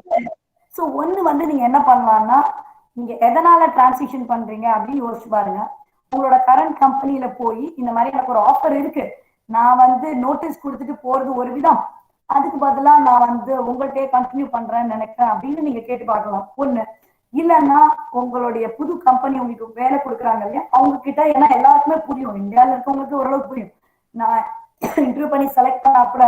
ஸோ ஒண்ணு வந்து நீங்க என்ன பண்ணலாம்னா, நீங்க எதனால டிரான்சிஷன் பண்றீங்க அப்படின்னு யோசிச்சு பாருங்க. உங்களோட கரண்ட் கம்பெனில போய் இந்த மாதிரி எனக்கு ஒரு ஆஃபர் இருக்கு, நான் வந்து நோட்டீஸ் கொடுத்துட்டு போறது ஒரு விதம், அதுக்கு பதிலா நான் வந்து உங்கள்கிட்டயே கண்டினியூ பண்றேன்னு நினைக்கிறேன் அப்படின்னு நீங்க கேட்டு பார்க்கலாம். ஒண்ணு. இல்லைன்னா உங்களுடைய புது கம்பெனி உங்களுக்கு வேலை கொடுக்குறாங்க இல்லையா, அவங்க கிட்ட, ஏன்னா எல்லாருக்குமே புரியும், இந்தியாவில இருக்கவங்களுக்கு ஓரளவுக்கு புரியும். நான் இன்டர்வியூ பண்ணி செலக்ட் பண்ணா கூட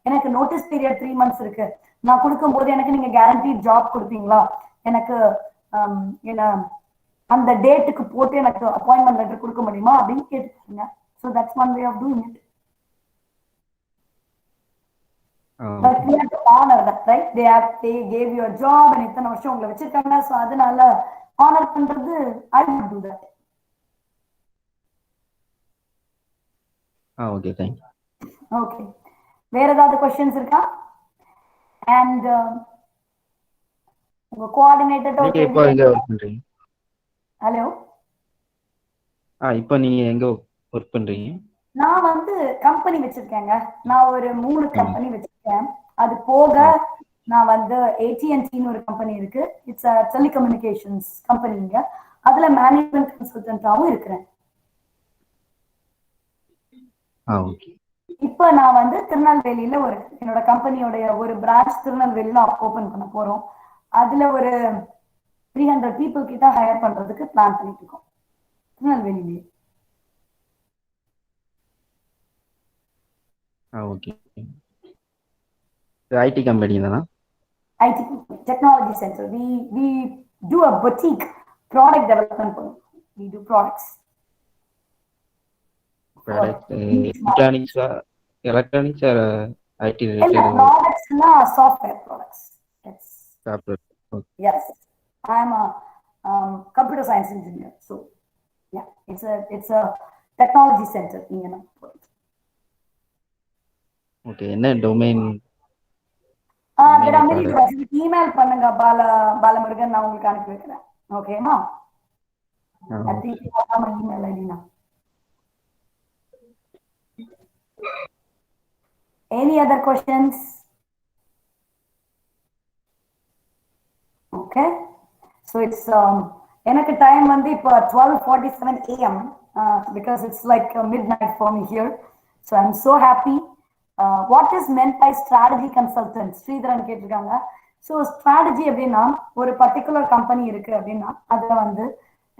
எனக்கு நோட்டீஸ் பீரியட் 3 months இருக்கு, நான் கொடுக்கும் போது எனக்கு நீங்க கேரண்டி ஜாப் கொடுப்பீங்களா, எனக்கு என்ன அந்த டேட்டுக்கு போட்டு எனக்கு அப்பாயின்மெண்ட் லெட்டர் கொடுக்க முடியுமா அப்படின்னு கேட்டுருக்கீங்க. So that's one way of doing it. But we have to honor that, right? They gave you a job and இத்தனை வருஷம் உங்களை வச்சிருக்காங்க. ஸோ அதனால ஆனர் பண்றது I would do that. Okay, thank you. Okay, வேற ஏதாவது क्वेश्चंस இருக்கா? And உங்க கோஆர்டினேட்டர் நீங்க இப்போ எங்க வர்க் பண்றீங்க? ஹலோ, இப்போ நீங்க எங்க வர்க் பண்றீங்க? நான் வந்து கம்பெனி வச்சிருக்கேங்க. நான் ஒரு 3 கம்பெனி வச்சிருக்கேன். அது போக நான் வந்து AT&Tன்னு ஒரு கம்பெனி இருக்கு, இட்ஸ் டெலிகம்யூனிகேஷன்ஸ் கம்பெனிங்க. அதுல மேனேஜ்மெண்ட் கன்சல்டன்டாவும் இருக்கிறேன். ஓகே. இப்ப நான் வந்து திருநெல்வேலியில என்னோட கம்பெனியோட ஒரு பிரான்ச் திருநெல்வேலியில ஓபன் பண்ண போறோம். அதுல ஒரு 300 people கிட்ட ஹையர் பண்றதுக்கு பிளான் பண்ணிட்டு இருக்கோம் திருநெல்வேலியிலேயே. ஓகே. ஐடி கம்பெனி தானா? IT company, technology center. We do a boutique product development. We do products. Product, electronics or IT related? Products na software products. Yes. Software. Okay. Yes. I'm a computer science engineer. So yeah, it's a technology center. Okay. என்ன domain? Email பண்ணுங்க பாலமுருகன், நான் உங்களுக்கு அனுப்பி வைக்கிறேன். ஓகேமா? I think you have my email ID now. Any other questions? Okay. So it's எனக்கு time வந்து இப்போ 12:47 AM because it's like midnight for me here. So I'm so happy. What is meant by strategy consultant? Sridharan கேட்டிருக்காங்க. So strategy அப்படின்னா ஒரு particular company இருக்கு அப்படின்னா அதுல வந்து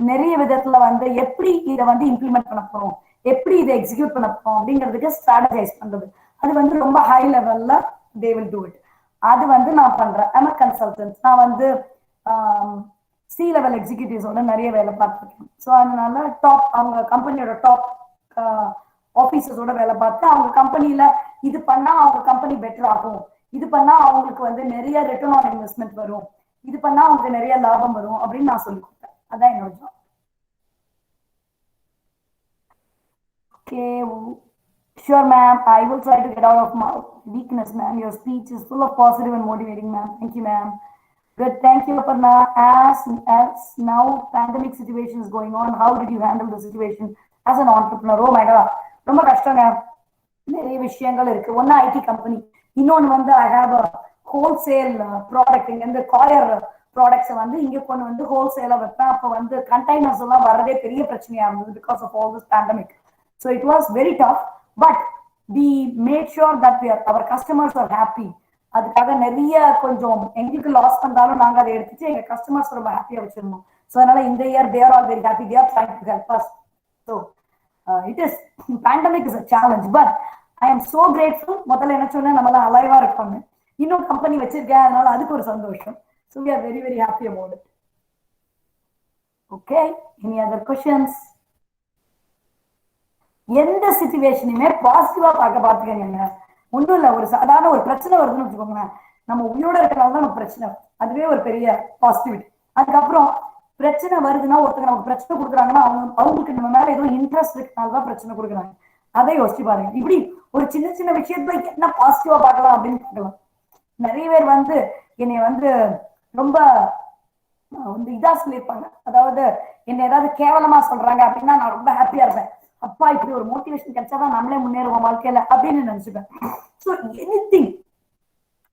நிறைய விதத்துல வந்து எப்படி இதை வந்து இம்ப்ளிமெண்ட் பண்ண போறோம், எப்படி இதை எக்ஸிக்யூட் பண்ண போறோம் அப்படிங்கிறதுக்கு ஸ்ட்ராட்டஜைஸ் பண்றது. அது வந்து ரொம்ப ஹை லெவல்ல தே வில் டூ இட். அது வந்து நான் பண்றேன். I'm a consultant. நான் வந்து சி லெவல் எக்ஸிக்யூட்டிவ்ஸோட நிறைய வேலை பார்த்துருக்கேன். ஸோ அதனால அவங்க கம்பெனியோட டாப் ஆபீசர்ஸோட வேலை பார்த்து அவங்க கம்பெனியில இது பண்ணா அவங்க கம்பெனி பெட்டர் ஆகும், இது பண்ணா அவங்களுக்கு வந்து நிறைய ரிட்டர்ன் ஆன் இன்வெஸ்ட்மெண்ட் வரும், இது பண்ணா அவங்களுக்கு நிறைய லாபம் வரும் அப்படின்னு நான் சொல்லி கொடுத்தேன். அதான் என்னோட job. Okay, sure ma'am, I will try to get out of my weakness ma'am. Your speech is full of positive and motivating ma'am. Thank you ma'am. Good, thank you Aparna. As now pandemic situation is going on, how did you handle the situation as an entrepreneur? Oh my god, ரொம்ப கஷ்டங்க. நிறைய விஷயங்கள் இருக்கு. ஒன்னு IT company, இன்னொன்னு வந்து I have a wholesale product. இங்க இருந்து காயர் ப்ராடக்ட்ஸை வந்து இங்க கொண்டு வந்து ஹோல்சேலா வைப்பேன். அப்போ வந்து கண்டெய்னர்ஸ் எல்லாம் வரதே பெரிய பிரச்சனையா இருந்தது because of all this pandemic. So it was very tough, but we made sure that our customers are happy. அதுக்காக நிறைய கொஞ்சம் எங்களுக்கு லாஸ் பண்ணாலும் நாங்க அதை எடுத்துட்டு எங்க கஸ்டமர்ஸ் ரொம்ப ஹாப்பியா வச்சிருந்தோம். ஸோ அதனால இந்த year they are all very happy. They are trying to help us. So it is pandemic is a challenge, but I am so grateful. முதல்ல என்ன சொன்னா நம்மள அலைவா இருப்பாங்க, இன்னும் கம்பெனி வச்சிருக்கேன், அதனால அதுக்கு ஒரு சந்தோஷம். So we are very very happy about it. Okay, any other questions? எந்த சிச்சுவேஷனுமே பாசிட்டிவா பார்த்துக்கங்க. ஒன்றும் இல்லை, ஒரு சாதாரண ஒரு பிரச்சனை வருதுன்னு வச்சுக்கோங்களேன், நம்ம உயிரோட இருக்கிறனால தான் நமக்கு பிரச்சனை, அதுவே ஒரு பெரிய பாசிட்டிவிட்டி. அதுக்கப்புறம் பிரச்சனை வருதுன்னா ஒருத்தங்க நமக்கு பிரச்சனை கொடுக்குறாங்கன்னா அவங்களுக்கு நம்ம மேல ஏதோ இன்ட்ரெஸ்ட் இருக்கனால தான் பிரச்சனை கொடுக்குறாங்க. அதை யோசிச்சு பாருங்க. இப்படி ஒரு சின்ன சின்ன விஷயத்துல என்ன பாசிட்டிவா பார்க்கலாம் அப்படின்னு பார்க்கலாம். நிறைய பேர் வந்து என்னை வந்து ரொம்ப வந்து இதா சொல்லியிருப்பாங்க, அதாவது என்ன ஏதாவது கேவலமா சொல்றாங்க அப்படின்னா நான் ரொம்ப ஹாப்பியா இருப்பேன். அப்பா இப்படி ஒரு மோட்டிவேஷன் கிடைச்சாதான் நம்மளே முன்னேறுவோம் வாழ்க்கையில அப்படின்னு நினைச்சுப்பேன். So anything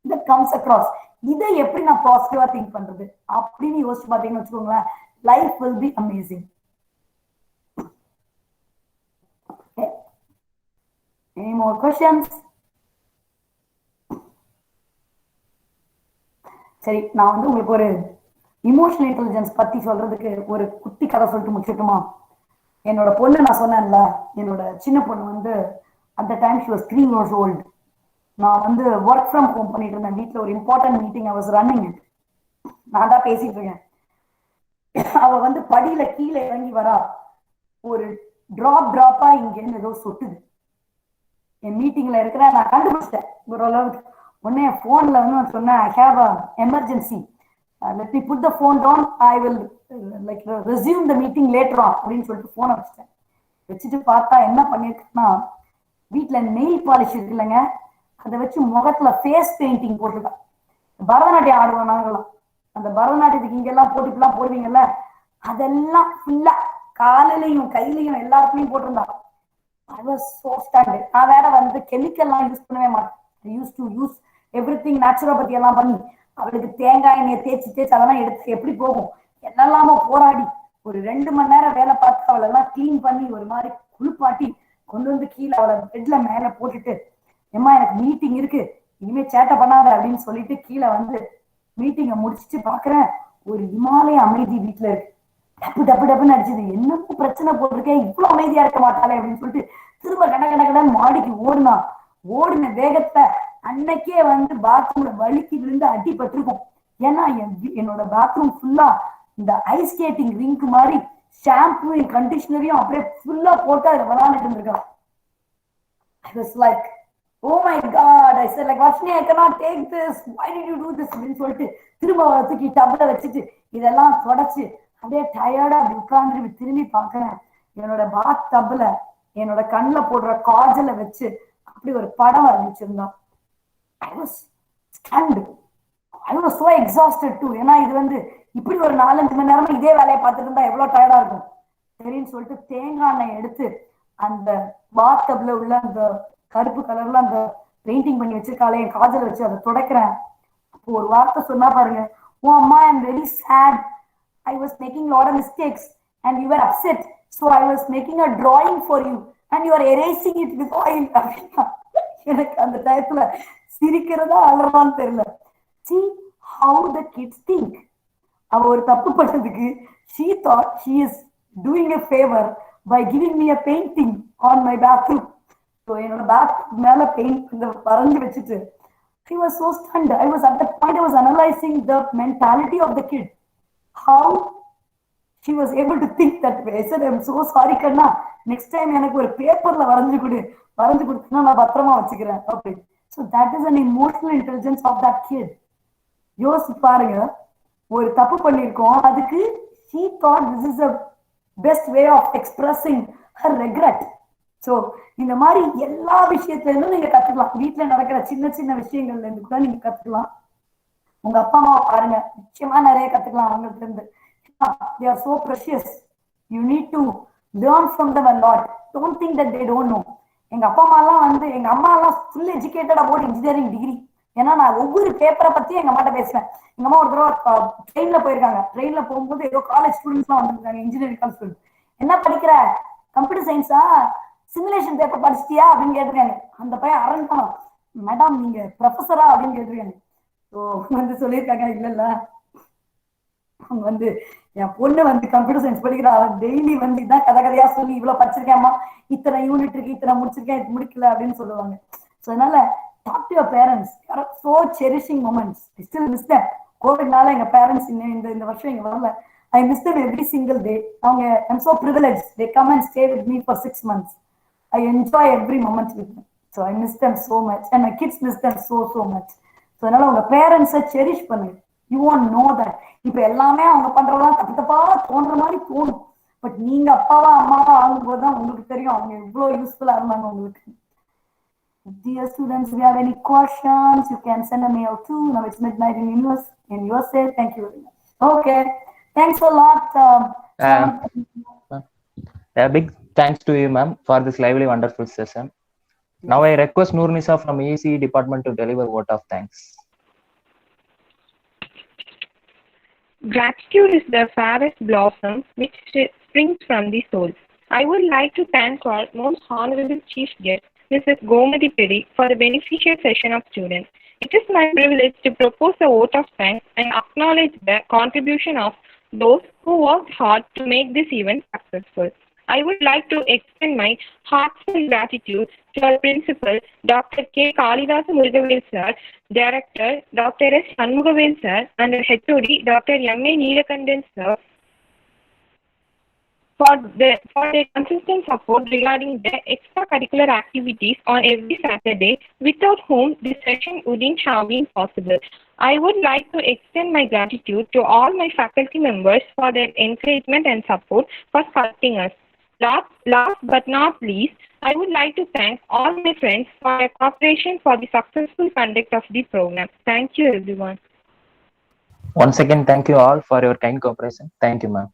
that comes across, இதை எப்படி நான் பாசிட்டிவா திங்க் பண்றது அப்படின்னு யோசிச்சு பாத்தீங்கன்னு வச்சுக்கோங்களேன், life will be amazing. Okay. Any more questions? சரி, நான் வந்து உங்களுக்கு ஒரு இமோஷனல் இன்டெலிஜென்ஸ் பத்தி சொல்றதுக்கு ஒரு குட்டி கதை சொல்லிட்டு முடிச்சுட்டுமா? என்னோட பொண்ணு, நான் சொன்னேன்ல, என்னோட சின்ன பொண்ணு வந்து அந்த time she was 3 years old. நான் வந்து ஒர்க் ஃப்ரம் ஹோம் பண்ணிட்டு இருந்தேன். வீட்டில் ஒரு important meeting I was running it. நான் தான் பேசிட்டு இருக்கேன். அவ வந்து படியில கீழே இறங்கி வரா, ஒரு டிராப்பா இங்க இருந்து ஏதோ சொட்டுது. என் மீட்டிங்ல இருக்கிற நான் கண்டுபிடிச்சிட்டேன் ஓரளவுக்கு. உடனே போன்ல வந்து நான் சொன்னேன், I have a emergency, let me put the phone down, I will like resume the meeting later on அப்படின்னு சொல்லிட்டு போனை வச்சுட்டேன். வச்சுட்டு பார்த்தா என்ன பண்ணிருக்கேன்னா, வீட்டுல நெயில் பாலிஷ் இருக்கு இல்லைங்க, அதை வச்சு முகத்துல ஃபேஸ் பெயிண்டிங் போட்டுருக்கேன். பரதநாட்டியம் ஆடுவோம் நாங்களாம், அந்த பரதநாட்டியத்துக்கு இங்கெல்லாம் போட்டுலாம் போடுவீங்கல்ல, அதெல்லாம் ஃபுல்லா காலையிலையும் கையிலையும் எல்லாருக்குமே போட்டிருந்தா. I was so stunned. நான் வேற வந்து கெமிக்கல்லாம் யூஸ் பண்ணவே மாட்டேன். I used to use everything naturopathy எல்லாம் பண்ணி அவளுக்கு தேங்காய் எண்ணெயை தேய்ச்சி அதெல்லாம் எடுத்து எப்படி போகும் என்னெல்லாமோ போராடி ஒரு 2 மணி நேரம் வேலை பார்த்து அவளெல்லாம் கிளீன் பண்ணி ஒரு மாதிரி குளிப்பாட்டி கொண்டு வந்து கீழே அவளை பெட்ல மேல போட்டுட்டு, ஏம்மா எனக்கு மீட்டிங் இருக்கு, இனிமே சேட்டை பண்ணாத அப்படின்னு சொல்லிட்டு கீழே வந்து மீட்டிங்கை முடிச்சுட்டு பாக்குறேன், ஒரு இமாலய அமைதி வீட்டுல இருக்கு. டப்பு டப்பு டப்புன்னு அடிச்சது, என்னமோ பிரச்சனை போட்டிருக்கேன், இவ்வளவு அமைதியா இருக்க மாட்டாளே அப்படின்னு சொல்லிட்டு திரும்ப கடகடன்னு மாடிக்கு ஓடின வேகத்தை அன்னைக்கே வந்து பாத்ரூம்ல வலிக்கு விழுந்து அடிபட்டிருக்கும். ஏன்னா என்னோட பாத்ரூம் ஃபுல்லா இந்த ஐஸ் ஸ்கேட்டிங் ரிங்க் மாதிரி ஷாம்பு கண்டிஷனரையும் அப்படியே ஃபுல்லா போட்டு அதை விளையாண்டுட்டு இருந்திருக்கான். I was like, oh my god, I said like, Vashni, I cannot take this, why did you do this அப்படின்னு சொல்லிட்டு திரும்ப தூக்கி டப்புல வச்சுட்டு இதெல்லாம் தொடச்சு அப்படியே டயர்டா அப்படி உட்கார்ந்து திரும்பி பார்க்கிறேன். என்னோட பாத் டப்புல என்னோட கண்ணில் போடுற காஜல வச்சு அப்படி ஒரு படம் வரைஞ்சிருந்தோம். I was stunned. I was so exhausted too. ஏன்னா இது வந்து இப்படி ஒரு 4-5 மணி நேரமா இதே வேலையை பார்த்துட்டு இருந்தா எவ்வளவு டயர்டா இருக்கும் சரின்னு சொல்லிட்டு தேங்காய் எண்ணெய் எடுத்து அந்த பாத் டப்ல உள்ள அந்த கருப்பு கலர்ல அந்த பெயிண்டிங் பண்ணி வச்சிருக்காளே என் காஜல வச்சு அதை துடைக்கிறேன். அப்போ ஒரு வார்த்தை சொன்னா பாருங்க, ஓ அம்மா, I am very sad, I was making lot of mistakes and you are upset, so I was making a drawing for you and you are erasing it with oil அப்படின்னா எனக்கு அந்த டயத்துல சிரிக்கிறதா அலறான்னு தெரியல. See how the kids think. அவ ஒரு தப்பு பண்ணதுக்கு she thought she is doing a favor by giving me a painting on my bathroom. So என்னோட பேக் மேல பெயிண்ட் வரைஞ்சு வச்சுட்டு I was so stunned. I was at that point, I was analyzing the mentality of the kid. How she was able to think that way. I said, I'm so sorry Kanna, next time எனக்கு ஒரு பேப்பர்ல வரைஞ்சு கொடுத்தா நான் பத்திரமா வச்சுக்கிறேன் அப்படி. So that is an emotional intelligence of that kid. யோசிச்சு பாருங்க, ஒரு தப்பு பண்ணிருக்கோம், அதுக்கு she thought this is a best way of expressing her regret. So இந்த மாதிரி எல்லா விஷயத்துல இருந்தும் நீங்க கத்துக்கலாம். வீட்டுல நடக்கிற சின்ன சின்ன விஷயங்கள்ல இருந்து கூட நீங்க கத்துக்கலாம். உங்க அப்பா அம்மாவை பாருங்க, நிச்சயமா நிறைய கத்துக்கலாம் அவங்கள்ட்ட இருந்து. They are so precious. You need to learn from them a lot. Don't think that they don't know. எங்க அப்பா அம்மா எல்லாம் வந்து, எங்க அம்மா எல்லாம் full educated about engineering degree. ஏன்னா நான் ஒவ்வொரு பேப்பரை பத்தி எங்க அம்மாட்ட பேசுவேன். எங்க அம்மா ஒரு தடவை ட்ரெயின்ல போயிருக்காங்க. ட்ரெயின்ல போகும்போது ஏதோ காலேஜ் ஸ்டூடெண்ட்ஸ் எல்லாம் வந்துருக்காங்க, இன்ஜினியரிங் காலேஜ் ஸ்டூடெண்ட். என்ன படிக்கிற? கம்ப்யூட்டர் சயின்ஸா? சிமுலேஷன் பேப்பர் படிச்சிட்டியா அப்படின்னு கேட்டிருக்காங்க. அந்த பையன் அரண்தான், மேடம் நீங்க ப்ரொஃபஸரா அப்படின்னு கேட்டிருக்காங்க. ஸோ வந்து சொல்லியிருக்காங்க, இல்ல இல்ல அவங்க வந்து என் பொண்ணு வந்து கம்ப்யூட்டர் சயின்ஸ் படிக்கிறா, டெய்லி வந்து இதான் கதையா சொல்லி இவ்வளவு படிச்சிருக்கேன்மா, இத்தனை யூனிட் இருக்கு, இத்தனை முடிச்சிருக்கேன், இது முடிக்கல அப்படின்னு சொல்லுவாங்க. ஸோ அதனால talk to your parents. They are so cherishing moments. I still miss them. கோவிட்னால எங்க பேரண்ட்ஸ் இந்த வருஷம் இங்க வரல. I miss them every single day. அவங்க, I'm so privileged. They come and stay with me for 6 months. I enjoy every moment with them. So I miss them so much. And my kids miss them so much. So அதனால உங்க பேரண்ட்ஸை cherish பண்ணுங்க. You won't know that. இப்ப எல்லாமே அவங்க பண்றதெல்லாம் தப்பு தப்பா தோன்ற மாதிரி தோணும். பட் நீங்க அப்பாவா அம்மாவா ஆகும்போது தான் உங்களுக்கு தெரியும் அவங்க எவ்வளவு யூஸ்ஃபுல்லா இருந்தாங்க உங்களுக்கு. Dear students, if you have any questions, you can send a mail to. Now it's midnight in USA. Thank you very much. Okay. Thanks a lot. A big thanks to you, ma'am, for this lively, wonderful session. Now I request Noornisa from ECE department to deliver a vote of thanks. Gratitude is the fairest blossom which springs from the soul. I would like to thank our most honorable chief guest, Mrs. Gomathy Peri, for the beneficial session of students. It is my privilege to propose a vote of thanks and acknowledge the contribution of those who worked hard to make this event successful. I would like to extend my heartfelt gratitude to our principal, Dr. K. Kalidasa Murugavel sir, Director, Dr. S. Shanmugavel sir, and our HOD, Dr. M. A. Neelakandan sir, for their consistent support regarding the extracurricular activities on every Saturday, without whom this session wouldn't have been possible. I would like to extend my gratitude to all my faculty members for their encouragement and support for sculpting us. Last but not least, I would like to thank all my friends for their cooperation for the successful conduct of the program. Thank you, everyone. Once again, thank you all for your kind cooperation. Thank you, ma'am.